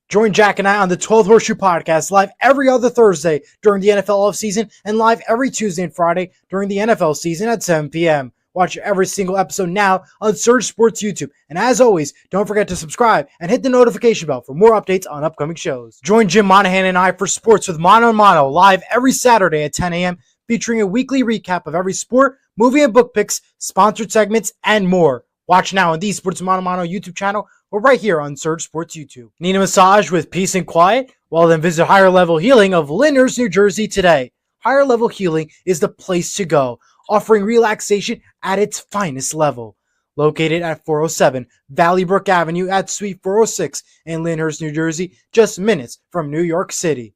Join Jack and I on the 12th Horseshoe Podcast live every other Thursday during the NFL offseason and live every Tuesday and Friday during the NFL season at 7 p.m. Watch every single episode now on Surge Sports YouTube. And as always, don't forget to subscribe and hit the notification bell for more updates on upcoming shows. Join Jim Monahan and I for Sports with Mono and Mono live every Saturday at 10 a.m. featuring a weekly recap of every sport, movie and book picks, sponsored segments, and more. Watch now on the Sports Mono Mono YouTube channel or right here on Surge Sports YouTube. Need a massage with peace and quiet? Well, then visit Higher Level Healing of Lyndhurst, New Jersey today. Higher Level Healing is the place to go, offering relaxation at its finest level. Located at 407 Valley Brook Avenue at Suite 406 in Lyndhurst, New Jersey, just minutes from New York City.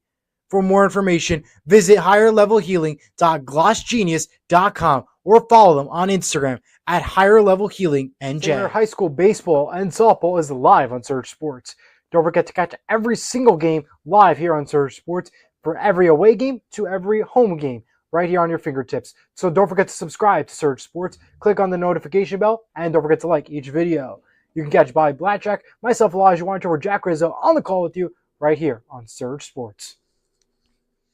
For more information, visit higherlevelhealing.glossgenius.com or follow them on Instagram at higherlevelhealingnj. Senior high school baseball and softball is live on Surge Sports. Don't forget to catch every single game live here on Surge Sports, for every away game to every home game, right here on your fingertips. So don't forget to subscribe to Surge Sports, click on the notification bell, and don't forget to like each video. You can catch Bobby Blackjack, myself, Elijah Weintraub, or Jack Rizzo on the call with you right here on Surge Sports.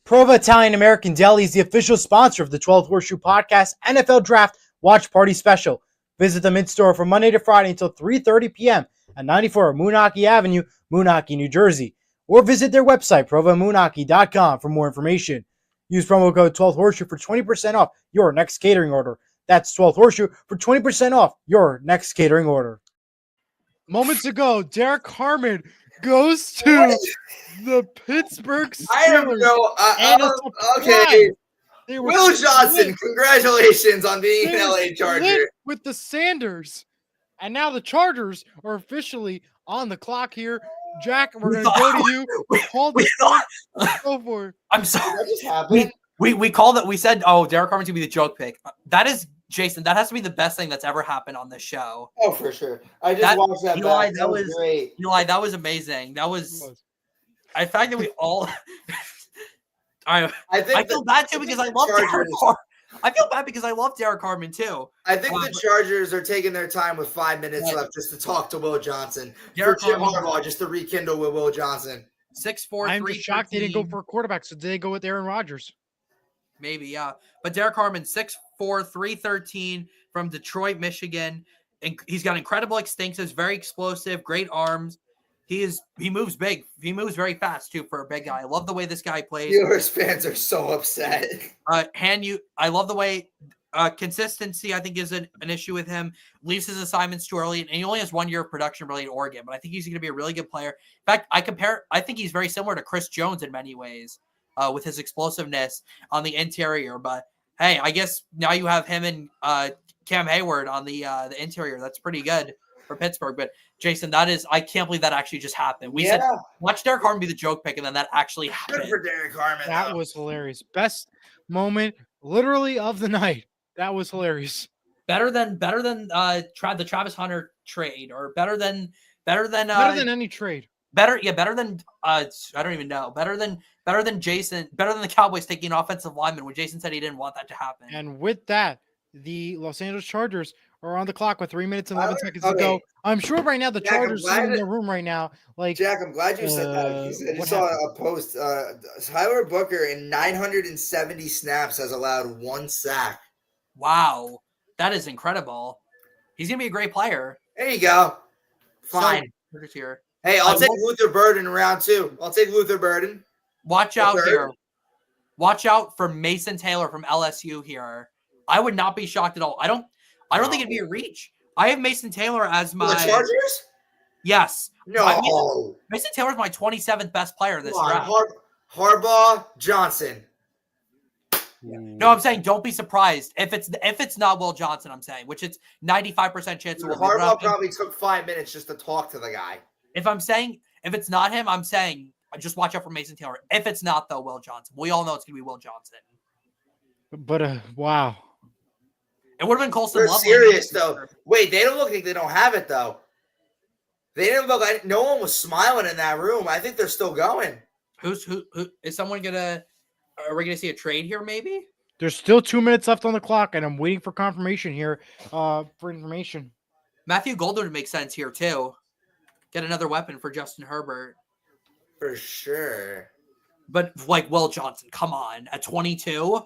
Prova Italian American Deli is the official sponsor of the 12th Horseshoe Podcast NFL Draft Watch Party Special. Visit them in store from Monday to Friday until 3:30 p.m. at 94 Moonachie Avenue, Moonachie, New Jersey. Or visit their website, provamoonachie.com, for more information. Use promo code 12th Horseshoe for 20% off your next catering order. That's 12th Horseshoe for 20% off your next catering order. Moments ago, Derek Harmon goes to the Pittsburgh Steelers. I have no. And it's a Okay. They were Will Johnson, split. congratulations on being They an were LA split Charger. with the Sanders. And now the Chargers are officially on the clock here. Jack, we're going to go to you. Call the go for it. I'm sorry. That just happened. We called it. We said, "Oh, Derek Harmon's gonna be the joke pick." That is Jason. That has to be the best thing that's ever happened on this show. Oh, for sure. I just watched that Eli, back. That was great. Eli, that was amazing. That was. I fact that we all. I feel bad too because I love Derek Harmon. I feel bad because I love Derek Harmon too. I think the Chargers are taking their time with 5 minutes left just to talk to Will Johnson. Derek for Jim Harmon. Harbaugh, just to rekindle with Will Johnson. 6'4". I'm just shocked they didn't go for a quarterback. So did they go with Aaron Rodgers? Maybe, yeah. But Derek Harmon, 6'4", 313 from Detroit, Michigan. And he's got incredible extinctives, very explosive, great arms. He moves big. He moves very fast too for a big guy. I love the way this guy plays. Steelers fans are so upset. I love the way Consistency, I think, is an issue with him. Leaves his assignments too early, and he only has 1 year of production really at Oregon. But I think he's going to be a really good player. In fact, I think he's very similar to Chris Jones in many ways, with his explosiveness on the interior. But hey, I guess now you have him and Cam Hayward on the interior. That's pretty good for Pittsburgh. But Jayson, I can't believe that actually just happened. We said watch Derek Harmon be the joke pick, and then that actually happened. Good for Derek Harmon. That was hilarious. Best moment, literally, of the night. That was hilarious. Better than the Travis Hunter trade, or better than any trade. Better than I don't even know. Better than Jayson. Better than the Cowboys taking an offensive lineman when Jayson said he didn't want that to happen. And with that, the Los Angeles Chargers are on the clock with 3 minutes and 11 seconds to go. I'm sure right now the Chargers are in their room right now. Like, Jack, I'm glad you said that. I saw a post. Tyler Booker in 970 snaps has allowed 1 sack. Wow, that is incredible. He's gonna be a great player. There you go. Fine. So, here. Hey, I'll take Luther Burden in round 2. I'll take Luther Burden. Watch out here. Watch out for Mason Taylor from LSU here. I would not be shocked at all. I don't think it'd be a reach. I have Mason Taylor as my the Chargers. Yes. No. Mason Taylor is my 27th best player in this draft. Harbaugh Johnson. No, I'm saying don't be surprised if it's not Will Johnson. I'm saying, which it's 95% chance. Harbaugh probably took 5 minutes just to talk to the guy. If it's not him, I'm saying just watch out for Mason Taylor. If it's not though, Will Johnson. We all know it's gonna be Will Johnson. But wow. It would have been Colson. They're serious though. Wait, they don't look like they don't have it though. They didn't look like no one was smiling in that room. I think they're still going. Who is someone gonna? Are we gonna see a trade here? Maybe. There's still 2 minutes left on the clock, and I'm waiting for confirmation here. For information. Matthew Golden would make sense here too. Get another weapon for Justin Herbert. For sure. But like Will Johnson, come on, at 22.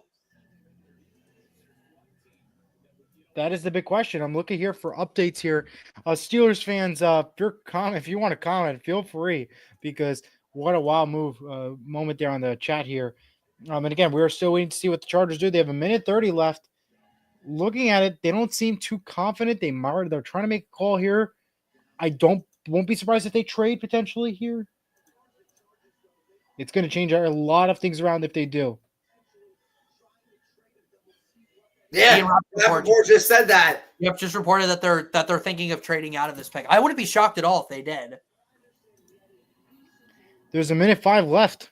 That is the big question. I'm looking here for updates here. Steelers fans, if you want to comment, feel free, because what a wild moment there on the chat here. And again, we're still waiting to see what the Chargers do. They have 1:30 left. Looking at it, they don't seem too confident. They're trying to make a call here. Won't be surprised if they trade potentially here. It's going to change a lot of things around if they do. Yeah, Rappaport just said that. Yep, just reported that they're thinking of trading out of this pick. I wouldn't be shocked at all if they did. There's 1:05 left.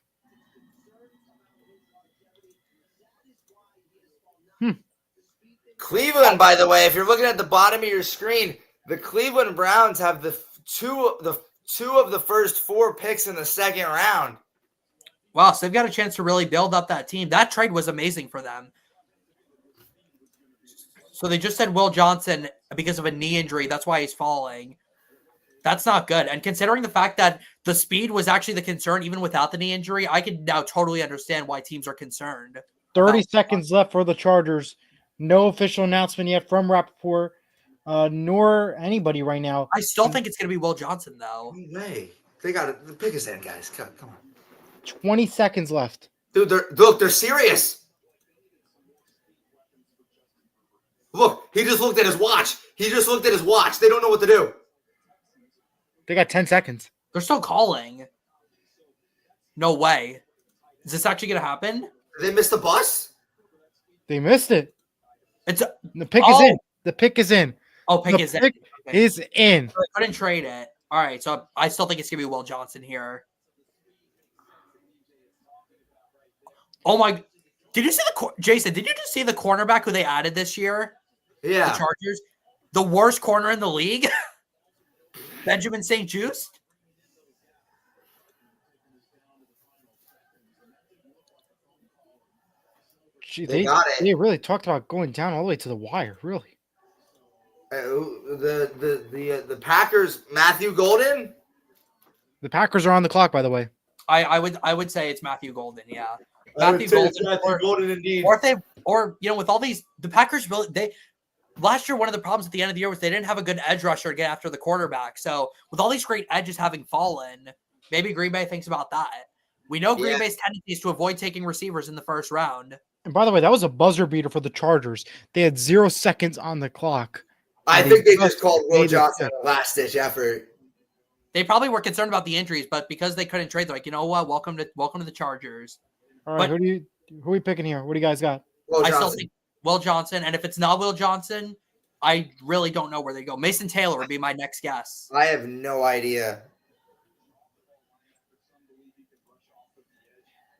Cleveland, by the way, if you're looking at the bottom of your screen, the Cleveland Browns have the two of the first 4 picks in the second round. Wow, so they've got a chance to really build up that team. That trade was amazing for them. So they just said Will Johnson because of a knee injury. That's why he's falling. That's not good. And considering the fact that the speed was actually the concern even without the knee injury, I can now totally understand why teams are concerned. 30 seconds left for the Chargers. No official announcement yet from Rappaport, nor anybody right now. I still think it's going to be Will Johnson, though. No way. They got it. The pick is in, guys. Come on. 20 seconds left. Dude, they're serious. Look, he just looked at his watch. They don't know what to do. They got 10 seconds. They're still calling. No way. Is this actually going to happen? Did they miss the bus? They missed it. The pick is in. The pick is in. Oh, pick is in. Is in. So I couldn't trade it. All right, so I still think it's going to be Will Johnson here. Oh, my. Did you see Jayson, did you just see the cornerback who they added this year? Yeah. The Chargers? The worst corner in the league? Benjamin St. Juste? Gee, they got it. They really talked about going down all the way to the wire, really. The Packers, Matthew Golden? The Packers are on the clock, by the way. I would say it's Matthew Golden, yeah. Matthew Golden indeed. Or with all these, the Packers last year, one of the problems at the end of the year was they didn't have a good edge rusher to get after the quarterback. So with all these great edges having fallen, maybe Green Bay thinks about that. We know Green Bay's tendency is to avoid taking receivers in the first round. And by the way, that was a buzzer beater for the Chargers. They had 0 seconds on the clock. I And think they just just called Will made it Johnson quick. a last-ditch effort. They probably were concerned about the injuries, but because they couldn't trade, they're like, you know what? Welcome to the Chargers. All right, But- who are we picking here? What do you guys got? Will I Johnson. still think Will Johnson, and if it's not Will Johnson, I really don't know where they go. Mason Taylor would be my next guess. I have no idea.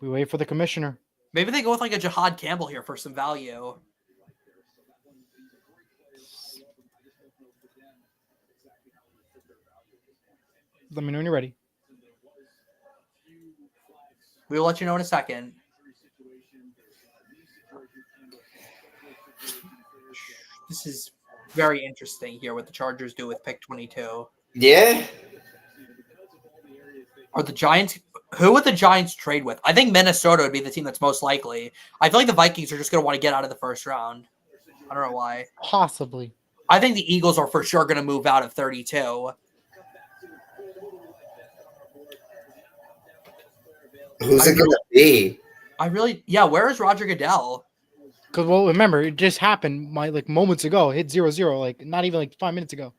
We wait for the commissioner. Maybe they go with like a Jahad Campbell here for some value. Let me know when you're ready. We will let you know in a second. This is very interesting here what the Chargers do with pick 22. Yeah. Are the Giants? Who would the Giants trade with? I think Minnesota would be the team that's most likely. I feel like the Vikings are just going to want to get out of the first round. I don't know why. Possibly. I think the Eagles are for sure going to move out of 32. Who's it going to be? Where is Roger Goodell? Because, well, remember, it just happened moments ago. It hit 0-0, like not even 5 minutes ago.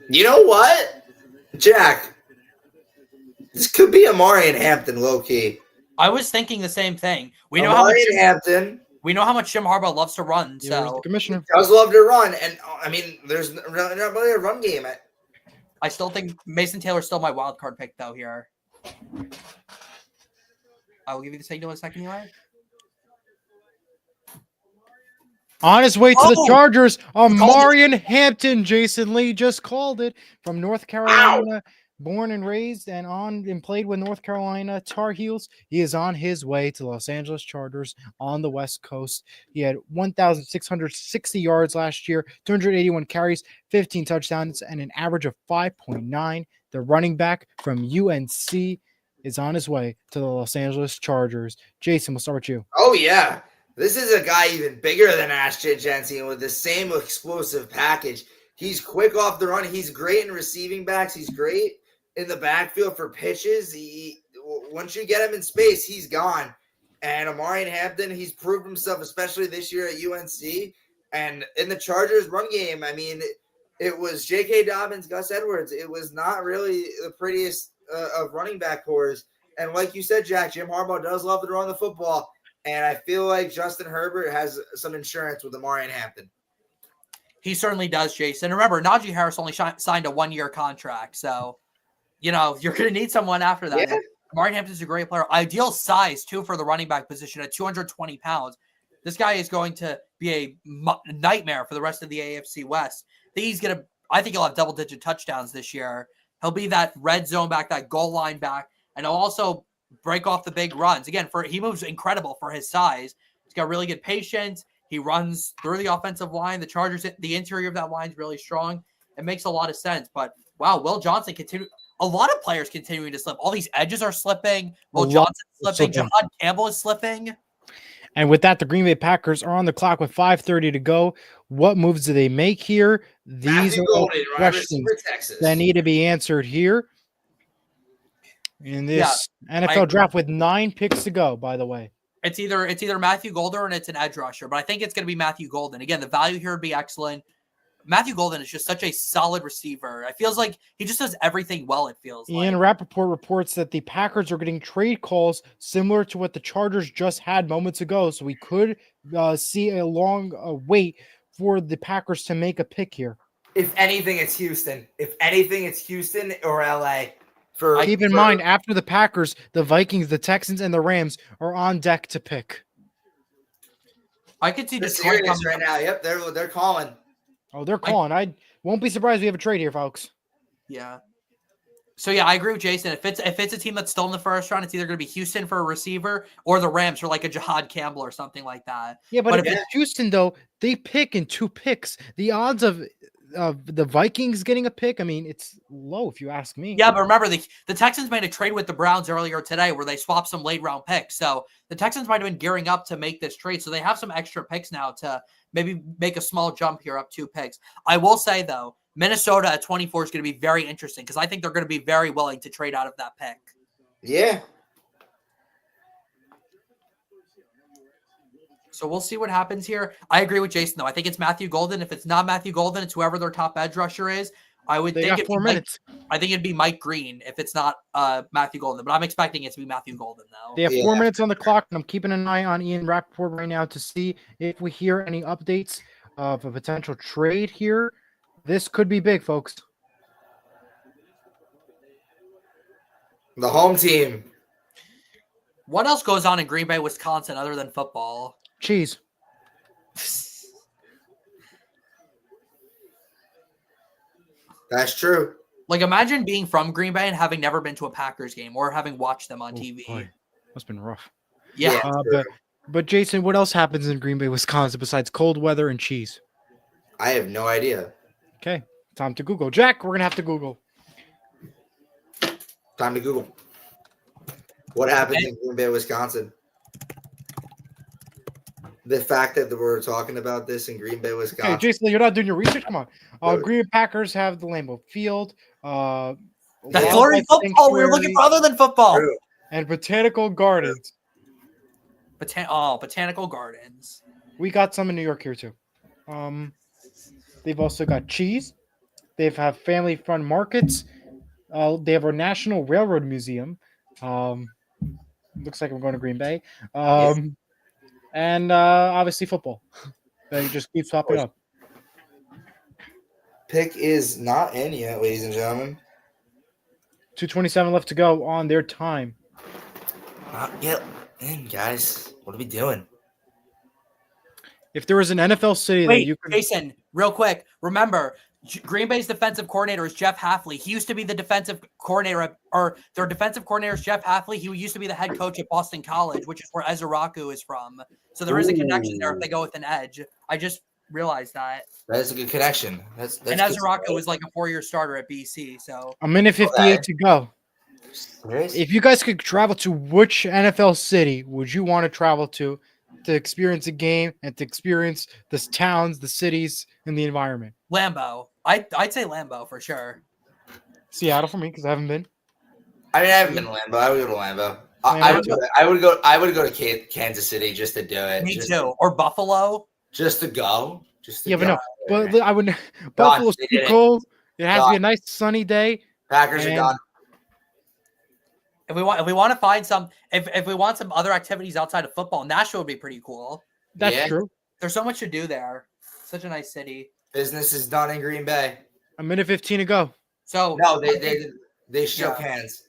You know what, Jack? This could be Amari and Hampton, low key. I was thinking the same thing. We know Hampton how much Jim Harbaugh loves to run. Yeah, there's So the commissioner. does love to run, and I mean, there's not really a run game. I still think Mason Taylor's still my wild card pick though here. I will give you the signal in a second, Eli. On his way to the Oh! Chargers, Amari Hampton. Jason Lee just called it from North Carolina. Born and raised and played with North Carolina Tar Heels. He is on his way to the Los Angeles Chargers on the West Coast. He had 1,660 yards last year, 281 carries, 15 touchdowns, and an average of 5.9. The running back from UNC is on his way to the Los Angeles Chargers. Jason, we'll start with you. Oh yeah, this is a guy even bigger than Ashton Jensen with the same explosive package. He's quick off the run. He's great in receiving backs. He's great in the backfield for pitches. Once you get him in space, he's gone. And Amari Hampton, he's proved himself, especially this year at UNC. And in the Chargers run game, I mean, it was J.K. Dobbins, Gus Edwards. It was not really the prettiest of running back cores. And like you said, Jack, Jim Harbaugh does love to run the football. And I feel like Justin Herbert has some insurance with Amari Hampton. He certainly does, Jason. Remember, Najee Harris only signed a 1-year contract, so you're going to need someone after that. Yeah. Amari Hampton's a great player. Ideal size, too, for the running back position at 220 pounds. This guy is going to be a nightmare for the rest of the AFC West. I think he'll have double-digit touchdowns this year. He'll be that red zone back, that goal line back, and he'll also break off the big runs. Again, he moves incredible for his size. He's got really good patience. He runs through the offensive line. The Chargers, the interior of that line is really strong. It makes a lot of sense. But, wow, Will Johnson a lot of players continuing to slip. All these edges are slipping. Will Johnson slipping. Jahad Campbell is slipping. And with that, the Green Bay Packers are on the clock with 5:30 to go. What moves do they make here? These are all questions that need to be answered here in this NFL draft with 9 picks to go, by the way. It's either Matthew Golden or it's an edge rusher, but I think it's going to be Matthew Golden. Again, the value here would be excellent. Matthew Golden is just such a solid receiver. It feels like he just does everything well, it feels like. Ian Rappaport reports that the Packers are getting trade calls similar to what the Chargers just had moments ago, so we could see a long wait for the Packers to make a pick here. If anything, it's Houston. If anything, it's Houston or LA. Keep in mind, after the Packers, the Vikings, the Texans, and the Rams are on deck to pick. I could see Detroit right now. Yep, they're calling. Oh, they're calling. I won't be surprised we have a trade here, folks. Yeah. So yeah, I agree with Jason. If it's a team that's still in the first round, it's either going to be Houston for a receiver or the Rams for like a Jahad Campbell or something like that. Yeah, but if it's Houston though, they pick in 2 picks. The odds of the Vikings getting a pick, I mean, it's low if you ask me. Yeah, but remember the Texans made a trade with the Browns earlier today where they swapped some late round picks. So the Texans might have been gearing up to make this trade. So they have some extra picks now to maybe make a small jump here up 2 picks. I will say though, Minnesota at 24 is going to be very interesting because I think they're going to be very willing to trade out of that pick. Yeah. So we'll see what happens here. I agree with Jayson, though. I think it's Matthew Golden. If it's not Matthew Golden, it's whoever their top edge rusher is. I would They think got it'd 4 be minutes. I think it'd be Mike Green if it's not Matthew Golden, but I'm expecting it to be Matthew Golden, though. They have Yeah. 4 minutes on the clock, and I'm keeping an eye on Ian Rappaport right now to see if we hear any updates of a potential trade here. This could be big, folks. The home team. What else goes on in Green Bay, Wisconsin, other than football? Cheese. That's true. Like, imagine being from Green Bay and having never been to a Packers game or having watched them on Oh, TV. boy. That's been rough. Yeah. true. But Jayson, what else happens in Green Bay, Wisconsin besides cold weather and cheese? I have no idea. Okay, time to Google. Jack, we're gonna have to Google. Time to Google. What happens in Green Bay, Wisconsin? The fact that we're talking about this in Green Bay, Okay, Wisconsin. Jason, you're not doing your research. Come on. Really? Green Bay Packers have the Lambeau Field. That's Yeah. literally football. We were looking for other than football. True. And Botanical Gardens. Botanical Gardens. We got some in New York here too. They've also got cheese. They have family fun markets. They have our National Railroad Museum. Looks like I'm going to Green Bay. And obviously football. That just keeps popping up. Pick is not in yet, ladies and gentlemen. 2:27 left to go on their time. Not yet in, guys. What are we doing? If there was an NFL city that Wait, you could, Jayson, real quick. Remember, Green Bay's defensive coordinator is Jeff Hafley. He used to be the defensive coordinator, or their defensive coordinator is Jeff Hafley. He used to be the head coach at Boston College, which is where Ezraku is from. So there is a connection there if they go with an edge. I just realized that. That is a good connection. That's And good Ezraku stuff. was like a 4-year starter at BC. So a minute 58 to go. Serious? If you guys could travel to which NFL city would you want to travel to experience a game and to experience the towns, the cities, and the environment? Lambeau. I'd say Lambeau for sure. Seattle for me because I haven't been. I mean, I haven't been to Lambeau. I would go to Lambeau. Lambeau I would go to Kansas City just to do it. Me just, too. Or Buffalo. Just to go. Just to Yeah, but go no. there. But I would. Buffalo's they too did it. cold. It has to be a God. nice sunny day. Packers are and- done. If we want to find some, if we want some other activities outside of football, Nashville would be pretty cool. That's Yeah. true. There's so much to do there. Such a nice city. Business is done in Green Bay. A minute 15 to go. So No, they shook hands.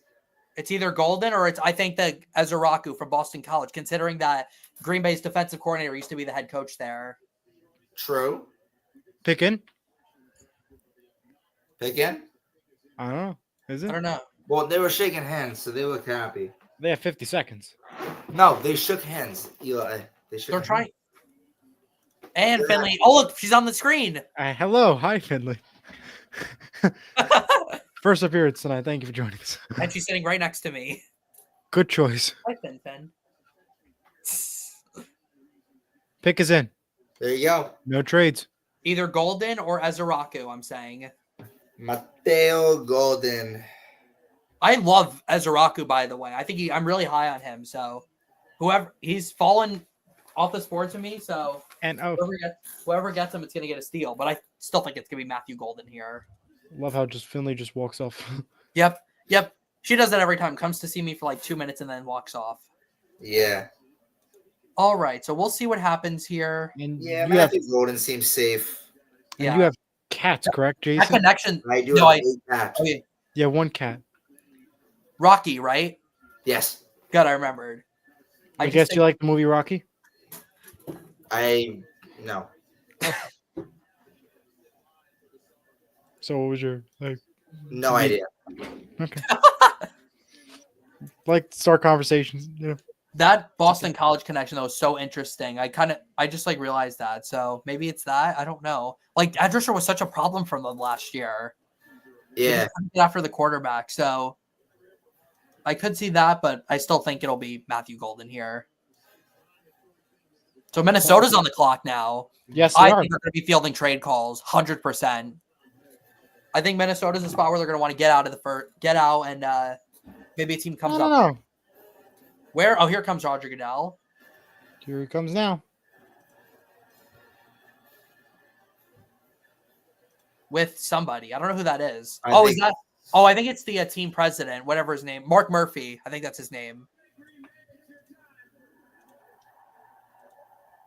it's either Golden or I think that Ezraku from Boston College, considering that Green Bay's defensive coordinator used to be the head coach there. True. Pick in. Again? I don't know. Is I it? don't know. Well, they were shaking hands, so they look happy. They have 50 seconds. No, they shook hands, Eli. They shook They're hands. trying. And Finley. Oh, look, she's on the screen. Hello. Hi, Finley. First appearance tonight. Thank you for joining us. And she's sitting right next to me. Good choice. Hi, Fin. Pick is in. There you go. No trades. Either Golden or Ezraku, I'm saying. Mateo Golden. I love Ezraku, by the way. I think I'm really high on him. So he's fallen off the sport to me. So And whoever gets him, it's going to get a steal. But I still think it's going to be Matthew Golden here. love how just Finley just walks off. Yep. She does that every time. Comes to see me for like 2 minutes and then walks off. Yeah. All right. So we'll see what happens here. And Yeah, you have, Matthew Golden seems safe. and you have cats, correct, That Jason? connection. I do No, have a big catch. Okay. Yeah, one cat. Rocky, right? Yes. Good, I remembered. I just guess think- you like the movie Rocky? No. So what was your like? No idea. Okay. Like start conversations, you know. That Boston College connection, though, is so interesting. I just like realized that. So maybe it's that. I don't know. Like, edge rusher was such a problem from them last year. Yeah. After the quarterback. So I could see that, but I still think it'll be Matthew Golden here. So Minnesota's on the clock now. Yes, I they are. think they're going to be fielding trade calls, 100%. I think Minnesota's a spot where they're going to want to get out and maybe a team comes I don't up. know. Where? Oh, here comes Roger Goodell. Here he comes now. with somebody. I don't know who that is. I Is that? Oh, I think it's the team president, whatever his name, Mark Murphy. I think that's his name.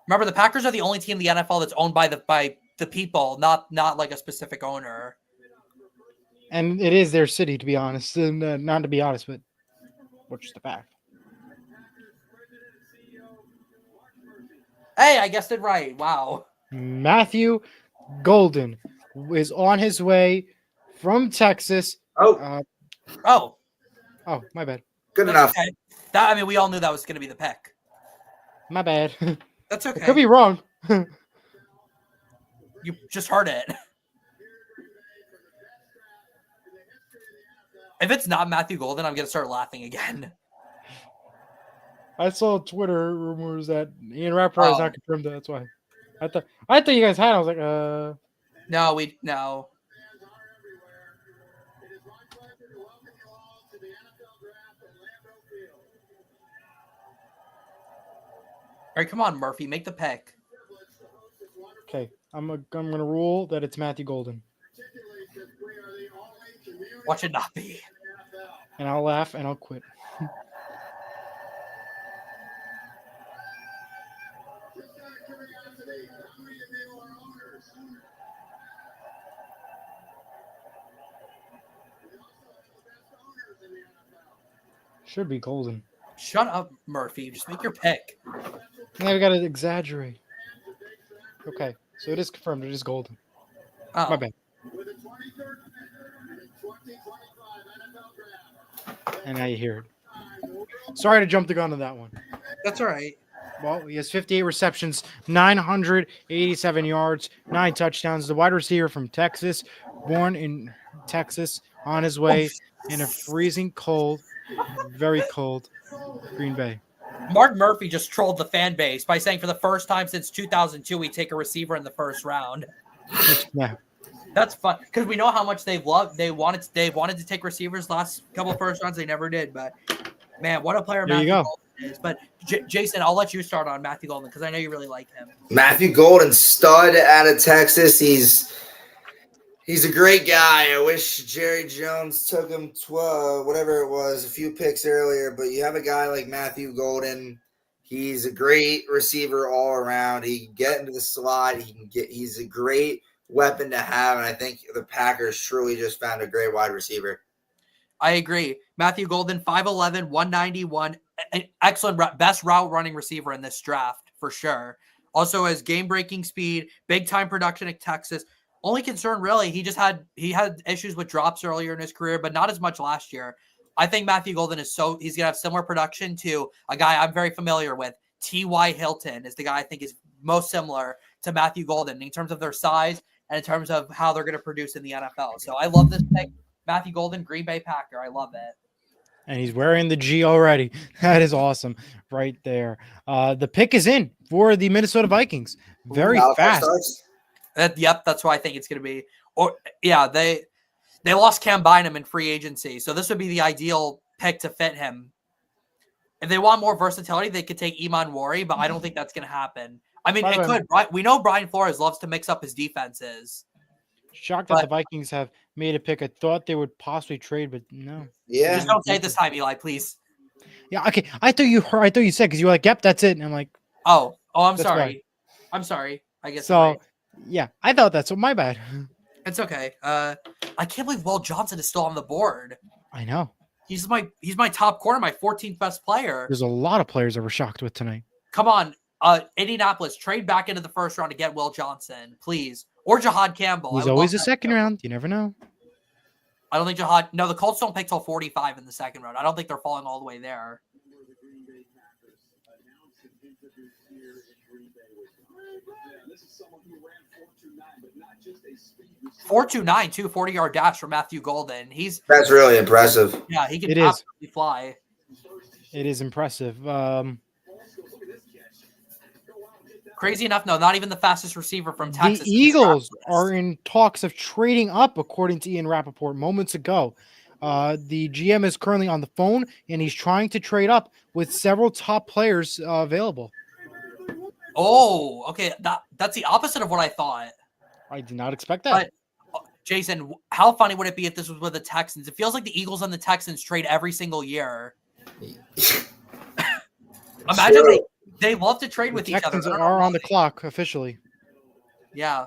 Remember, the Packers are the only team in the NFL that's owned by the people, not like a specific owner. And it is their city, to be honest. And, not to be honest, but which is the fact. Hey, I guessed it right. Wow. Matthew Golden is on his way from Texas. Oh, Oh, My bad. good that's enough. okay. We all knew that was going to be the pick. My bad. That's I okay. could be wrong. You just heard it. If it's not Matthew Golden, I'm going to start laughing again. I saw Twitter rumors that Ian Rappaport is not confirmed. That's why. I thought you guys had. I was like, No. All right, come on, Murphy, make the pick. Okay, I'm gonna rule that it's Matthew Golden, Watch it not be. and I'll laugh and I'll quit. Should be Golden. Shut up, Murphy. Just make your pick. Now we gotta exaggerate. Okay, so it is confirmed. It is Golden. Oh. My bad. And now you hear it. Sorry to jump the gun on that one. That's all right. Well, he has 58 receptions, 987 yards, 9 touchdowns. The wide receiver from Texas, born in Texas, on his way in a freezing cold, very cold Green Bay. Mark Murphy just trolled the fan base by saying for the first time since 2002 we take a receiver in the first round. Yeah. That's fun because we know how much they wanted to take receivers last couple of first rounds. They never did, but man, what a player There you Matthew go. Golden is. But Jayson, I'll let you start on Matthew Golden because I know you really like him. Matthew Golden, stud out of Texas. He's a great guy. I wish Jerry Jones took him whatever it was, a few picks earlier. But you have a guy like Matthew Golden. He's a great receiver all around. He can get into the slot. He's a great weapon to have, and I think the Packers truly just found a great wide receiver. I agree. Matthew Golden, 5'11", 191, excellent, best route running receiver in this draft for sure. Also has game-breaking speed, big-time production at Texas. Only concern, really, he had issues with drops earlier in his career, but not as much last year. I think Matthew Golden he's going to have similar production to a guy I'm very familiar with. T.Y. Hilton is the guy I think is most similar to Matthew Golden in terms of their size and in terms of how they're going to produce in the NFL. So I love this pick. Matthew Golden, Green Bay Packer. I love it. And he's wearing the G already. That is awesome right there. The pick is in for the Minnesota Vikings. Very fast. Yep, that's why I think it's going to be. Or yeah, they lost Cam Bynum in free agency, so this would be the ideal pick to fit him. If they want more versatility, they could take Iman Wari, but I don't think that's going to happen. I mean, it could. Right? We know Brian Flores loves to mix up his defenses. Shocked that the Vikings have made a pick. I thought they would possibly trade, but no. Yeah. Just don't say it this time, Eli, please. Yeah, okay. I thought you said because you were like, "Yep, that's it," and I'm like, "Oh, I'm That's sorry. right. I'm sorry. I guess so." Yeah, I thought that's my bad. It's okay. I can't believe Will Johnson is still on the board. I know. He's my top corner, my 14th best player. There's a lot of players that we're shocked with tonight. Come on, Indianapolis, trade back into the first round to get Will Johnson, please, or Jahad Campbell. He's always a second round. You never know. I don't think Jahad. No, the Colts don't pick till 45 in the second round. I don't think they're falling all the way there. 4.29, 240-yard dash for Matthew Golden. That's really impressive. Yeah, he can It is. absolutely fly. It is impressive. Crazy enough, no, not even the fastest receiver from Texas. The Eagles are in talks of trading up, according to Ian Rappaport moments ago. The GM is currently on the phone, and he's trying to trade up with several top players available. Oh, okay. That's the opposite of what I thought. I did not expect that. But Jayson, how funny would it be if this was with the Texans? It feels like the Eagles and the Texans trade every single year. Imagine they love to trade with each other. Texans are on the clock officially. Yeah.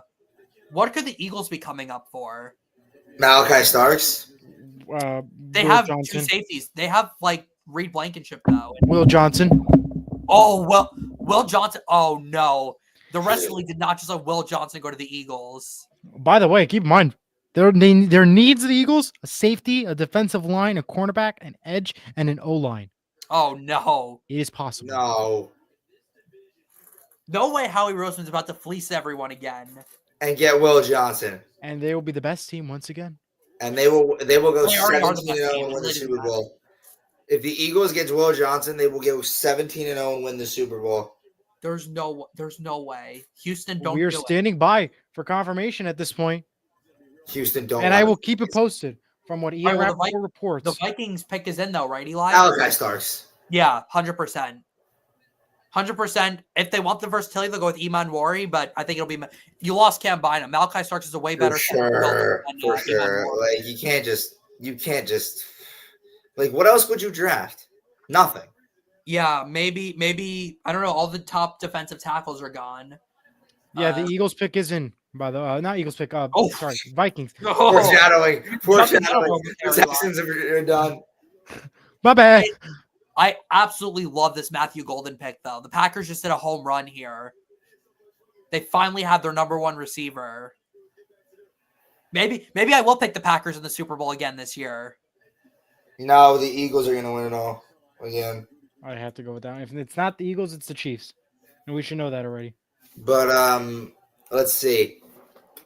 What could the Eagles be coming up for? Malachi Starks. They have two safeties. They have like Reed Blankenship though. Will Johnson. Oh, well, Will Johnson. Oh no. The rest of the league did not just let Will Johnson go to the Eagles. By the way, keep in mind, their needs of the Eagles: a safety, a defensive line, a cornerback, an edge, and an O-line. Oh no. It is possible. No way Howie Roseman's about to fleece everyone again. And get Will Johnson. And they will be the best team once again. And they will go They already are the 17-0 best team. and win the It Super doesn't Bowl. If the Eagles get Will Johnson, they will go 17-0 and win the Super Bowl. There's no way. Houston, don't We are do standing by for confirmation at this point. Houston, don't. And I will keep it posted from what Ian All right, well, Rappaport reports. The Vikings pick is in though, right, Eli? Malachi Starks. Yeah, 100%. 100%. If they want the versatility, they'll go with Iman Wari, but I think it'll be you lost Cam Bynum. Malachi Starks is a way better For sure. Like you can't just like what else would you draft? Nothing. Yeah, maybe I don't know. All the top defensive tackles are gone. Yeah, the Eagles pick is in. By the not Eagles pick. Sorry, Vikings. Foreshadowing. The Texans are done. My bad. I absolutely love this Matthew Golden pick, though. The Packers just did a home run here. They finally have their number one receiver. Maybe I will pick the Packers in the Super Bowl again this year. No, the Eagles are going to win it all again. I have to go with that. If it's not the Eagles, it's the Chiefs, and we should know that already. But let's see.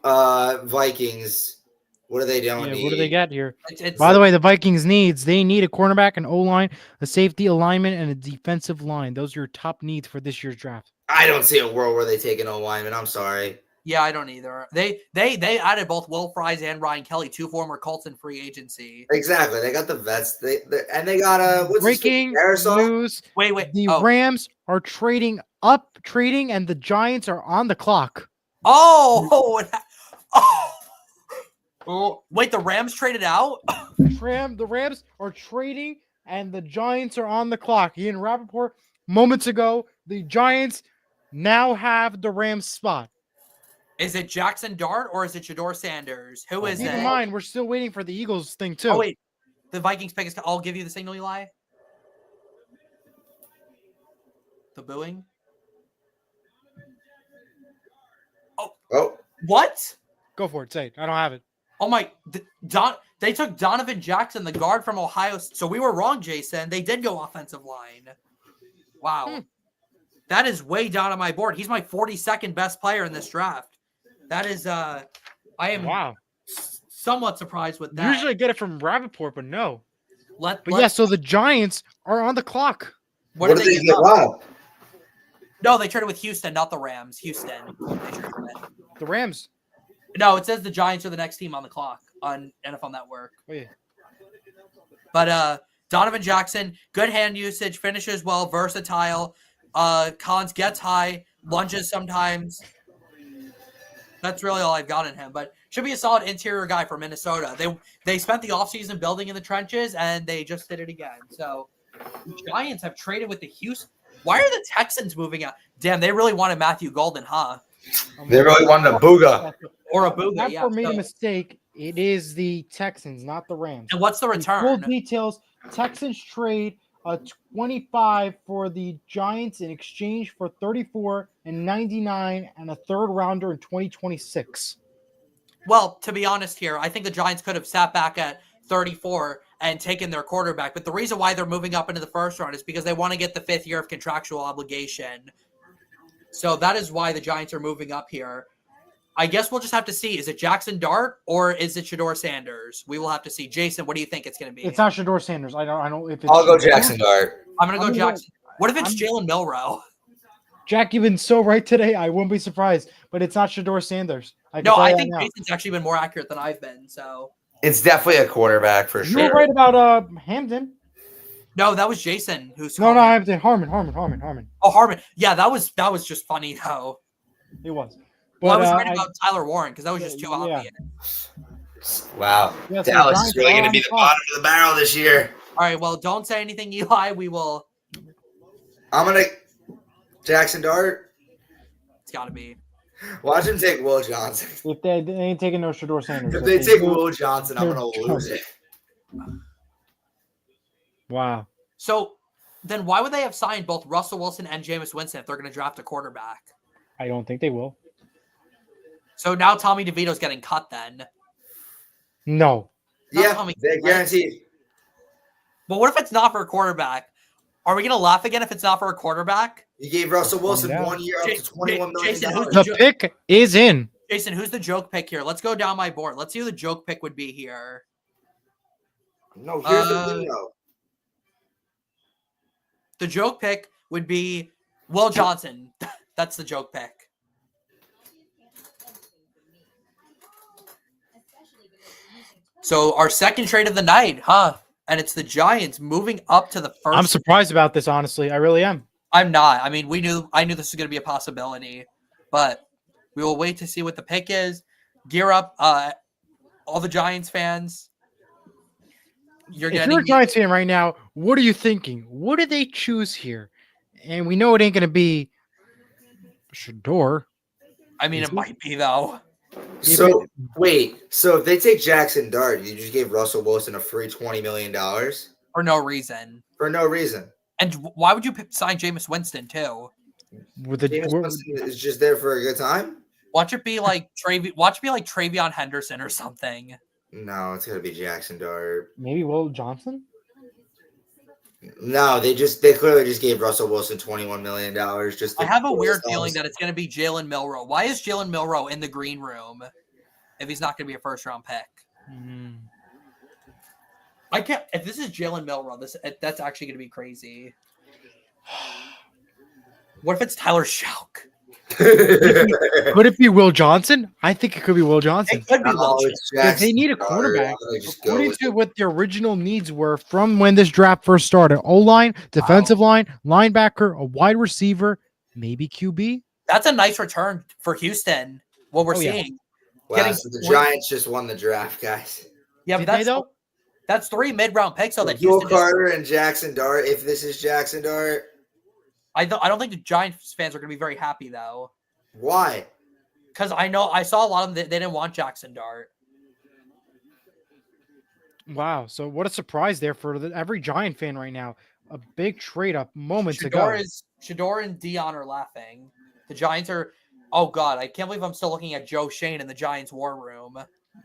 Vikings. What are they doing? Yeah, what do they got here? By the way, the Vikings they need a cornerback, an O-line, a safety, alignment, and a defensive line. Those are your top needs for this year's draft. I don't see a world where they take an O-lineman. I'm sorry. Yeah, I don't either. They added both Will Fries and Ryan Kelly, two former Colts in free agency. Exactly. They got the vets. They got breaking news. Wait. The Rams are trading, and the Giants are on the clock. Oh, wait, the Rams traded out? The Rams are trading, and the Giants are on the clock. Ian Rappaport, moments ago, the Giants now have the Rams spot. Is it Jackson Dart or is it Shedeur Sanders? Who is it? Keep in mind, we're still waiting for the Eagles thing, too. Oh, wait. The Vikings pick is... I'll give you the signal, Eli. The booing. Oh. What? Go for it. Say it. I don't have it. Oh my, they took Donovan Jackson, the guard from Ohio. So we were wrong, Jayson. They did go offensive line. Wow. That is way down on my board. He's my 42nd best player in this draft. That is, I am somewhat surprised with that. Usually I get it from Rappaport, but no. So the Giants are on the clock. What did they get? Wow. No, they traded with Houston, not the Rams. Houston. The Rams. No, it says the Giants are the next team on the clock on NFL Network. Oh, yeah. But Donovan Jackson, good hand usage, finishes well, versatile. Collins gets high, lunges sometimes. That's really all I've got in him. But should be a solid interior guy for Minnesota. They spent the offseason building in the trenches, and they just did it again. So the Giants have traded with the Houston. Why are the Texans moving out? Damn, they really wanted Matthew Golden, huh? They really wanted a Booga. Or a Booga, Not yeah. for me a mistake. It is the Texans, not the Rams. And what's the return? Full details. Texans trade a 25 for the Giants in exchange for 34 and 99 and a third rounder in 2026. Well, to be honest here, I think the Giants could have sat back at 34 and taken their quarterback. But the reason why they're moving up into the first round is because they want to get the 5th year of contractual obligation. So that is why the Giants are moving up here. I guess we'll just have to see. Is it Jackson Dart or is it Shedeur Sanders? We will have to see. Jayson, what do you think it's going to be? It's not Shedeur Sanders. I don't. If it's I'll go Jackson Dart. I'm going to go Jackson. What if it's Jalen Milroe? Jack, you've been so right today. I wouldn't be surprised, but it's not Shedeur Sanders. I think Jason's actually been more accurate than I've been. So it's definitely a quarterback for sure. You were right about Hampton. No, that was Jayson who's no, Hampton. Harmon. Oh, Harmon. Yeah, that was just funny though. It was. Well, I was right about Tyler Warren because that was just too obvious. Wow. Yeah, so Dallas Giants is really are going to on be the top. bottom of the barrel this year. All right, well, don't say anything, Eli. We will. I'm going to Jackson Dart. It's got to be. Watch him take Will Johnson. If they ain't taking no Shador Sanders. If they take do, Will Johnson, I'm they're going to lose it. Wow. So then why would they have signed both Russell Wilson and Jameis Winston if they're going to draft a quarterback? I don't think they will. So now Tommy DeVito's getting cut then. No. Not Yeah, Tommy, they right? guaranteed. But what if it's not for a quarterback? Are we going to laugh again if it's not for a quarterback? You gave Russell Wilson Yeah. 1 year up to $21 million. Jason, who's The pick is in. Jason, who's the joke pick here? Let's go down my board. Let's see who the joke pick would be here. No, here's the thing, though. The joke pick would be Will Johnson. That's the joke pick. So our second trade of the night, huh? And it's the Giants moving up to the first. I'm surprised about this, honestly. I really am. I'm not. I mean, I knew this was going to be a possibility, but we will wait to see what the pick is. Gear up, all the Giants fans. If you're a getting Giants fan right now, what are you thinking? What do they choose here? And we know it ain't going to be Shador. I mean, it might be though. So, wait. So, if they take Jackson Dart, you just gave Russell Wilson a free $20 million For no reason. for no reason. And why would you sign Jameis Winston too? With the Jameis Winston is just there for a good time? Watch it be like Travion Henderson or something. No, it's going to be Jackson Dart. maybe Will Johnson? No, they clearly just gave Russell Wilson $21 million. Just I to have a pull weird his feeling thumbs. that it's going to be Jalen Milroe. Why is Jalen Milroe in the green room if he's not going to be a first round pick? I can't. If this is Jalen Milroe, that's actually going to be crazy. What if it's Tyler Shouk? Could it be Will Johnson? I think it could be Will Johnson. It could be Will Johnson. it's If they Jackson need a Dart. quarterback, I'm gonna just go according with to it. what the original needs were from when this draft first started, O-line, defensive line, linebacker, a wide receiver, maybe QB. That's a nice return for Houston. What we're Oh, yeah. seeing. Wow, getting so the 20 Giants just won the draft, guys. Yeah, Did but they, though? that's 3 mid-round picks. So that Joel Houston. Carter and Jackson Dart. If this is Jackson Dart, I don't think the Giants fans are going to be very happy though, why? because I saw a lot of them. They didn't want Jackson Dart. Wow. So what a surprise there for every Giant fan right now. A big trade up moments ago. Shador and Dion are laughing. The Giants are. Oh God, I can't believe I'm still looking at Joe Shane in the Giants war room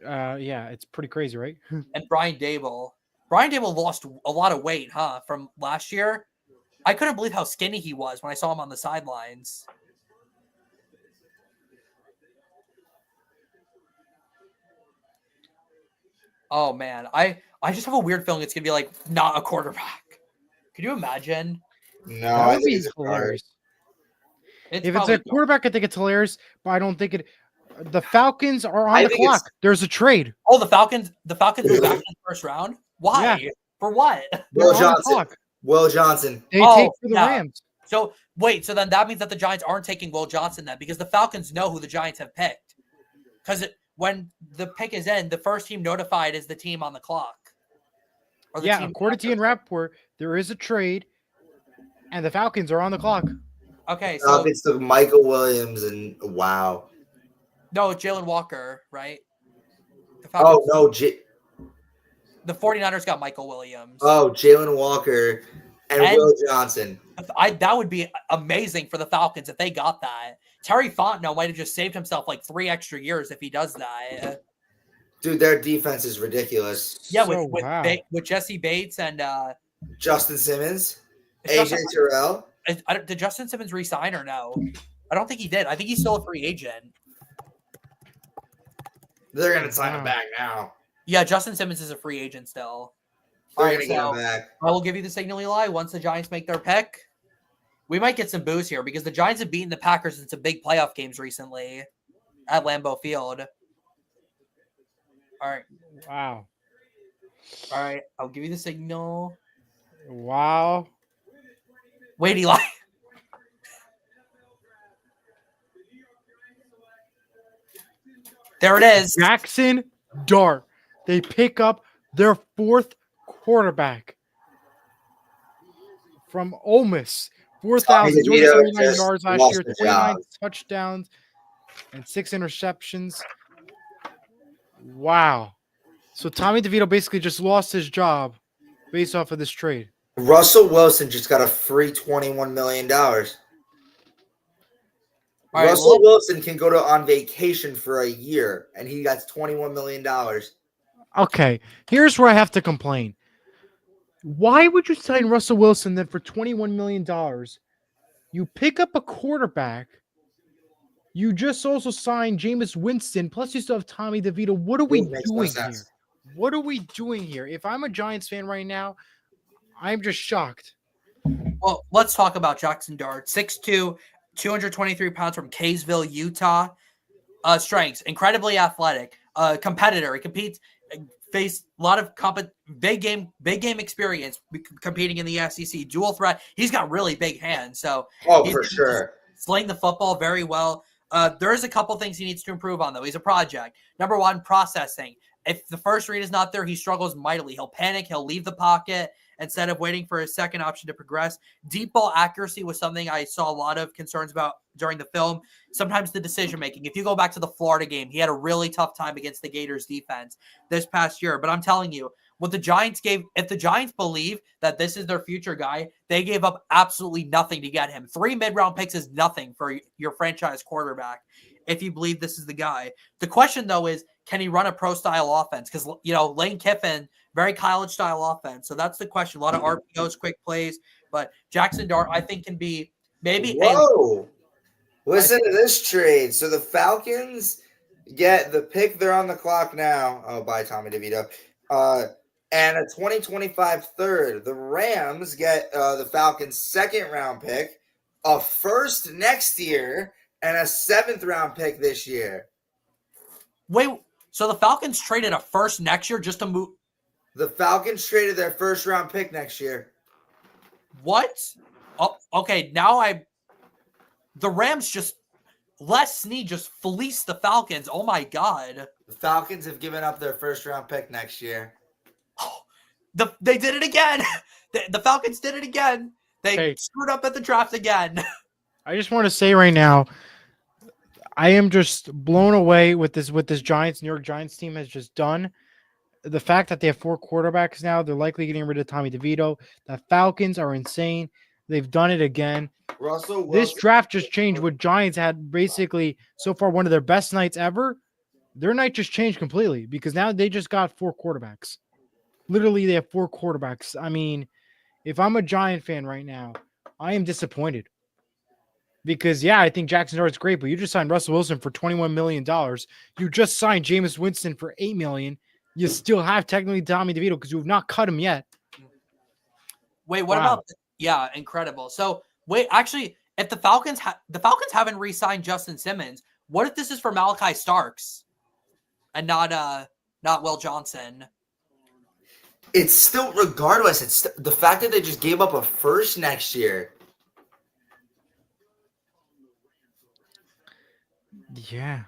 Yeah, it's pretty crazy, right? and Brian Dable. Brian Dable lost a lot of weight, huh, from last year. I couldn't believe how skinny he was when I saw him on the sidelines. Oh man, I just have a weird feeling it's gonna be like not a quarterback. Could you imagine? No, That I would think be it's a Dart. hilarious. If it's probably a quarterback, I think it's hilarious, but I don't think it. The Falcons are on I the think it's- clock. There's a trade. Oh, the Falcons move back in the first round. Why? Yeah. For what? They're Will on the Johnson. clock. Will Johnson. They Oh, take for the yeah. Rams. So wait, so then that means that the Giants aren't taking Will Johnson then, because the Falcons know who the Giants have picked. Because when the pick is in, the first team notified is the team on the clock. Or the Yeah, team according to Ian Rappaport, there is a trade, and the Falcons are on the clock. Okay, so It's the Michael Williams and wow. no, it's Jalen Walker, right? The Oh Falcons, no, the 49ers got Michael Williams. Jalen Walker and And- Will Johnson. That would be amazing for the Falcons if they got that. Terry Fontenot might have just saved himself like 3 extra years if he does that. Dude, their defense is ridiculous. Yeah, So, with wow. with Jesse Bates and Justin Simmons, is AJ Justin- Terrell. did Justin Simmons resign or no? I don't think he did. I think he's still a free agent. They're gonna sign Wow. him back now. Yeah, Justin Simmons is a free agent still. They're All gonna right, get so him back. I will give you the signal, Eli. Once the Giants make their pick, we might get some boos here because the Giants have beaten the Packers in some big playoff games recently at Lambeau Field. All right. Wow. All right. I'll give you the signal. Wow. Wait, Eli. There it is. Jackson Dart. they pick up their fourth quarterback from Ole Miss. 4,279 yards last year, 29 touchdowns, and 6 interceptions. Wow. So Tommy DeVito basically just lost his job based off of this trade. Russell Wilson just got a free $21 million. Russell Wilson can go on vacation for a year, and he got $21 million. Okay, here's where I have to complain. Why would you sign Russell Wilson then for $21 million? You pick up a quarterback. You just also signed Jameis Winston, plus you still have Tommy DeVito. What are we doing here? What are we doing here? If I'm a Giants fan right now, I'm just shocked. Well, let's talk about Jackson Dart. 6'2", 223 pounds from Kaysville, Utah. Strengths, incredibly athletic, competitor. He competes, faced a lot of big game experience competing in the SEC. Dual threat. He's got really big hands. So for sure. Sling the football very well. There's a couple things he needs to improve on, though. He's a project. Number one, processing. If the first read is not there, he struggles mightily. He'll panic. He'll leave the pocket instead of waiting for his second option to progress. Deep ball accuracy was something I saw a lot of concerns about during the film. Sometimes the decision-making. If you go back to the Florida game, he had a really tough time against the Gators defense this past year. But I'm telling you, what the Giants gave, if the Giants believe that this is their future guy, they gave up absolutely nothing to get him. 3 mid-round picks is nothing for your franchise quarterback if you believe this is the guy. The question, though, is can he run a pro-style offense? Because, Lane Kiffin, very college-style offense. So that's the question. A lot of RPOs, quick plays. But Jackson Dart, I think, can be maybe Listen to this trade. So the Falcons get the pick. They're on the clock now. Oh, bye, Tommy DeVito. And a 2025 third. The Rams get the Falcons' second-round pick, a first next year, and a 7th-round pick this year. Wait, so the Falcons traded a first next year just to move? The Falcons traded their first-round pick next year. What? Oh, okay, now the Rams just, Les Snead just fleeced the Falcons. Oh, my God. The Falcons have given up their first-round pick next year. Oh, they did it again. The Falcons did it again. They screwed up at the draft again. I just want to say right now, I am just blown away with this New York Giants team has just done. The fact that they have 4 quarterbacks now, they're likely getting rid of Tommy DeVito. The Falcons are insane. They've done it again. This draft just changed. What Giants had basically so far one of their best nights ever. Their night just changed completely because now they just got 4 quarterbacks. Literally, they have 4 quarterbacks. I mean, if I'm a Giant fan right now, I am disappointed. Because, I think Jackson Dart's great, but you just signed Russell Wilson for $21 million. You just signed Jameis Winston for $8 million. You still have technically Tommy DeVito because you have not cut him yet. Wait, what about – yeah, incredible. So, wait, actually, if the Falcons haven't re-signed Justin Simmons, what if this is for Malachi Starks and not Will Johnson? It's still, regardless, it's the fact that they just gave up a first next year. Yeah.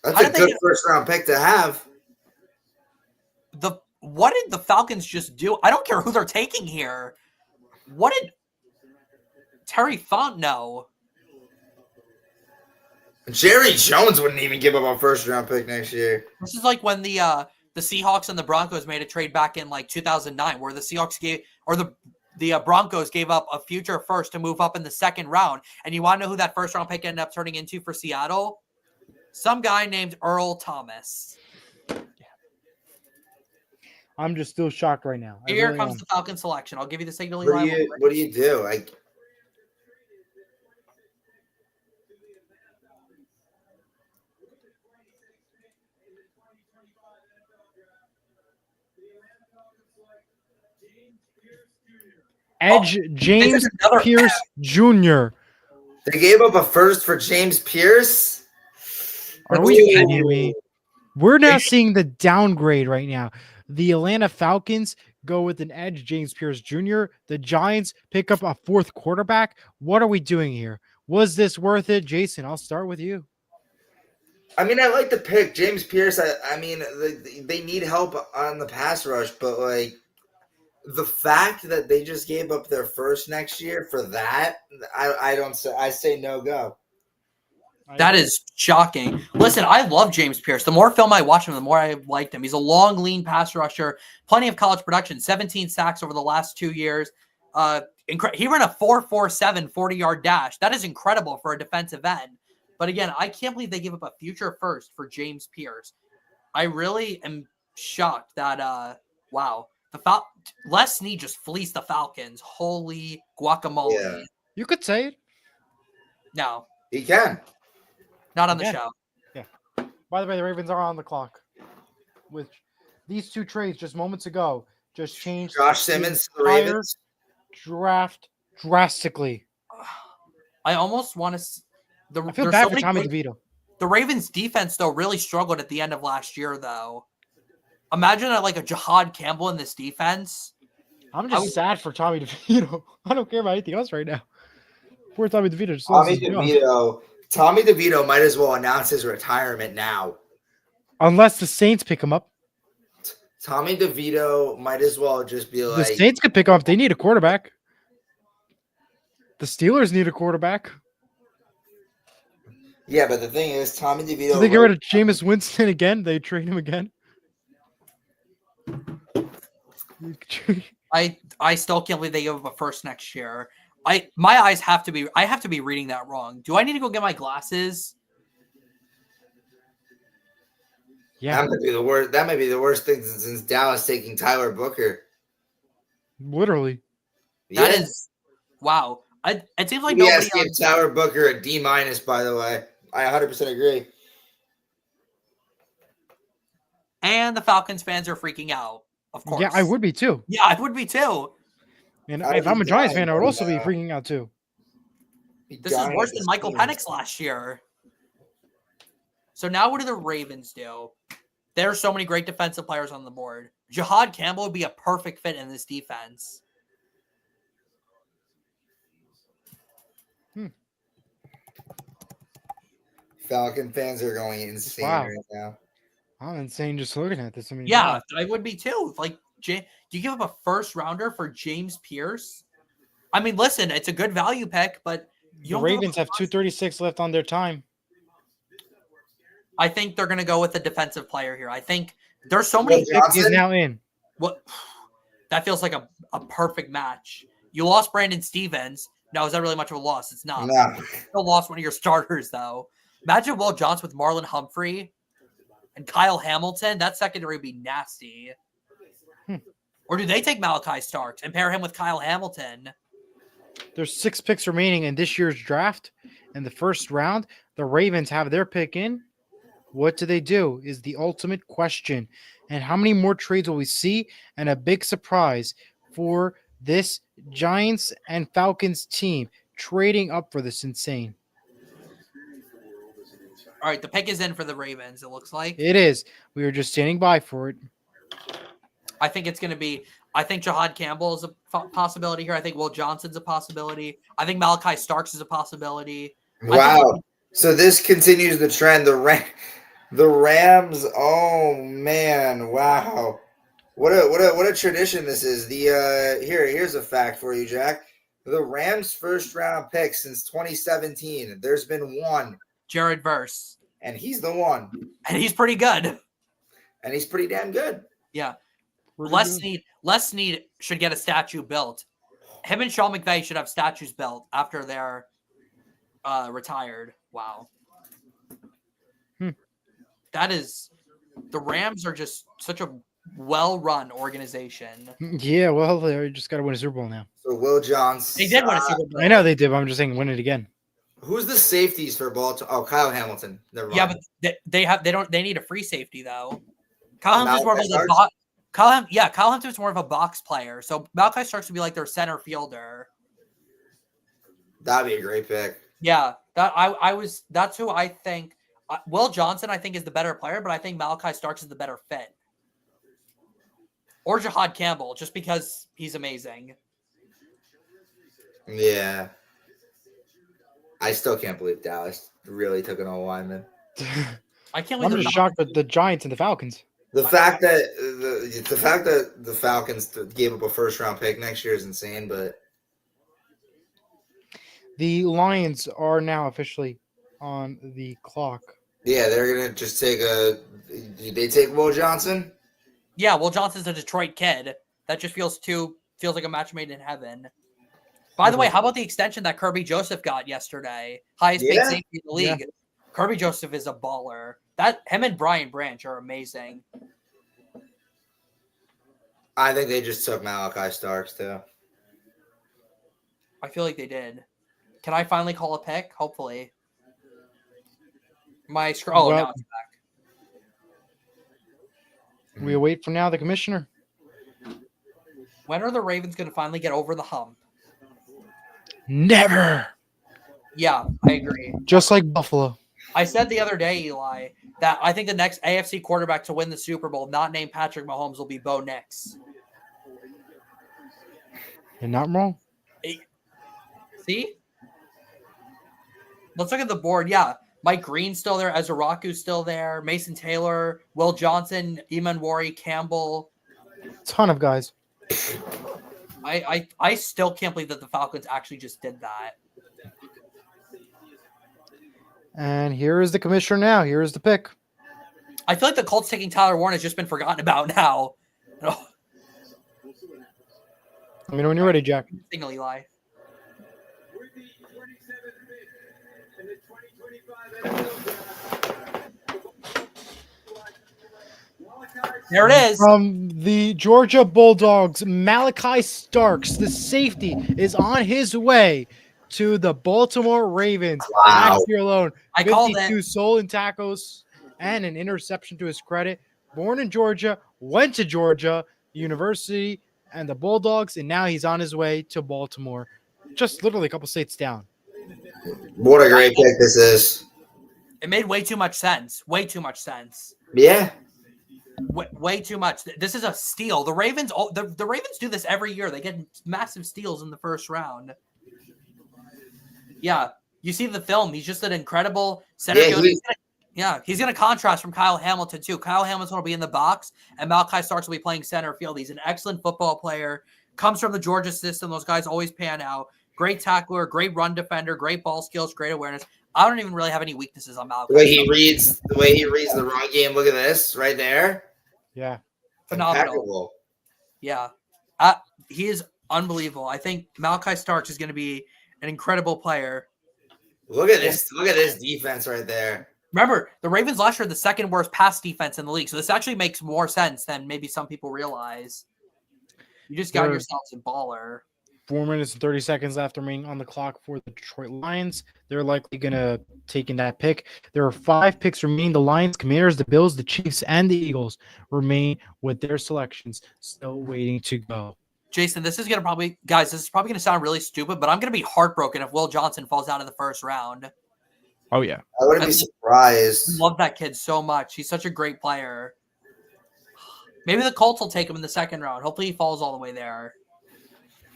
That's a good first-round pick to have. What did the Falcons just do? I don't care who they're taking here. What did Terry Font know? Jerry Jones wouldn't even give up a first-round pick next year. This is like when the Seahawks and the Broncos made a trade back in like 2009, where the Seahawks the Broncos gave up a future first to move up in the second round. And you want to know who that first-round pick ended up turning into for Seattle? Some guy named Earl Thomas. I'm just still shocked right now. Here comes the Falcon selection. I'll give you the signal. What do you do? Edge James Pierce Jr. They gave up a first for James Pierce? Are we kidding me? We're now seeing the downgrade right now. The Atlanta Falcons go with an edge, James Pierce Jr. The Giants pick up a 4th quarterback. What are we doing here? Was this worth it? Jayson, I'll start with you. I mean, I like the pick. James Pierce, I mean, they need help on the pass rush, but like the fact that they just gave up their first next year for that, I say no go. That is shocking. Listen, I love James Pierce. The more film I watch him, the more I liked him. He's a long, lean pass rusher, plenty of college production, 17 sacks over the last 2 years. He ran a 4.47 40-yard dash. That is incredible for a defensive end. But again, I can't believe they gave up a future first for James Pierce. I really am shocked that, wow. Les Snead just fleeced the Falcons. Holy guacamole. Yeah. You could say it. No, He can. not on the Yeah. show. Yeah. By the way, the Ravens are on the clock. With these two trades just moments ago, just changed Josh Simmons to the entire Ravens. draft drastically. I almost want to. I feel bad for Tommy DeVito. The Ravens defense, though, really struggled at the end of last year, though. Imagine like a Jahad Campbell in this defense. I'm just sad for Tommy DeVito. I don't care about anything else right now. Poor Tommy DeVito. Just lost his job. Tommy DeVito might as well announce his retirement now. Unless the Saints pick him up. Tommy DeVito might as well just be like. The Saints could pick him up. They need a quarterback. The Steelers need a quarterback. Yeah, but the thing is, Tommy DeVito. So they get rid of Jameis Winston again. They trade him again. I still can't believe they give up a first next year. My eyes have to be. I have to be reading that wrong. Do I need to go get my glasses? Yeah, That might be the worst. That might be the worst thing since Dallas taking Tyler Booker. literally. That is, wow. It seems like Yes, nobody. give Tyler Booker a D-. By the way, I 100% agree. And the Falcons fans are freaking out. Of course. Yeah, I would be too. Yeah, I would be too. And I'd if I'm be a Giants dying fan, I would right also be now. freaking out too. This is worse than Michael Penix last year. So now what do the Ravens do? There are so many great defensive players on the board. Jahad Campbell would be a perfect fit in this defense. Falcon fans are going insane Wow. right now. I'm insane just looking at this. I mean, Yeah, wow. I would be too. Like, do you give up a first rounder for James Pierce? I mean, listen, it's a good value pick, but The don't give up Ravens a have first. 236 left on their time. I think they're going to go with a defensive player here. I think there's so many. Well, He's now in. What that feels like a perfect match. You lost Brandon Stevens. No, is that really much of a loss? It's not. No. You still lost one of your starters, though. Imagine Will Johnson with Marlon Humphrey and Kyle Hamilton. That secondary would be nasty. Or do they take Malachi Starks and pair him with Kyle Hamilton? There's 6 picks remaining in this year's draft. In the first round, the Ravens have their pick in. What do they do is the ultimate question. And how many more trades will we see? And a big surprise for this Giants and Falcons team trading up for this insane. All right, the pick is in for the Ravens, it looks like. It is. We were just standing by for it. I think it's going to be – I think Jahad Campbell is a possibility here. I think Will Johnson's a possibility. I think Malachi Starks is a possibility. Wow. So this continues the trend. The Rams. Oh man! Wow. What a tradition this is. Here's a fact for you, Jack. The Rams' first round pick since 2017. There's been one, Jared Verse. and he's the one, And he's pretty good. and he's pretty damn good. Yeah. Pretty Les Snead should get a statue built. Him and Sean McVay should have statues built after they're retired. Wow. That is, the Rams are just such a well-run organization. good. Yeah, well, they just got to win a Super Bowl now. So Will Johnson. They did win a Super Bowl. I know they did, but I'm just saying win it again. Who's the safeties for Baltimore? Oh, Kyle Hamilton. Never mind. Yeah, but they need a free safety though. Kyle Hampton's more of Malachi a box. Kyle Hampton's more of a box player. So Malachi Starks would be like their center fielder. That'd be a great pick. Yeah, that's who I think. Will Johnson, I think, is the better player, but I think Malachi Starks is the better fit. Or Jahad Campbell, just because he's amazing. Yeah. I still can't believe Dallas really took an O lineman. I can't I'm believe just shocked with the Giants and the Falcons. The fact that the Falcons gave up a first round pick next year is insane, but The Lions are now officially on the clock. yeah, they're gonna just take a. Did they take Will Johnson? Yeah, Will Johnson's a Detroit kid. That just feels like a match made in heaven. By the way, how about the extension that Kirby Joseph got yesterday? Highest paid safety in the league. Yeah. Kirby Joseph is a baller. That him and Brian Branch are amazing. I think they just took Malachi Starks too. I feel like they did. Can I finally call a pick? Hopefully. My scroll. Well- Now it's back. We await for now the commissioner. When are the Ravens going to finally get over the hump? Never. Yeah, I agree. Just like Buffalo. I said the other day, Eli, that I think the next AFC quarterback to win the Super Bowl, not named Patrick Mahomes, will be Bo Nix. You're not wrong. See? Let's look at the board. Yeah. Mike Green's still there. Ezra Raku's still there. Mason Taylor, Will Johnson, Eamon Wari, Campbell. Ton of guys. I still can't believe that the Falcons actually just did that. And here is the commissioner now. Here is the pick. I feel like the Colts taking Tyler Warren has just been forgotten about now. Let me know when you're ready, Jack. Single Eli. There it is. From the Georgia Bulldogs, Malachi Starks, the safety, is on his way to the Baltimore Ravens. Wow. Last year alone, I called 52 it. stolen tackles and an interception to his credit. Born in Georgia, went to Georgia University and the Bulldogs, and now he's on his way to Baltimore. Just literally a couple states down. What a great pick this is. It made way too much sense. Way too much sense. Yeah. Way too much. This is a steal. The Ravens, the Ravens do this every year. They get massive steals in the first round. Yeah, you see the film. He's just an incredible center fielder. He's going to contrast from Kyle Hamilton too. Kyle Hamilton will be in the box, and Malachi Starks will be playing center field. He's an excellent football player. Comes from the Georgia system. Those guys always pan out. Great tackler, great run defender, great ball skills, great awareness. I don't even really have any weaknesses on Malachi. The way he reads the run game. Look at this right there. Yeah. Phenomenal. Impeccable. Yeah. He is unbelievable. I think Malachi Starks is going to be an incredible player. Look at this. Look at this defense right there. Remember, the Ravens last year are the second worst pass defense in the league. So this actually makes more sense than maybe some people realize. You just got Sure. yourselves a baller. 4 minutes and 30 seconds left remaining on the clock for the Detroit Lions. They're likely going to take in that pick. There are 5 picks remaining. The Lions, Commanders, the Bills, the Chiefs, and the Eagles remain with their selections still waiting to go. Jayson, this is probably going to sound really stupid, but I'm going to be heartbroken if Will Johnson falls out in the first round. Oh, yeah. I wouldn't be surprised. Love that kid so much. He's such a great player. Maybe the Colts will take him in the second round. Hopefully he falls all the way there.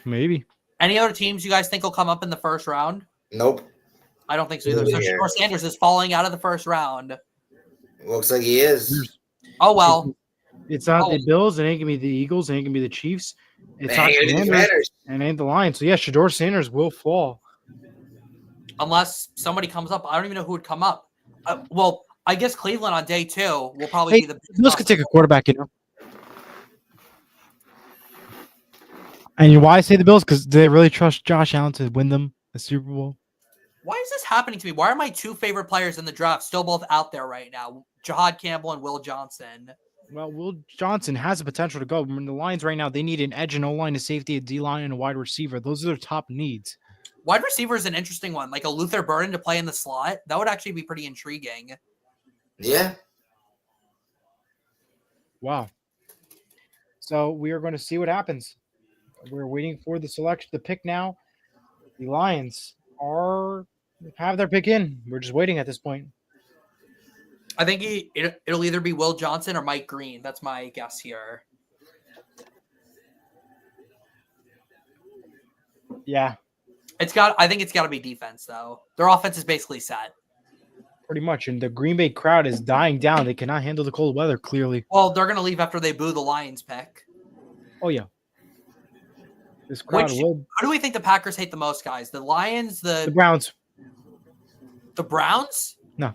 Maybe. Any other teams you guys think will come up in the first round? Nope. I don't think so either. So Yeah. Shador Sanders is falling out of the first round. Looks like he is. Oh, well. It's not the Bills. It ain't going to be the Eagles. It ain't going to be the Chiefs. It's not Man, Commanders. Commanders. And ain't the Lions. So, yeah, Shador Sanders will fall. Unless somebody comes up. I don't even know who would come up. Well, I guess Cleveland on day 2 will probably be the Bills could take a quarterback, you know. And why I say the Bills? Because they really trust Josh Allen to win them the Super Bowl. Why is this happening to me? Why are my 2 favorite players in the draft still both out there right now? Jahad Campbell and Will Johnson. Well, Will Johnson has the potential to go. I mean, the Lions right now, they need an edge and O-line, a safety, a D-line, and a wide receiver. Those are their top needs. Wide receiver is an interesting one. Like a Luther Burden to play in the slot. That would actually be pretty intriguing. Yeah. Wow. So we are going to see what happens. We're waiting for the selection, the pick now. The Lions have their pick in. We're just waiting at this point. I think it'll either be Will Johnson or Mike Green. That's my guess here. Yeah. I think it's got to be defense, though. Their offense is basically set. Pretty much. And the Green Bay crowd is dying down. They cannot handle the cold weather, clearly. Well, they're gonna leave after they boo the Lions pick. Oh, yeah. This crowd will. Who do we think the Packers hate the most, guys? The Lions, The Browns. the Browns? No.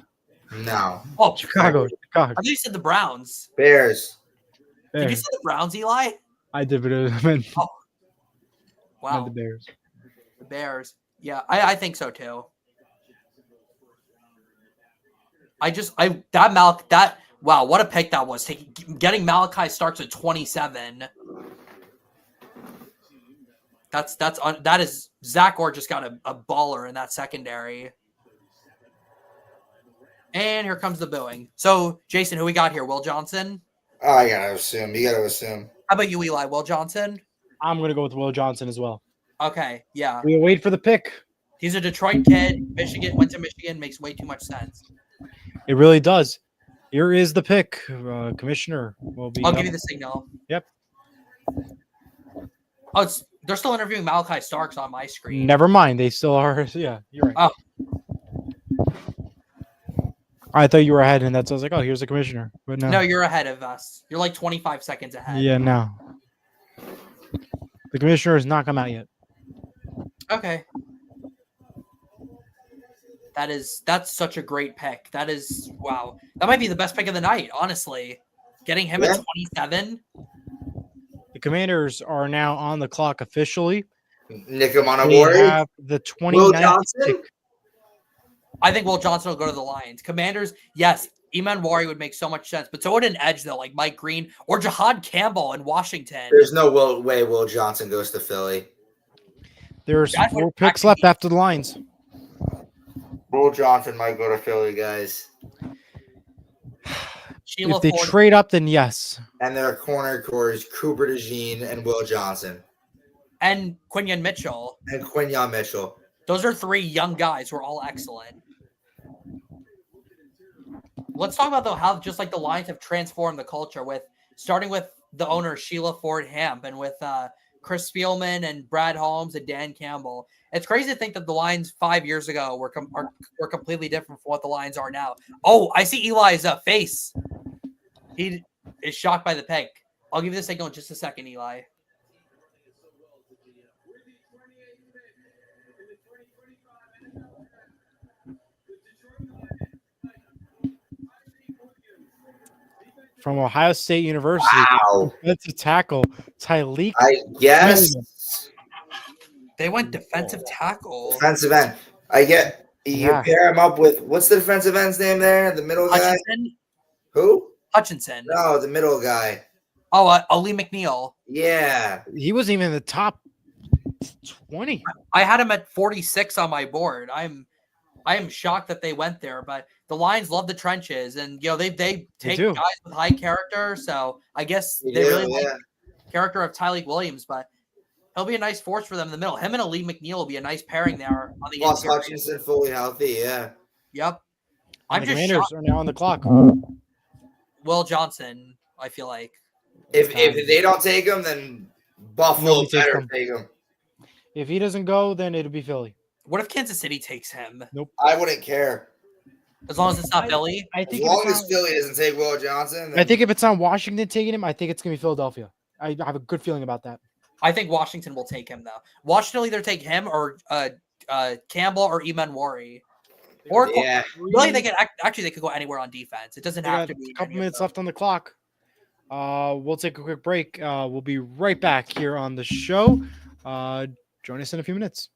Oh, Chicago. I thought you said the Browns. Bears. Did you say the Browns, Eli? I did, but I meant, Wow. the Bears. The Bears. Yeah, I think so too. Wow, what a pick that was. Getting Malachi Starks at 27. That is Zach Orr just got a baller in that secondary. And here comes the booing. So, Jayson, who we got here? Will Johnson? Oh, I gotta assume. You gotta assume. How about you, Eli? Will Johnson? I'm going to go with Will Johnson as well. Okay, yeah. We'll wait for the pick. He's a Detroit kid. Went to Michigan. Makes way too much sense. It really does. Here is the pick. Commissioner will be. I'll give you the signal. Yep. Oh, they're still interviewing Malachi Starks on my screen. Never mind. They still are. Yeah, you're right. Oh. I thought you were ahead, and that's I was like, oh, here's the commissioner. But no. No, you're ahead of us. You're like 25 seconds ahead. Yeah, no. The commissioner has not come out yet. Okay. That's such a great pick. That is wow. That might be the best pick of the night, honestly. Getting him at 27. The Commanders are now on the clock officially. Nick him on We board. have the 29th Will Johnson? pick. I think Will Johnson will go to the Lions. Commanders, yes, Eman Wari would make so much sense, but so would an edge though, like Mike Green or Jahad Campbell in Washington. There's no way Will Johnson goes to Philly. There's That would 4 picks left after the Lions. Will Johnson might go to Philly, guys. Sheila If they Ford, trade up, then yes. And their corner core is Cooper DeJean and Will Johnson. and Quinyon Mitchell. And Quinyon Mitchell. Those are 3 young guys who are all excellent. Let's talk about though how just like the Lions have transformed the culture with starting with the owner Sheila Ford Hamp and with Chris Spielman and Brad Holmes and Dan Campbell. It's crazy to think that the Lions 5 years ago were completely different from what the Lions are now. Oh, I see Eli's face. He is shocked by the pick. I'll give you the signal in just a second, Eli. From Ohio State University. Wow. Defensive tackle, Tyleek. I guess. They went defensive tackle. Defensive end. I get you pair him up with what's the defensive end's name there? The middle guy? Hutchinson? Who? Hutchinson. No, the middle guy. Oh, Ali McNeil. Yeah. He wasn't even in the top 20. I had him at 46 on my board. I am shocked that they went there, but the Lions love the trenches, and they take do. guys with high character. So I guess they really like the character of Tyleek Williams, but he'll be a nice force for them in the middle. Him and Ali McNeil will be a nice pairing there on the Plus interior. Hutchinson fully healthy, yeah. Yep. And I'm the just Commanders shocked. are now on the clock. Will Johnson, I feel like. If they don't take him, then Buffalo Nobody takes better him. take him. If he doesn't go, then it'll be Philly. What if Kansas City takes him? I wouldn't care. As long as it's not Philly? I As think long if as it's Philly doesn't take Will Johnson. I think if it's not Washington taking him, I think it's gonna be Philadelphia. I have a good feeling about that. I think Washington will take him, though. Washington will either take him or Campbell or Eman Wari. Or yeah. really, they could go anywhere on defense. It doesn't We have got to be. a couple minutes left on the clock. We'll take a quick break. We'll be right back here on the show. Join us in a few minutes.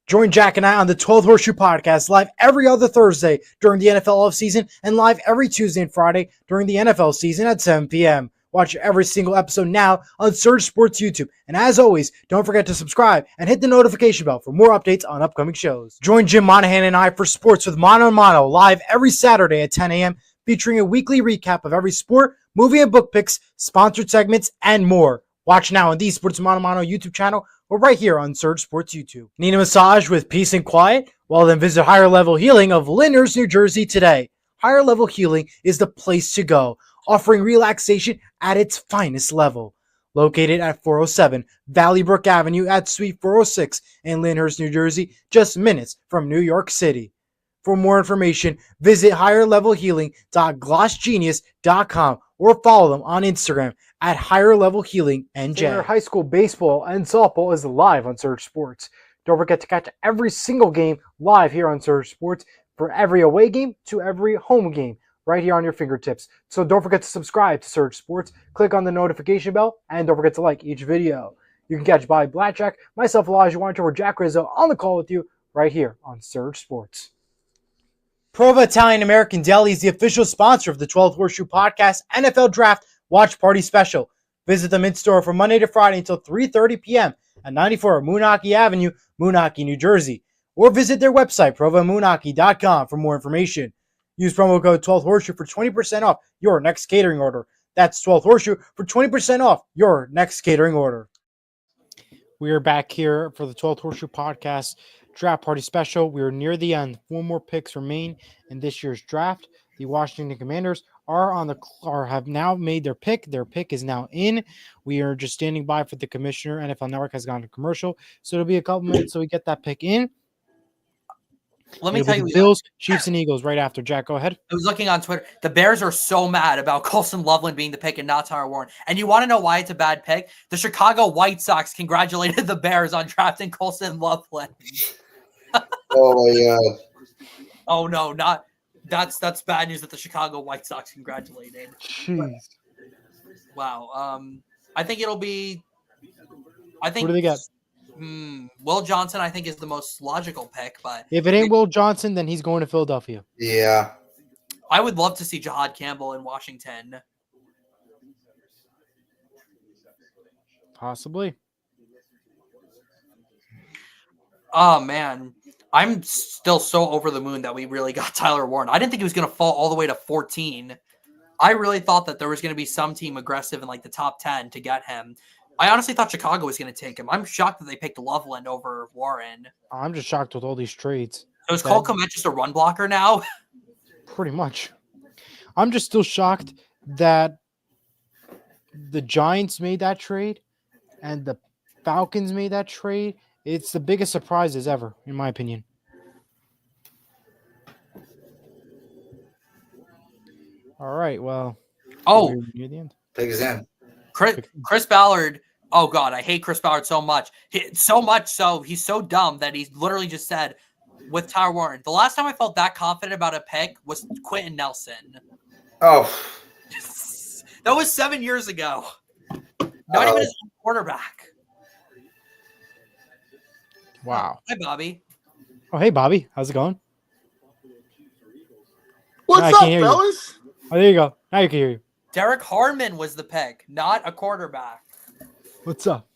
Join Jack and I on the 12th Horseshoe Podcast live every other Thursday during the NFL offseason and live every Tuesday and Friday during the NFL season at 7 p.m. Watch every single episode now on Surge Sports YouTube. And as always, don't forget to subscribe and hit the notification bell for more updates on upcoming shows. Join Jim Monahan and I for Sports with Mono and Mono live every Saturday at 10 a.m. featuring a weekly recap of every sport, movie and book picks, sponsored segments, and more. Watch now on the Sports Mono Mono YouTube channel or right here on Surge Sports YouTube. Need a massage with peace and quiet? Well, then visit Higher Level Healing of Lyndhurst, New Jersey today. Higher Level Healing is the place to go, offering relaxation at its finest level. Located at 407 Valley Brook Avenue at Suite 406 in Lyndhurst, New Jersey, just minutes from New York City. For more information, visit higherlevelhealing.glossgenius.com or follow them on Instagram at higherlevelhealingnj. Senior high school baseball and softball is live on Surge Sports. Don't forget to catch every single game live here on Surge Sports, for every away game to every home game, right here on your fingertips. So don't forget to subscribe to Surge Sports, click on the notification bell, and don't forget to like each video. You can catch Bobby Blackjack, myself, Elijah Wancho, or Jack Rizzo on the call with you right here on Surge Sports. Prova Italian American Deli is the official sponsor of the 12th Horseshoe Podcast NFL Draft Watch Party Special. Visit them in-store from Monday to Friday until 3:30 p.m. at 94 Moonachie Avenue, Moonachie, New Jersey. Or visit their website, provamoonachie.com, for more information. Use promo code 12th Horseshoe for 20% off your next catering order. That's 12th Horseshoe for 20% off your next catering order. We are back here for the 12th Horseshoe Podcast Draft Party Special. We are near the end. 4 more picks remain in this year's draft. The Washington Commanders have now made their pick. Their pick is now in. We are just standing by for the commissioner. NFL Network has gone to commercial, so it'll be a couple minutes so we get that pick in. Let me tell you, Bills, Chiefs, and Eagles right after. Jack, go ahead. I was looking on Twitter. The Bears are so mad about Colson Loveland being the pick and not Tyler Warren. And you want to know why it's a bad pick? The Chicago White Sox congratulated the Bears on drafting Colson Loveland. Oh my God. Oh no, not that's bad news that the Chicago White Sox congratulated. Jeez. Wow. I think it'll be. Who do they get? Will Johnson, I think, is the most logical pick, but if it ain't Will Johnson, then he's going to Philadelphia. Yeah. I would love to see Jahad Campbell in Washington. Possibly. Oh, man. I'm still so over the moon that we really got Tyler Warren. I didn't think he was going to fall all the way to 14. I really thought that there was going to be some team aggressive in like the top 10 to get him. I honestly thought Chicago was going to take him. I'm shocked that they picked Loveland over Warren. I'm just shocked with all these trades. So is Cole Kmet just a run blocker now? Pretty much. I'm just still shocked that the Giants made that trade and the Falcons made that trade. It's the biggest surprises ever, in my opinion. All right, well. Oh. Near the end. Take his in. Chris Ballard. Oh, God, I hate Chris Ballard so much. So much so, he's so dumb that he literally just said, with Tyler Warren, the last time I felt that confident about a pick was Quentin Nelson. Oh. That was 7 years ago. Not even his own quarterback. Wow. Hi, Bobby. Oh, hey, Bobby. How's it going? What's up, fellas? Oh, there you go. Now you can hear you. Derek Harmon was the pick, not a quarterback. What's up?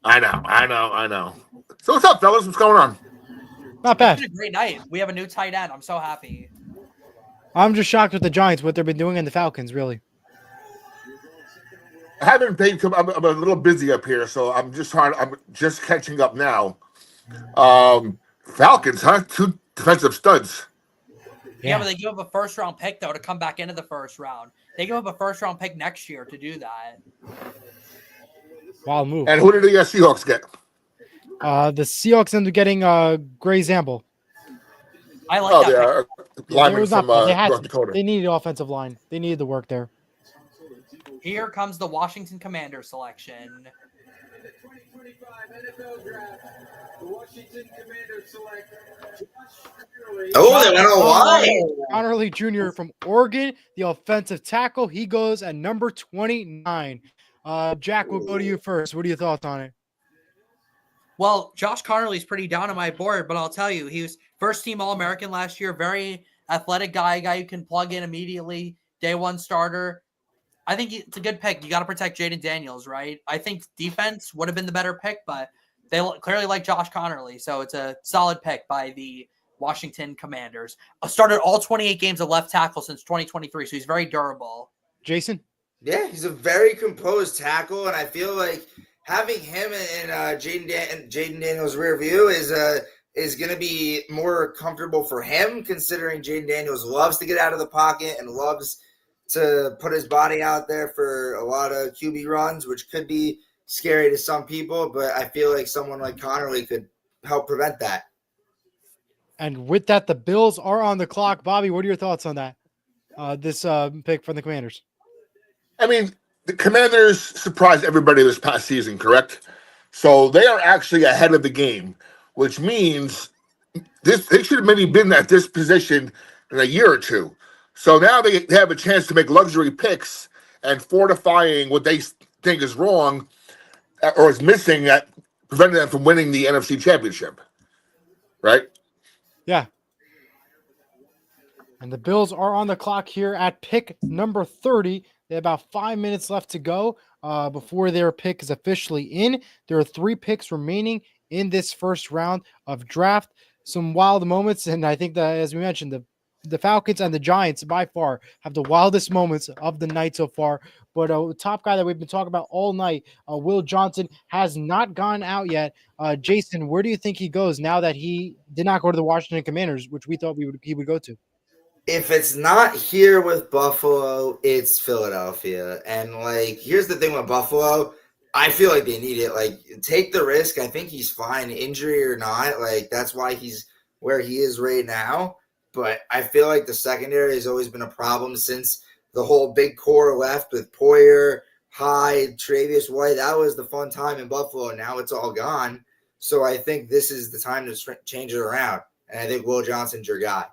I know. So what's up, fellas? What's going on? Not bad. It's been a great night. We have a new tight end. I'm so happy. I'm just shocked with the Giants, what they've been doing, and the Falcons, really. I haven't been. I'm a little busy up here, so I'm just catching up now. Falcons, huh? 2 defensive studs. Yeah, but they give up a first-round pick, though, to come back into the first round. They give up a first-round pick next year to do that. Wild move. And who did the Seahawks get? The Seahawks ended up getting Gray Zamble. I like that. Lineman from North Dakota. They needed offensive line. They needed the work there. Here comes the Washington Commander selection. Oh, they went all wide. Connor Lee Jr. from Oregon, the offensive tackle. He goes at number 29. Jack, we'll go to you first. What are your thoughts on it? Well, Josh Connerly's pretty down on my board, but I'll tell you, he was first-team All-American last year, very athletic guy you can plug in immediately, day one starter. I think it's a good pick. You got to protect Jaden Daniels, right? I think defense would have been the better pick, but they clearly like Josh Connerly, so it's a solid pick by the Washington Commanders. Started all 28 games of left tackle since 2023, so he's very durable. Jayson? Yeah, he's a very composed tackle, and I feel like having him in Jaden Daniels' rear view is going to be more comfortable for him, considering Jaden Daniels loves to get out of the pocket and loves to put his body out there for a lot of QB runs, which could be scary to some people, but I feel like someone like Connerly could help prevent that. And with that, the Bills are on the clock. Bobby, what are your thoughts on that? This pick from the Commanders. I mean, the Commanders surprised everybody this past season, correct? So they are actually ahead of the game, which means they should have maybe been at this position in a year or two. So now they have a chance to make luxury picks and fortifying what they think is wrong or is missing that prevented them from winning the NFC Championship. Right? Yeah. And the Bills are on the clock here at pick number 30. They have about 5 minutes left to go before their pick is officially in. There are 3 picks remaining in this first round of draft. Some wild moments, and I think that, as we mentioned, the Falcons and the Giants by far have the wildest moments of the night so far. But top guy that we've been talking about all night, Will Johnson, has not gone out yet. Jayson, where do you think he goes now that he did not go to the Washington Commanders, which we thought he would go to? If it's not here with Buffalo, it's Philadelphia. And here's the thing with Buffalo. I feel like they need it. Take the risk. I think he's fine, injury or not. That's why he's where he is right now. But I feel like the secondary has always been a problem since the whole big core left with Poyer, Hyde, Travis White. That was the fun time in Buffalo. Now it's all gone. So I think this is the time to change it around. And I think Will Johnson's your guy.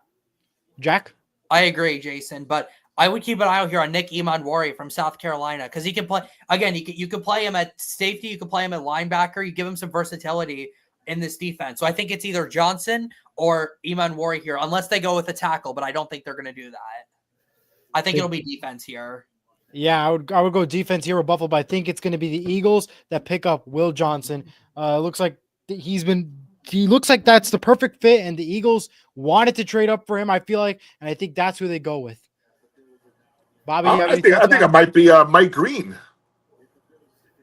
Jack? I agree, Jayson, but I would keep an eye out here on Nick Emanwari from South Carolina because he can play. Again, you can play him at safety. You can play him at linebacker. You give him some versatility in this defense. So I think it's either Johnson or Emanwari here, unless they go with a tackle, but I don't think they're going to do that. I think it'll be defense here. Yeah, I would go defense here with Buffalo, but I think it's going to be the Eagles that pick up Will Johnson. Looks like he looks like that's the perfect fit, and the Eagles wanted to trade up for him, I feel like, and I think that's who they go with. Bobby, I think it might be Mike Green.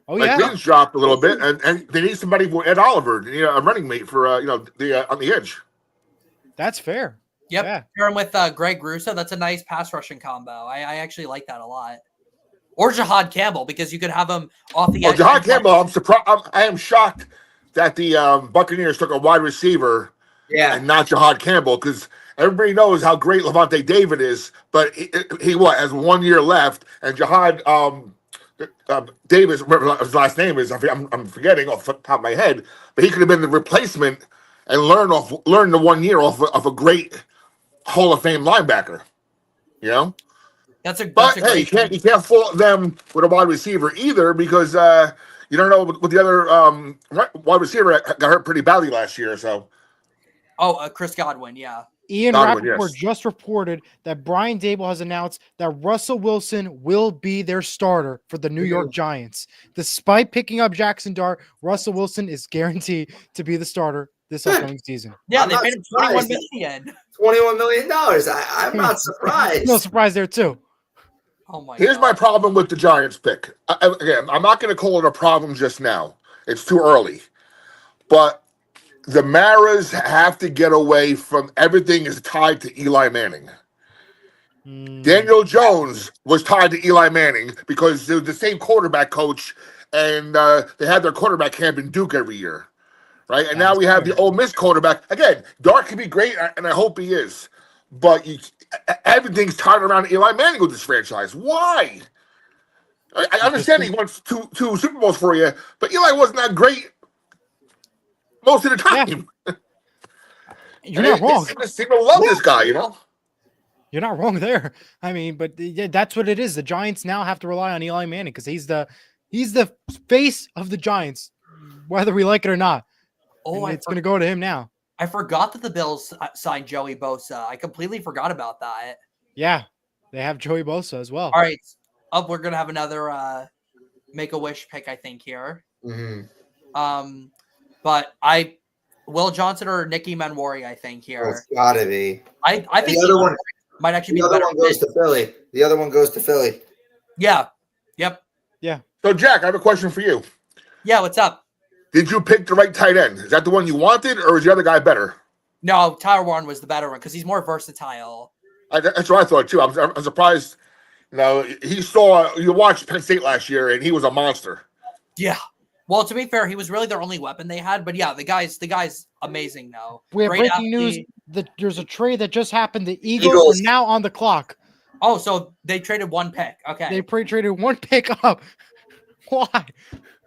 Oh, Mike yeah. Green's dropped a little bit, and they need somebody for Ed Oliver, a running mate for on the edge. That's fair. Yep. Yeah. Pair him with Greg Russo. That's a nice pass rushing combo. I actually like that a lot. Or Jahad Campbell, because you could have him off the edge. Jahad Campbell, I'm surprised. I am shocked that the Buccaneers took a wide receiver and not Jahad Campbell, because everybody knows how great Levante David is, but he has 1 year left, and Jahad Davis, whatever his last name is, I'm forgetting off the top of my head, but he could have been the replacement and learn the 1 year off of a great Hall of Fame linebacker. But hey, you can't fault them with a wide receiver either, because you don't know what the other wide receiver got hurt pretty badly last year. So, Chris Godwin, yeah. Ian Rappaport just reported that Brian Daboll has announced that Russell Wilson will be their starter for the New York Giants. Despite picking up Jackson Dart, Russell Wilson is guaranteed to be the starter this upcoming season. Yeah, they paid him $21 million. $21 million. I'm not surprised. No surprise there, too. Oh my Here's my problem with the Giants pick. Again, I'm not going to call it a problem just now. It's too early. But the Maras have to get away from everything is tied to Eli Manning. Daniel Jones was tied to Eli Manning because they're the same quarterback coach, and they had their quarterback camp in Duke every year, right? And now we have the Ole Miss quarterback. Again, Dart can be great, and I hope he is. But everything's tied around Eli Manning with this franchise. Why? I understand he won two Super Bowls for you, but Eli wasn't that great most of the time. Yeah. You're not wrong. They seem to love this guy, You're not wrong there. I mean, but that's what it is. The Giants now have to rely on Eli Manning because he's the face of the Giants, whether we like it or not. It's going to go to him now. I forgot that the Bills signed Joey Bosa. I completely forgot about that. Yeah, they have Joey Bosa as well. All right. We're going to have another Make-A-Wish pick, I think, here. Mm-hmm. But Will Johnson or Nick Emanwari, I think, here. It's got to be. I think the other one might actually be the other one goes to Philly. The other one goes to Philly. Yeah. Yep. Yeah. So, Jack, I have a question for you. Yeah, what's up? Did you pick the right tight end? Is that the one you wanted, or is the other guy better? No, Tyler Warren was the better one because he's more versatile. That's what I thought, too. I'm surprised. You watched Penn State last year, and he was a monster. Yeah. Well, to be fair, he was really their only weapon they had. But yeah, the guy's amazing now. We have Great breaking news. there's a trade that just happened. The Eagles are now on the clock. Oh, so they traded one pick. Okay. They traded one pick up. Why?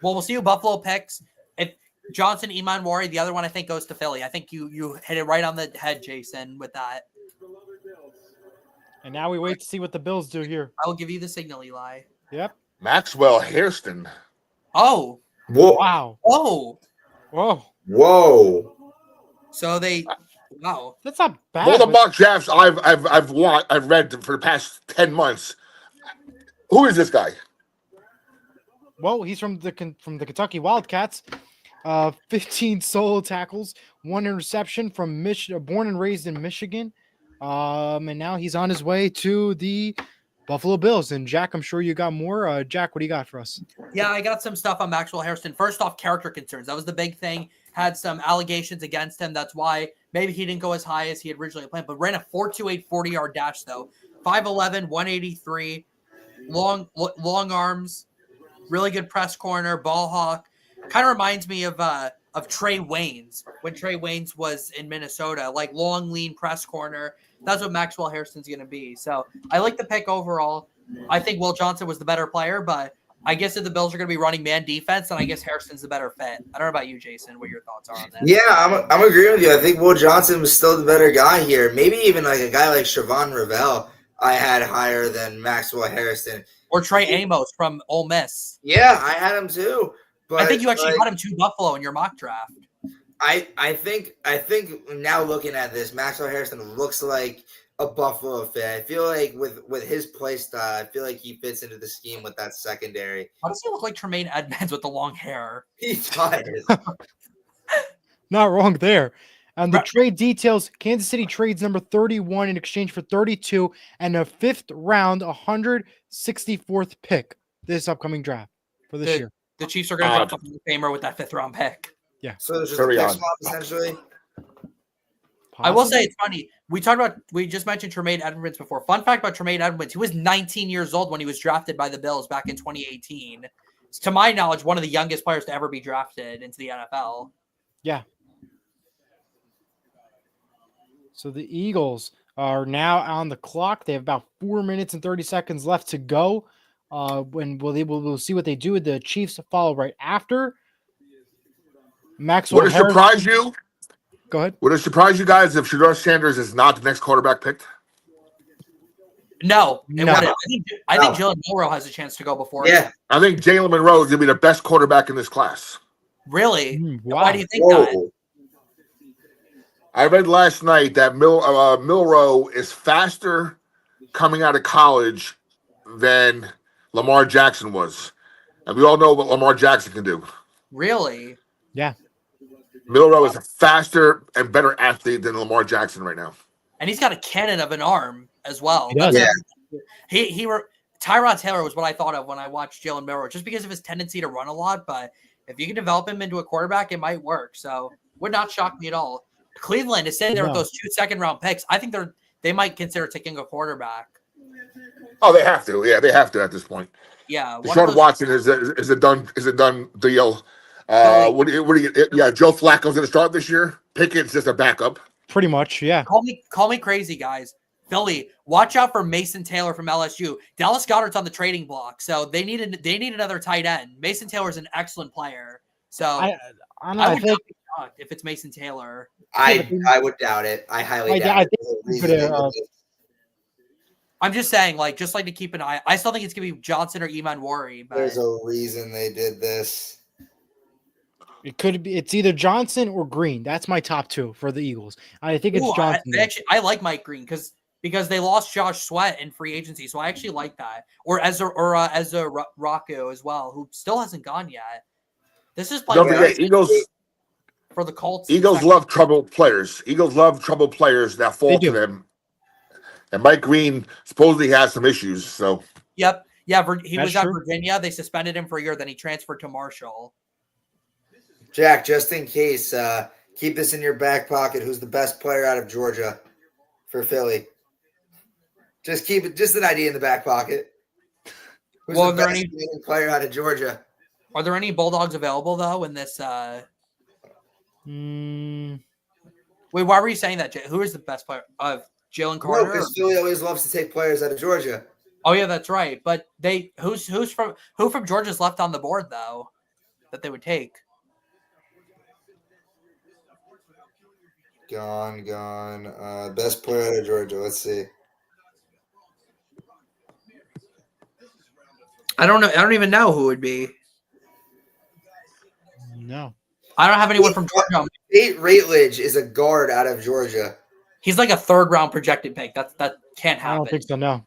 Well, we'll see who Buffalo picks. If Johnson, Iman Wari, the other one I think goes to Philly. I think you hit it right on the head, Jayson, with that. And now we wait to see what the Bills do here. I will give you the signal, Eli. Yep. Maxwell Hairston. Oh. Whoa. Wow. Oh. Whoa. So wow. That's not bad. All the mock drafts I've read for the past 10 months. Who is this guy? Well, he's from the Kentucky Wildcats. 15 solo tackles, 1 interception from born and raised in Michigan. And now he's on his way to the Buffalo Bills. And Jack, I'm sure you got more. Jack, what do you got for us? Yeah, I got some stuff on Maxwell Hairston. First off, character concerns. That was the big thing. Had some allegations against him. That's why maybe he didn't go as high as he had originally planned, but ran a 4.28 40-yard dash, though. 5'11", 183, long arms, really good press corner, ball hawk. Kind of reminds me of Trey Waynes when Trey Waynes was in Minnesota, like long, lean press corner. That's what Maxwell Hairston's going to be. So I like the pick overall. I think Will Johnson was the better player, but I guess if the Bills are going to be running man defense, then I guess Hairston's the better fit. I don't know about you, Jayson, what your thoughts are on that. Yeah, I'm agreeing with you. I think Will Johnson was still the better guy here. Maybe even like a guy like Siobhan Ravel I had higher than Maxwell Hairston. Or Trey Amos from Ole Miss. Yeah, I had him too. But I think you actually got him to Buffalo in your mock draft. I think now looking at this, Maxwell Hairston looks like a Buffalo fit. I feel like with his play style, I feel like he fits into the scheme with that secondary. How does he look like Tremaine Edmonds with the long hair? He does. Not wrong there. And the trade details, Kansas City trades number 31 in exchange for 32 and a 5th round, 164th pick this upcoming draft for this year. The Chiefs are going to drop a Hall of Famer with that 5th round pick. Yeah. So there's just a pick swap essentially. I will say it's funny. We just mentioned Tremaine Edmonds before. Fun fact about Tremaine Edmonds, he was 19 years old when he was drafted by the Bills back in 2018. It's, to my knowledge, one of the youngest players to ever be drafted into the NFL. Yeah. So the Eagles are now on the clock. They have about 4 minutes and 30 seconds left to go. We'll see what they do. The Chiefs follow right after. Maxwell. Would it surprise you? Go ahead. Would it surprise you guys if Shedeur Sanders is not the next quarterback picked? No, it wouldn't. I think Jalen Milroe has a chance to go before. Yeah. I think Jalen Monroe is going to be the best quarterback in this class. Really? Wow. Why do you think that? I read last night that Milroe is faster coming out of college than Lamar Jackson was. And we all know what Lamar Jackson can do. Really? Yeah. Milroe is a faster and better athlete than Lamar Jackson right now. And he's got a cannon of an arm as well. He does. Yeah. Tyrod Taylor was what I thought of when I watched Jalen Milroe, just because of his tendency to run a lot. But if you can develop him into a quarterback, it might work. So would not shock me at all. Cleveland is sitting there with those 2 second-round picks. I think they might consider taking a quarterback. Oh, they have to. Yeah, they have to at this point. Yeah. Deshaun Watson is a done deal. What do you? Yeah, Joe Flacco's going to start this year. Pickett's just a backup. Pretty much, yeah. Call me crazy, guys. Philly, watch out for Mason Taylor from LSU. Dallas Goedert's on the trading block, so they need another tight end. Mason Taylor is an excellent player. So I would not be shocked if it's Mason Taylor. I would doubt it. I highly doubt it. I'm just saying, just to keep an eye. I still think it's gonna be Johnson or Iman Wari. But there's a reason they did this. It could be. It's either Johnson or Green. That's my top 2 for the Eagles. I think it's Johnson. I like Mike Green because they lost Josh Sweat in free agency, so I actually like that. Or Ezra Rocco as well, who still hasn't gone yet. This is Don't forget, Eagles for the Colts. Eagles love troubled players. Eagles love troubled players that fall to them. And Mike Green supposedly has some issues. So yep, yeah, he That's was at true. Virginia. They suspended him for a year, then he transferred to Marshall. Jack, just in case, keep this in your back pocket. Who's the best player out of Georgia for Philly? Just keep it, just an idea in the back pocket. Who's the best player out of Georgia? Are there any Bulldogs available though in this? Wait, why were you saying that? Who is the best player of Jalen No, Carter? because Philly always loves to take players out of Georgia. Oh yeah, that's right. But who from Georgia's left on the board though that they would take? Gone. Best player out of Georgia. Let's see. I don't know. I don't even know who it would be. No. I don't have anyone from Georgia. Nate Ratledge is a guard out of Georgia. He's like a 3rd round projected pick. That can't happen. I don't think so. No.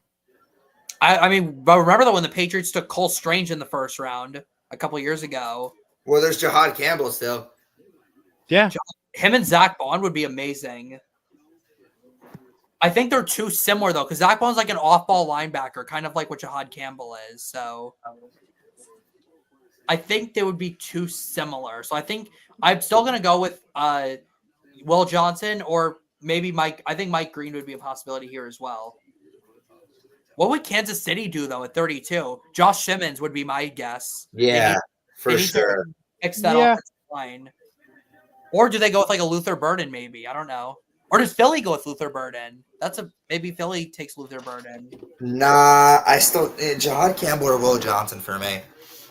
I mean, but remember though when the Patriots took Cole Strange in the 1st round a couple years ago? Well, there's Jahad Campbell still. Yeah. Him and Zach Bond would be amazing. I think they're too similar though, because Zach Bond's like an off-ball linebacker, kind of like what Jahad Campbell is. So I think they would be too similar. So I think I'm still gonna go with Will Johnson or maybe Mike. I think Mike Green would be a possibility here as well. What would Kansas City do though at 32? Josh Simmons would be my guess. Yeah, for they need to sure. Fix that Yeah. offensive line. Or do they go with like a Luther Burden? Maybe I don't know. Or does Philly go with Luther Burden? Maybe Philly takes Luther Burden. Nah, I still Jahad Campbell or Will Johnson for me.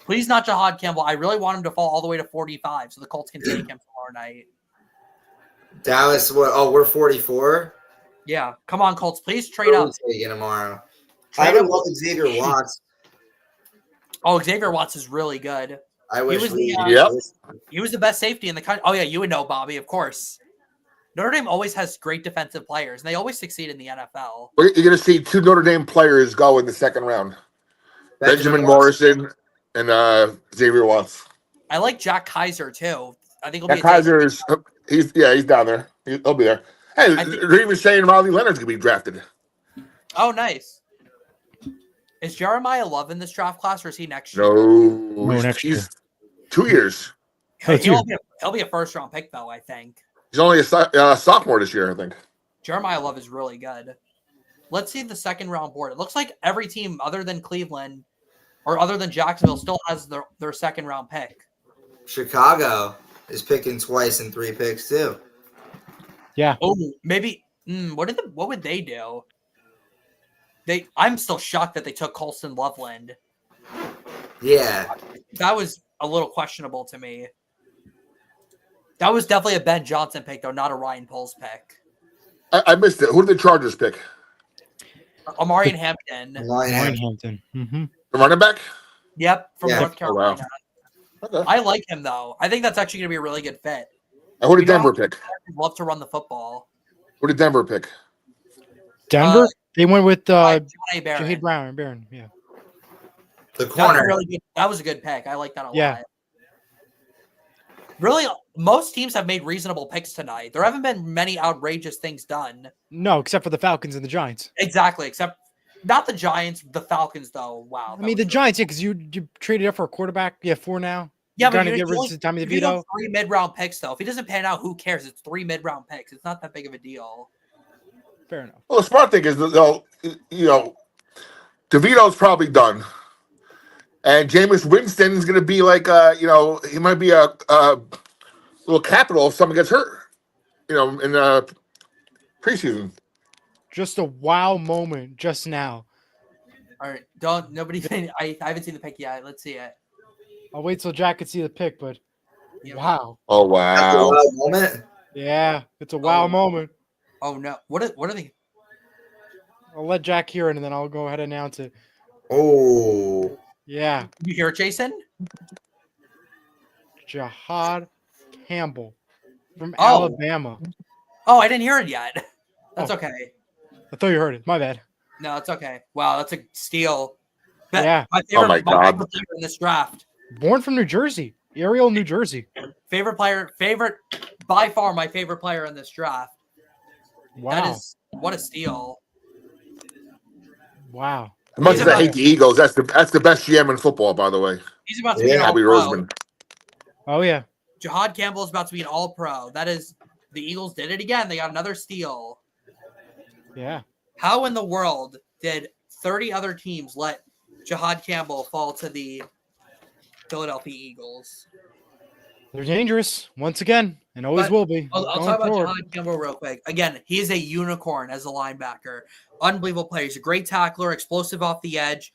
Please not Jahad Campbell. I really want him to fall all the way to 45 so the Colts can take him tomorrow night. Dallas, what? Oh, we're 44. Yeah, come on, Colts. Please trade up. Taking tomorrow. Trade I would up. love Xavier Watts. Oh, Xavier Watts is really good. I wish was we. the, Yep. He was the best safety in the country. Oh yeah, you would know, Bobby, of course. Notre Dame always has great defensive players, and they always succeed in the NFL. You're going to see 2 Notre Dame players go in the 2nd round. Benjamin Morrison and Xavier Watts. I like Jack Kaiser too. I think he'll That be. Kaiser's he's down there. He'll be there. Hey, I think- they're even saying Riley Leonard's going to be drafted. Oh, nice. Is Jeremiah Love in this draft class, or is he next year? No, next year. he's 2 years. He'll be a 1st round pick though. I think He's only a sophomore this year, I think. Jeremiah Love is really good. Let's see the 2nd round board. It looks like every team other than Cleveland or other than Jacksonville still has their 2nd round pick. Chicago is picking twice in 3 picks too. Yeah. Oh, maybe. What would they do? I'm still shocked that they took Colston Loveland. Yeah. That was a little questionable to me. That was definitely a Ben Johnson pick, though, not a Ryan Poles pick. I missed it. Who did the Chargers pick? Amarian Hampton. Hampton. Mm-hmm. The running back? Yep, from Yeah. North Carolina. Okay. I like him, though. I think that's actually going to be a really good fit. And who did You know- Denver pick? Love to run the football. Who did Denver pick? Denver. They went with John A. Barron. Jahid Barron. Yeah. The That was, corner. really good. That was a good pick. I like that a Yeah. lot. Really, most teams have made reasonable picks tonight. There haven't been many outrageous things done. No, except for the Falcons and the Giants. Exactly, except not the Giants, the Falcons, though. Wow. I mean, the Giants, yeah, because you traded up for a quarterback. Yeah, 4 now. Yeah, You're but trying to you're get rid only- of Tommy if you go DeVito. 3 mid-round picks, though. If he doesn't pan out, who cares? It's 3 mid-round picks. It's not that big of a deal. Fair enough. Well, the smart thing is, they'll, DeVito's probably done. And Jameis Winston's going to be like, he might be a little capital if someone gets hurt, in preseason. Just a wow moment just now. All right, I haven't seen the pick yet. Let's see it. I'll wait till Jack can see the pick, but Yeah. wow. Oh, That's a wow. wild moment. Yeah, it's a wow Oh. moment. Oh no! What are they? I'll let Jack hear it, and then I'll go ahead and announce it. Oh. Yeah, You hear it, Jason? Jahad Campbell from Oh. Alabama. Oh, I didn't hear it yet. That's Oh. okay. I thought you heard it. My bad. No, it's okay. Wow, that's a steal. Yeah. My favorite, my God. favorite player in this draft. Born from New Jersey, Ariel, New Jersey. By far my favorite player in this draft. Wow. That is what a steal. Wow. As much as I hate the Eagles, that's the best GM in football, by the way. He's about to be an Abby all-pro. Roseman. Oh yeah. Jahad Campbell is about to be an all-pro. That is, the Eagles did it again. They got another steal. Yeah. How in the world did 30 other teams let Jahad Campbell fall to the Philadelphia Eagles? They're dangerous once again, and always But will be. I'll going talk about forward. Jahad Campbell real quick. Again, he is a unicorn as a linebacker. Unbelievable player. He's a great tackler, explosive off the edge,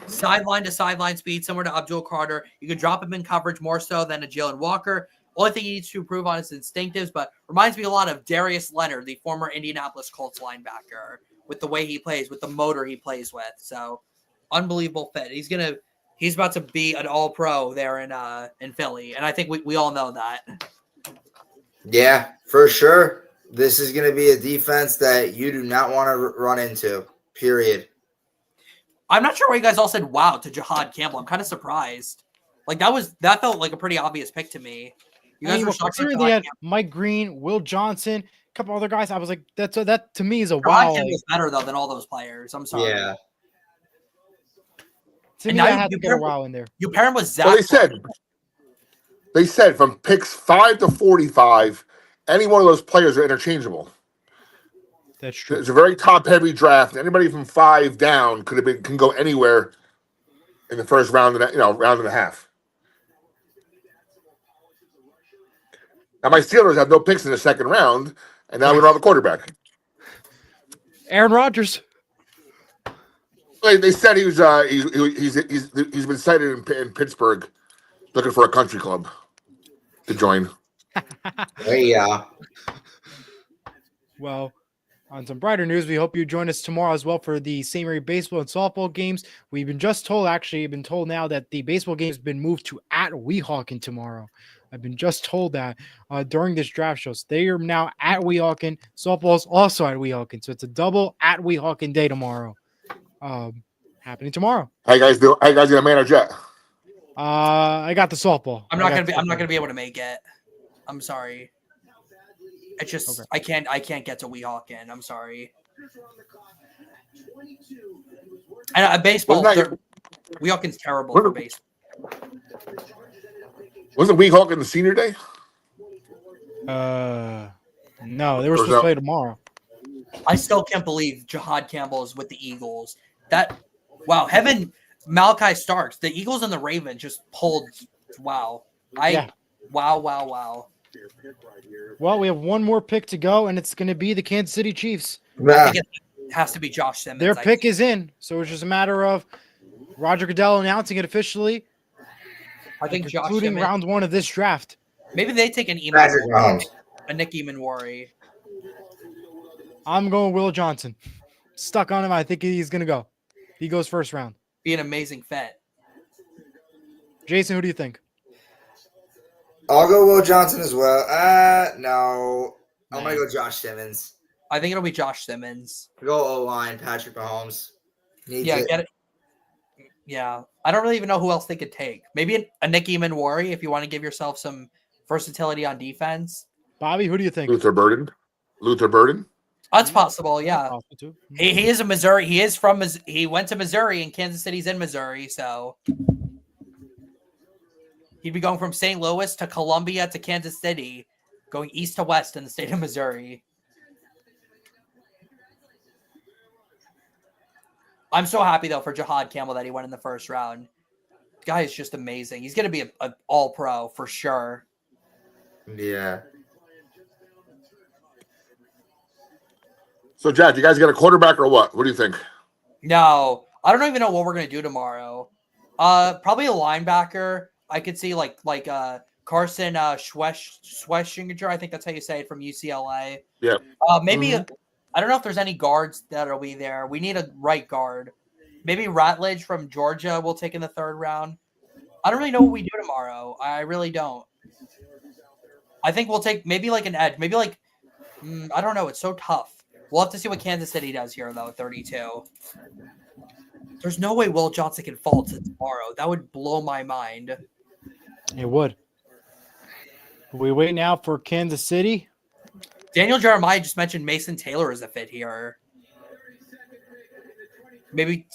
sideline to sideline speed, similar to Abdul Carter. You can drop him in coverage more so than a Jalen Walker. Only thing he needs to improve on is instinctives, but reminds me a lot of Darius Leonard, the former Indianapolis Colts linebacker, with the way he plays, with the motor he plays with. So, unbelievable fit. He's about to be an all-pro there in Philly, and I think we all know that. Yeah, for sure. This is going to be a defense that you do not want to run into, period. I'm not sure why you guys all said wow to Jahad Campbell. I'm kind of surprised. Like that felt like a pretty obvious pick to me. You guys were shocked. Considering they had Mike Green, Will Johnson, a couple other guys, I was like, that to me is a Jahad wow. Campbell's better though than all those players. I'm sorry. Yeah. To And me, now I you had to get a wow in there. You pair him with Zach. Well, they said from picks 5 to 45, any one of those players are interchangeable. That's true. It's a very top-heavy draft. Anybody from 5 down can go anywhere in the first round round and a half. Now my Steelers have no picks in the second round, and now we don't have a quarterback. Aaron Rodgers. They said he's been cited in Pittsburgh, looking for a country club to join. Yeah. Well, on some brighter news, we hope you join us tomorrow as well for the St. Mary baseball and softball games. We've been told now that the baseball game has been moved to at Weehawken tomorrow. I've been just told that during this draft show. So they are now at Weehawken. Softball is also at Weehawken. So it's a double at Weehawken day tomorrow. Happening tomorrow. How you guys gonna manage that? I got the softball. I'm not gonna be able to make it. I'm sorry. It's just okay. I can't get to Weehawken. I'm sorry. And baseball, Weehawken's terrible for baseball. Wasn't Weehawken the senior day? No, they were supposed to play tomorrow. I still can't believe Jahad Campbell is with the Eagles. Heaven, Malachi Starks, the Eagles and the Ravens just pulled. Wow. Wow. Well, we have one more pick to go, and it's going to be the Kansas City Chiefs. I think it has to be Josh Simmons. Their pick is in, so it's just a matter of Roger Goodell announcing it officially. I think Josh including Simmons, round 1 of this draft. Maybe they take a Nick Eamon-Worry. I'm going Will Johnson. Stuck on him. I think he's going to go. He goes first round. Be an amazing fit. Jayson, who do you think? I'll go Will Johnson as well. No. I'm going to go Josh Simmons. I think it'll be Josh Simmons. Go O-line, Patrick Mahomes. Get it. Yeah. I don't really even know who else they could take. Maybe a Nick Eamon-Worry if you want to give yourself some versatility on defense. Bobby, who do you think? Luther Burden? That's possible, yeah. Possible too. He is a Missouri. He went to Missouri, and Kansas City's in Missouri, so he'd be going from St. Louis to Columbia to Kansas City, going east to west in the state of Missouri. I'm so happy, though, for Jahad Campbell that he went in the first round. The guy is just amazing. He's going to be an all-pro for sure. Yeah. So, Jack, you guys got a quarterback or what? What do you think? No, I don't even know what we're going to do tomorrow. Probably a linebacker. I could see like Carson Schweschinger. I think that's how you say it, from UCLA. Yeah. Maybe I don't know if there's any guards that'll be there. We need a right guard. Maybe Ratledge from Georgia we'll take in the third round. I don't really know what we do tomorrow. I really don't. I think we'll take maybe like an edge. Maybe like I don't know. It's so tough. We'll have to see what Kansas City does here, though, 32. There's no way Will Johnson can fall to tomorrow. That would blow my mind. It would. We wait now for Kansas City. Daniel Jeremiah just mentioned Mason Taylor as a fit here. Maybe.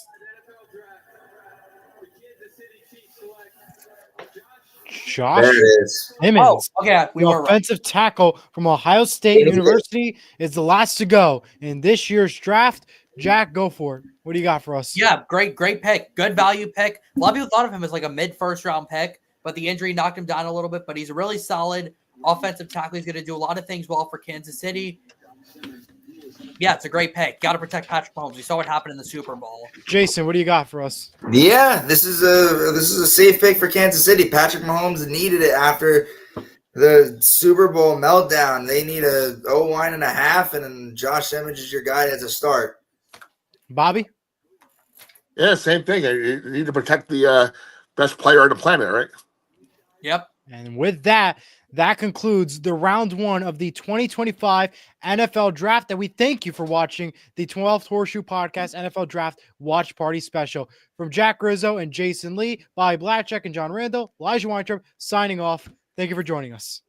Josh There it is. Simmons. Oh, okay. We the were right. offensive tackle from Ohio State University is the last to go in this year's draft. Jack, go for it. What do you got for us? Yeah, great pick. Good value pick. A lot of people thought of him as like a mid-first round pick. but the injury knocked him down a little bit. But he's a really solid offensive tackle. He's going to do a lot of things well for Kansas City. Yeah, it's a great pick. Got to protect Patrick Mahomes. We saw what happened in the Super Bowl. Jason, what do you got for us? Yeah, this is a safe pick for Kansas City. Patrick Mahomes needed it after the Super Bowl meltdown. They need a O-line and a half, and then Josh Simmons is your guy as a start. Bobby? Yeah, same thing. You need to protect the best player on the planet, right? Yep. And with that, that concludes the round 1 of the 2025 NFL Draft. And we thank you for watching the 12th Horseshoe Podcast NFL Draft Watch Party Special. From Jack Rizzo and Jayson Lee, Bobby Blatchek and John Randall, Elijah Weintraub signing off. Thank you for joining us.